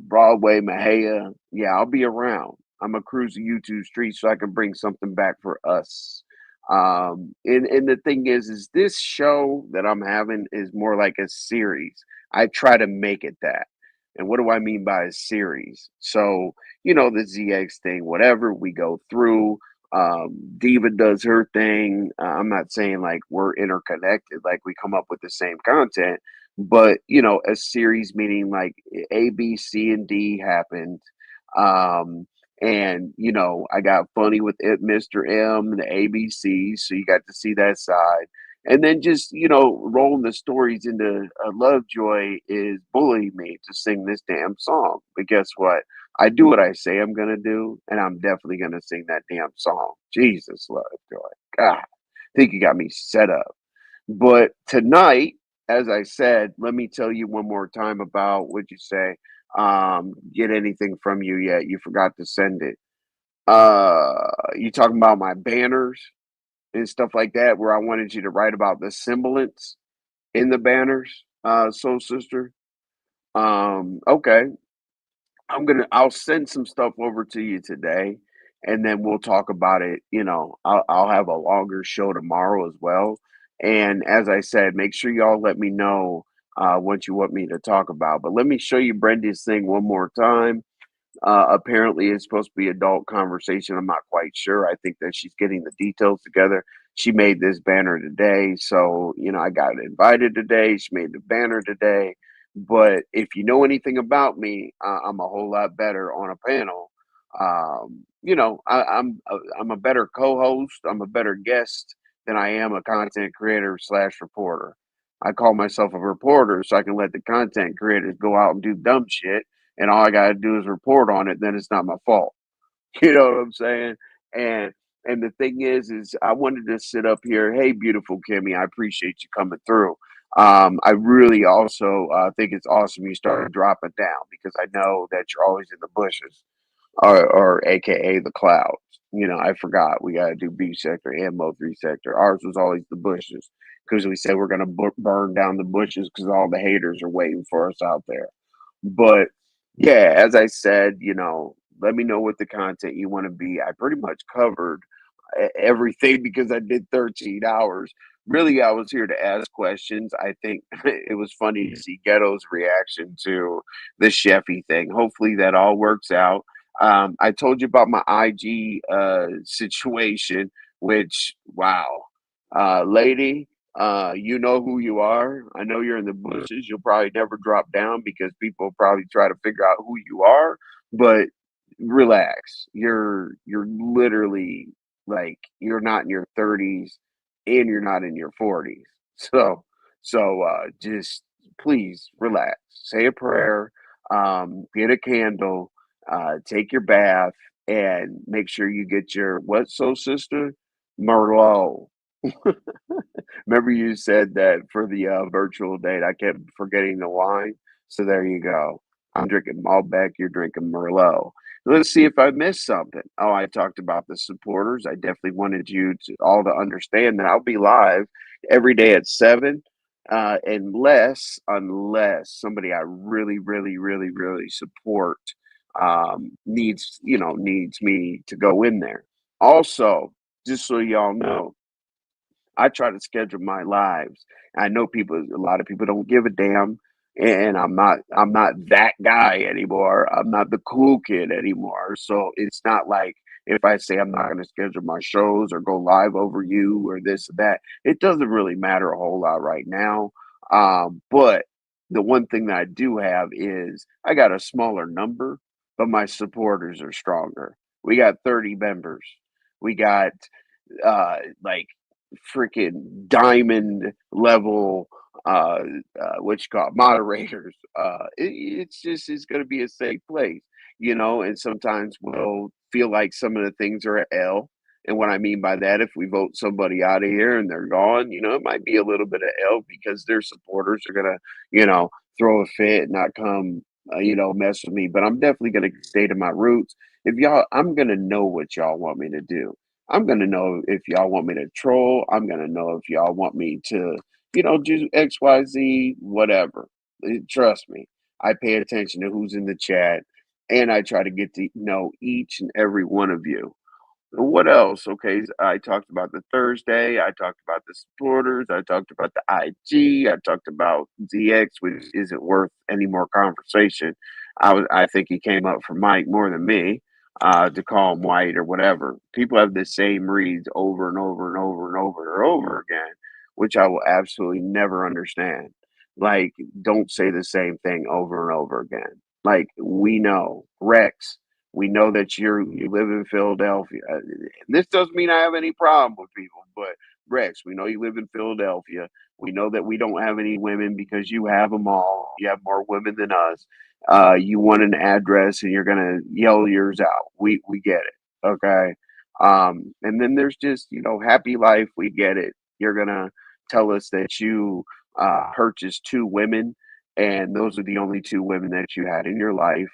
Broadway, Mahia. Yeah, I'll be around. I'm a cruise the YouTube streets so I can bring something back for us. And the thing is this show that I'm having is more like a series. I try to make it that. And what do I mean by a series? So, the ZX thing, whatever we go through, Diva does her thing. I'm not saying like we're interconnected, like we come up with the same content, but a series meaning like A, B, C, and D happened. Um, and I got funny with it, Mr. M, and the ABC, so you got to see that side. And then just rolling the stories into Lovejoy is bullying me to sing this damn song. But guess what? I do what I say I'm gonna do, and I'm definitely gonna sing that damn song. Jesus, Lovejoy, God, I think you got me set up. But tonight, as I said, let me tell you one more time about what you say. Get anything from you yet? You forgot to send it. You talking about my banners and stuff like that, where I wanted you to write about the semblance in the banners, Soul Sister. Okay. I'll send some stuff over to you today, and then we'll talk about it. I'll have a longer show tomorrow as well. And as I said, make sure y'all let me know what you want me to talk about. But let me show you Brenda's thing one more time. Apparently, it's supposed to be adult conversation. I'm not quite sure. I think that she's getting the details together. She made this banner today, so I got invited today. She made the banner today. But if you know anything about me, I'm a whole lot better on a panel. I'm a better co-host. I'm a better guest than I am a content creator slash reporter. I call myself a reporter so I can let the content creators go out and do dumb shit, and all I gotta do is report on it, then it's not my fault. You know what I'm saying? And and the thing is I wanted to sit up here. Hey, beautiful Kimmy, I appreciate you coming through. I really also think it's awesome you started dropping down because I know that you're always in the bushes or AKA the clouds. I forgot we got to do B sector and Mo 3 sector. Ours was always the bushes because we said we're going to burn down the bushes because all the haters are waiting for us out there. But yeah, as I said, let me know what the content you want to be. I pretty much covered everything because I did 13 hours. Really, I was here to ask questions. I think it was funny to see Ghetto's reaction to the Sheffy thing. Hopefully, that all works out. I told you about my IG situation, which, wow, lady, you know who you are. I know you're in the bushes. You'll probably never drop down because people will probably try to figure out who you are. But relax. You're literally like you're not in your 30s and you're not in your 40s. So just please relax. Say a prayer. Get a candle. Take your bath and make sure you get your what soul sister Merlot. Remember you said that for the virtual date. I kept forgetting the wine. So there you go. I'm drinking Malbec. You're drinking Merlot. Let's see if I missed something. Oh, I talked about the supporters. I definitely wanted you to all to understand that I'll be live every day at 7, unless somebody I really, really, really, really support needs me to go in there. Also, just so y'all know, I try to schedule my lives. I know a lot of people don't give a damn, and I'm not that guy anymore. I'm not the cool kid anymore. So it's not like if I say I'm not going to schedule my shows or go live over you or this or that, it doesn't really matter a whole lot right now. But the one thing that I do have is I got a smaller number, but my supporters are stronger. We got 30 members. We got like freaking diamond level what you call it, moderators. It's going to be a safe place, and sometimes we'll feel like some of the things are a L. And what I mean by that, if we vote somebody out of here and they're gone, it might be a little bit of L because their supporters are gonna, throw a fit and not come, mess with me. But I'm definitely gonna stay to my roots. I'm gonna know what y'all want me to do. I'm gonna know if y'all want me to troll. I'm gonna know if y'all want me to, do XYZ, whatever. Trust me, I pay attention to who's in the chat, and I try to get to know each and every one of you. What else? Okay, I talked about the Thursday. I talked about the supporters. I talked about the IG. I talked about ZX, which isn't worth any more conversation. I think he came up for Mike more than me to call him white or whatever. People have the same reads over and over and over and over and over again, which I will absolutely never understand. Like, don't say the same thing over and over again. Like, we know Rex. We know that you live in Philadelphia. This doesn't mean I have any problem with people, but Rex, we know you live in Philadelphia. We know that we don't have any women because you have them all. You have more women than us. You want an address and you're gonna yell yours out. We get it, okay. And then there's just happy life. We get it. You're gonna tell us that you purchased 2 women, and those are the only 2 women that you had in your life.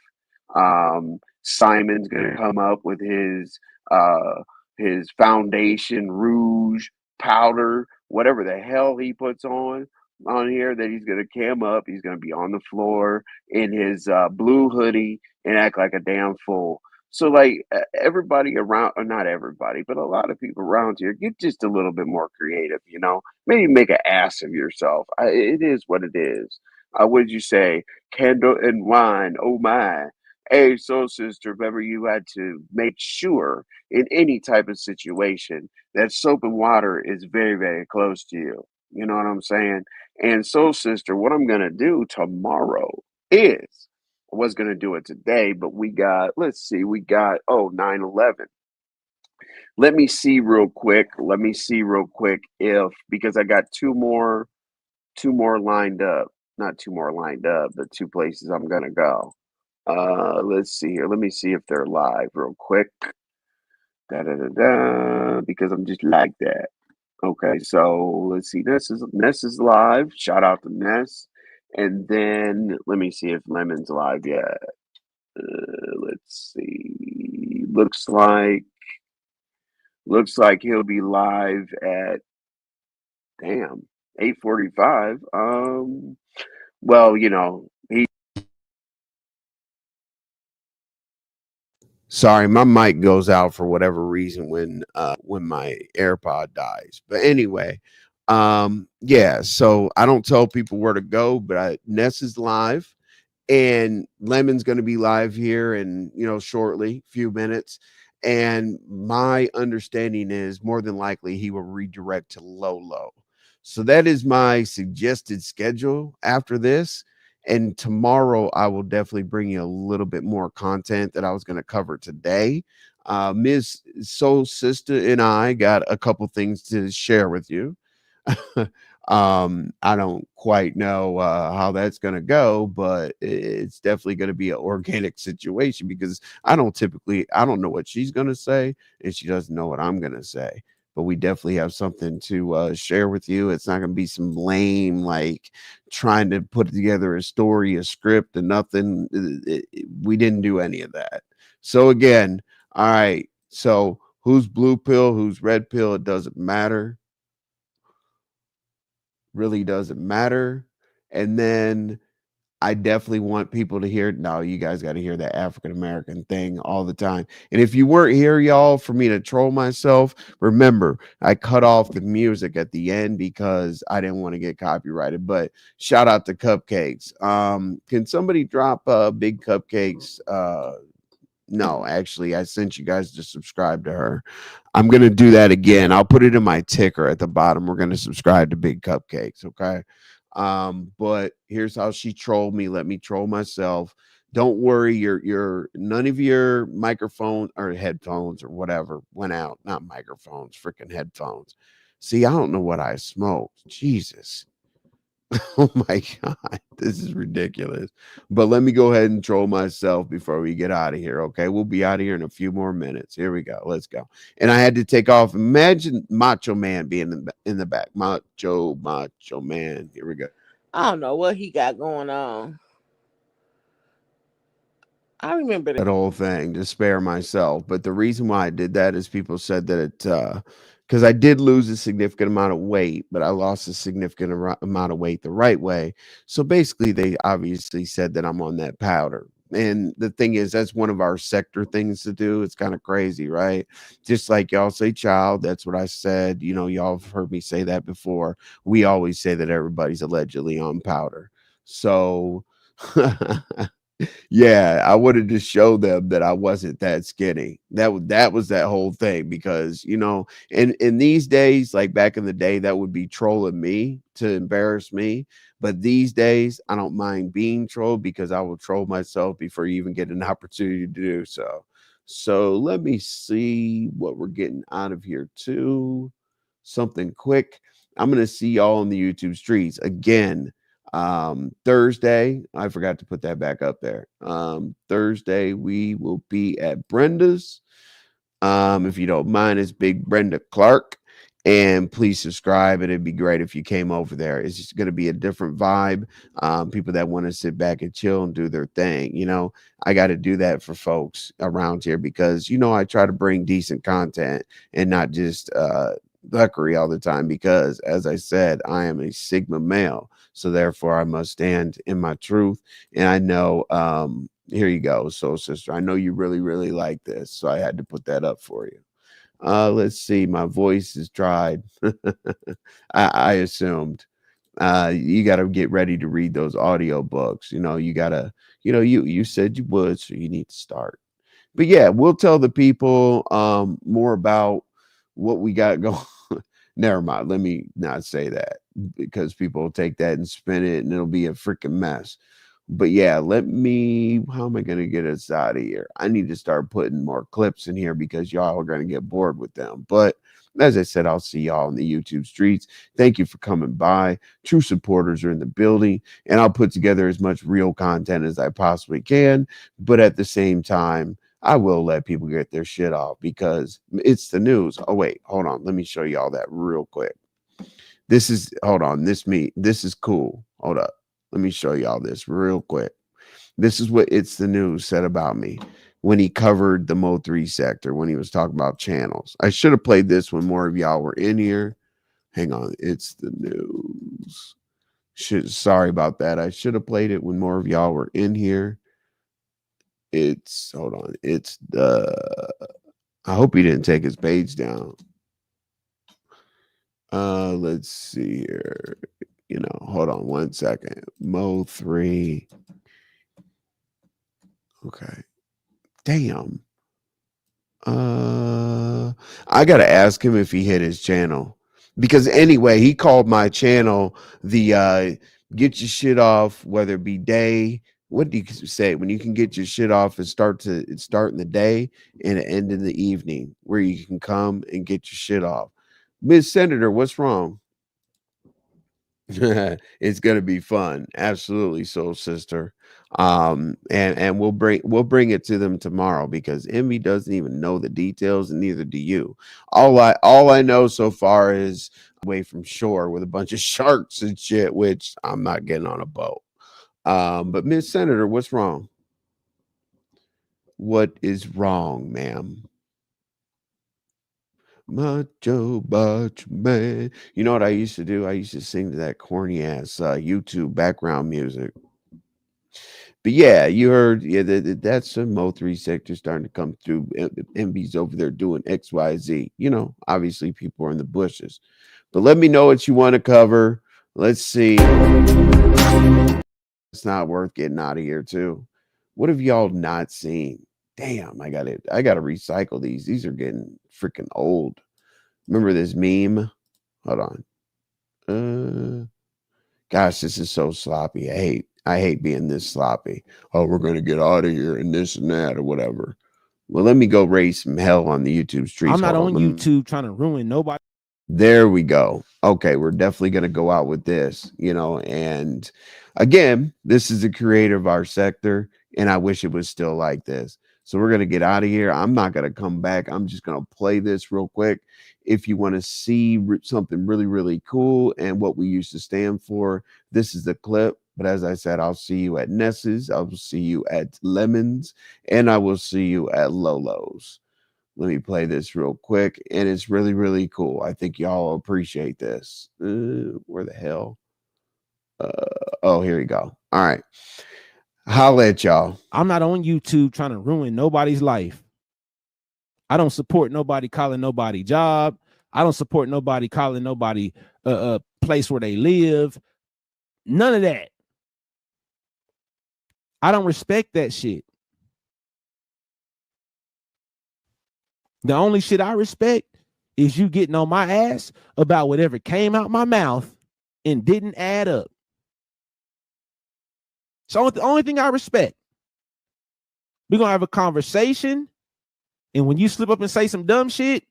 Simon's gonna come up with his foundation rouge powder, whatever the hell he puts on here that he's gonna cam up. He's gonna be on the floor in his blue hoodie and act like a damn fool. So like everybody around, or not everybody, but a lot of people around here, get just a little bit more creative. Maybe make an ass of yourself. It is what it is. What did you say? Candle and wine. Oh my. Hey, soul sister, if ever you had to make sure in any type of situation that soap and water is very, very close to you. You know what I'm saying? And soul sister, what I'm gonna do tomorrow is I was gonna do it today, but we got, let's see, we got 9/11. Let me see real quick. Let me see real quick if because I got two more lined up. Not two more lined up, but two places I'm gonna go. Let's see here. Let me see if they're live real quick. Da da da da. Because I'm just like that. Okay, so let's see. Ness is live. Shout out to Ness. And then let me see if Lemon's live yet. Let's see. Looks like he'll be live at damn 8:45. Well, he. Sorry, my mic goes out for whatever reason when my AirPod dies. But anyway, yeah. So I don't tell people where to go, but Ness is live, and Lemon's going to be live here in shortly, few minutes. And my understanding is more than likely he will redirect to Lolo. So that is my suggested schedule after this. And tomorrow I will definitely bring you a little bit more content that I was going to cover today. Ms. Soul Sister and I got a couple things to share with you. I don't quite know how that's going to go, but it's definitely going to be an organic situation because I don't know what she's going to say, and she doesn't know what I'm going to say. But we definitely have something to share with you. It's not going to be some lame, like trying to put together a story, a script, and nothing. We didn't do any of that. So, again, all right. So, who's blue pill, who's red pill? It doesn't matter, really doesn't matter. And then I definitely want people to hear. No, you guys got to hear that African American thing all the time. And if you weren't here, y'all, for me to troll myself, remember I cut off the music at the end because I didn't want to get copyrighted. But shout out to Cupcakes. Can somebody drop big Cupcakes? No, actually, I sent you guys to subscribe to her. I'm going to do that again. I'll put it in my ticker at the bottom. We're going to subscribe to Big Cupcakes. Okay. But here's how she trolled me. Let me troll myself. Don't worry. None of your microphone or headphones or whatever went out. Not microphones, freaking headphones. See, I don't know what I smoked. Jesus. Oh my God, this is ridiculous. But let me go ahead and troll myself before we get out of here. Okay, we'll be out of here in a few more minutes. Here we go. Let's go. And I had to take off. Imagine Macho Man being in the back. Macho Man. Here we go. I don't know what he got going on. I remember That whole thing to spare myself. But the reason why I did that is people said that because I did lose a significant amount of weight, but I lost a significant amount of weight the right way. So basically, they obviously said that I'm on that powder. And the thing is, that's one of our sector things to do. It's kind of crazy, right? Just like y'all say child, that's what I said. Y'all have heard me say that before. We always say that everybody's allegedly on powder. So yeah, I wanted to show them that I wasn't that skinny. That was that whole thing because in these days, like back in the day, that would be trolling me to embarrass me. But these days, I don't mind being trolled because I will troll myself before you even get an opportunity to do so. So let me see what we're getting out of here too. Something quick. I'm gonna see y'all on the YouTube streets again. Thursday, I forgot to put that back up there. Thursday we will be at Brenda's. If you don't mind, it's Big Brenda Clark. And please subscribe. It'd be great if you came over there. It's just going to be a different vibe. People that want to sit back and chill and do their thing. I got to do that for folks around here because I try to bring decent content and not just buckery all the time. Because as I said, I am a Sigma male, so therefore I must stand in my truth. And I know. Here you go, soul sister. I know you really, really like this, so I had to put that up for you. Let's see. My voice is dried. I assumed. You got to get ready to read those audio books. You got to, you said you would, so you need to start. But yeah, we'll tell the people more about what we got going. Never mind. Let me not say that, because people will take that and spin it and it'll be a freaking mess. But yeah, how am I going to get us out of here? I need to start putting more clips in here because y'all are going to get bored with them. But as I said, I'll see y'all in the YouTube streets. Thank you for coming by. True supporters are in the building, and I'll put together as much real content as I possibly can. But at the same time, I will let people get their shit off because it's the news. Oh, wait, hold on. Let me show you all that real quick. This is cool. Hold up. Let me show you all this real quick. This is what It's the News said about me when he covered the Mo3 sector, when he was talking about channels. I should have played this when more of y'all were in here. Hang on. It's the News. Sorry about that. I should have played it when more of y'all were in here. Hold on. I hope he didn't take his page down. Let's see here. Hold on one second. Mo3. Okay. Damn. I gotta ask him if he hit his channel. Because anyway, he called my channel the get your shit off, whether it be day. What do you say when you can get your shit off and start in the day and end in the evening, where you can come and get your shit off? Miss Senator, what's wrong? It's gonna be fun, absolutely, soul sister. And we'll bring it to them tomorrow, because Envy doesn't even know the details, and neither do you. All I know so far is away from shore with a bunch of sharks and shit, which I'm not getting on a boat. But Miss Senator, what's wrong? What is wrong, ma'am? Macho man. You know what I used to do? I used to sing to that corny ass YouTube background music. But yeah, you heard, that's a Mo3 sector starting to come through. MB's over there doing XYZ. Obviously people are in the bushes. But let me know what you want to cover. Let's see. It's not worth getting out of here too. What have y'all not seen? Damn, I gotta recycle these. These are getting freaking old. Remember this meme? Hold on. Gosh, this is so sloppy. I hate being this sloppy. Oh, we're gonna get out of here and this and that or whatever. Well, let me go raise some hell on the YouTube streets. I'm not on YouTube trying to ruin nobody. There we go. Okay, we're definitely going to go out with this, and again, this is the creator of our sector, and I wish it was still like this. So we're going to get out of here. I'm not going to come back. I'm just going to play this real quick. If you want to see something really, really cool and what we used to stand for, this is the clip. But as I said, I'll see you at Ness's. I will see you at Lemons, and I will see you at Lolo's. Let me play this real quick, and it's really, really cool. I think y'all appreciate this. Where the hell? Oh, here we go. All right. Holla at y'all. I'm not on YouTube trying to ruin nobody's life. I don't support nobody calling nobody job. I don't support nobody calling nobody place where they live. None of that. I don't respect that shit. The only shit I respect is you getting on my ass about whatever came out my mouth and didn't add up. So the only thing I respect. We're going to have a conversation, and when you slip up and say some dumb shit,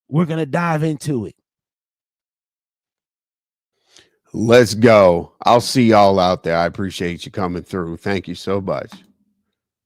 we're going to dive into it. Let's go. I'll see y'all out there. I appreciate you coming through. Thank you so much.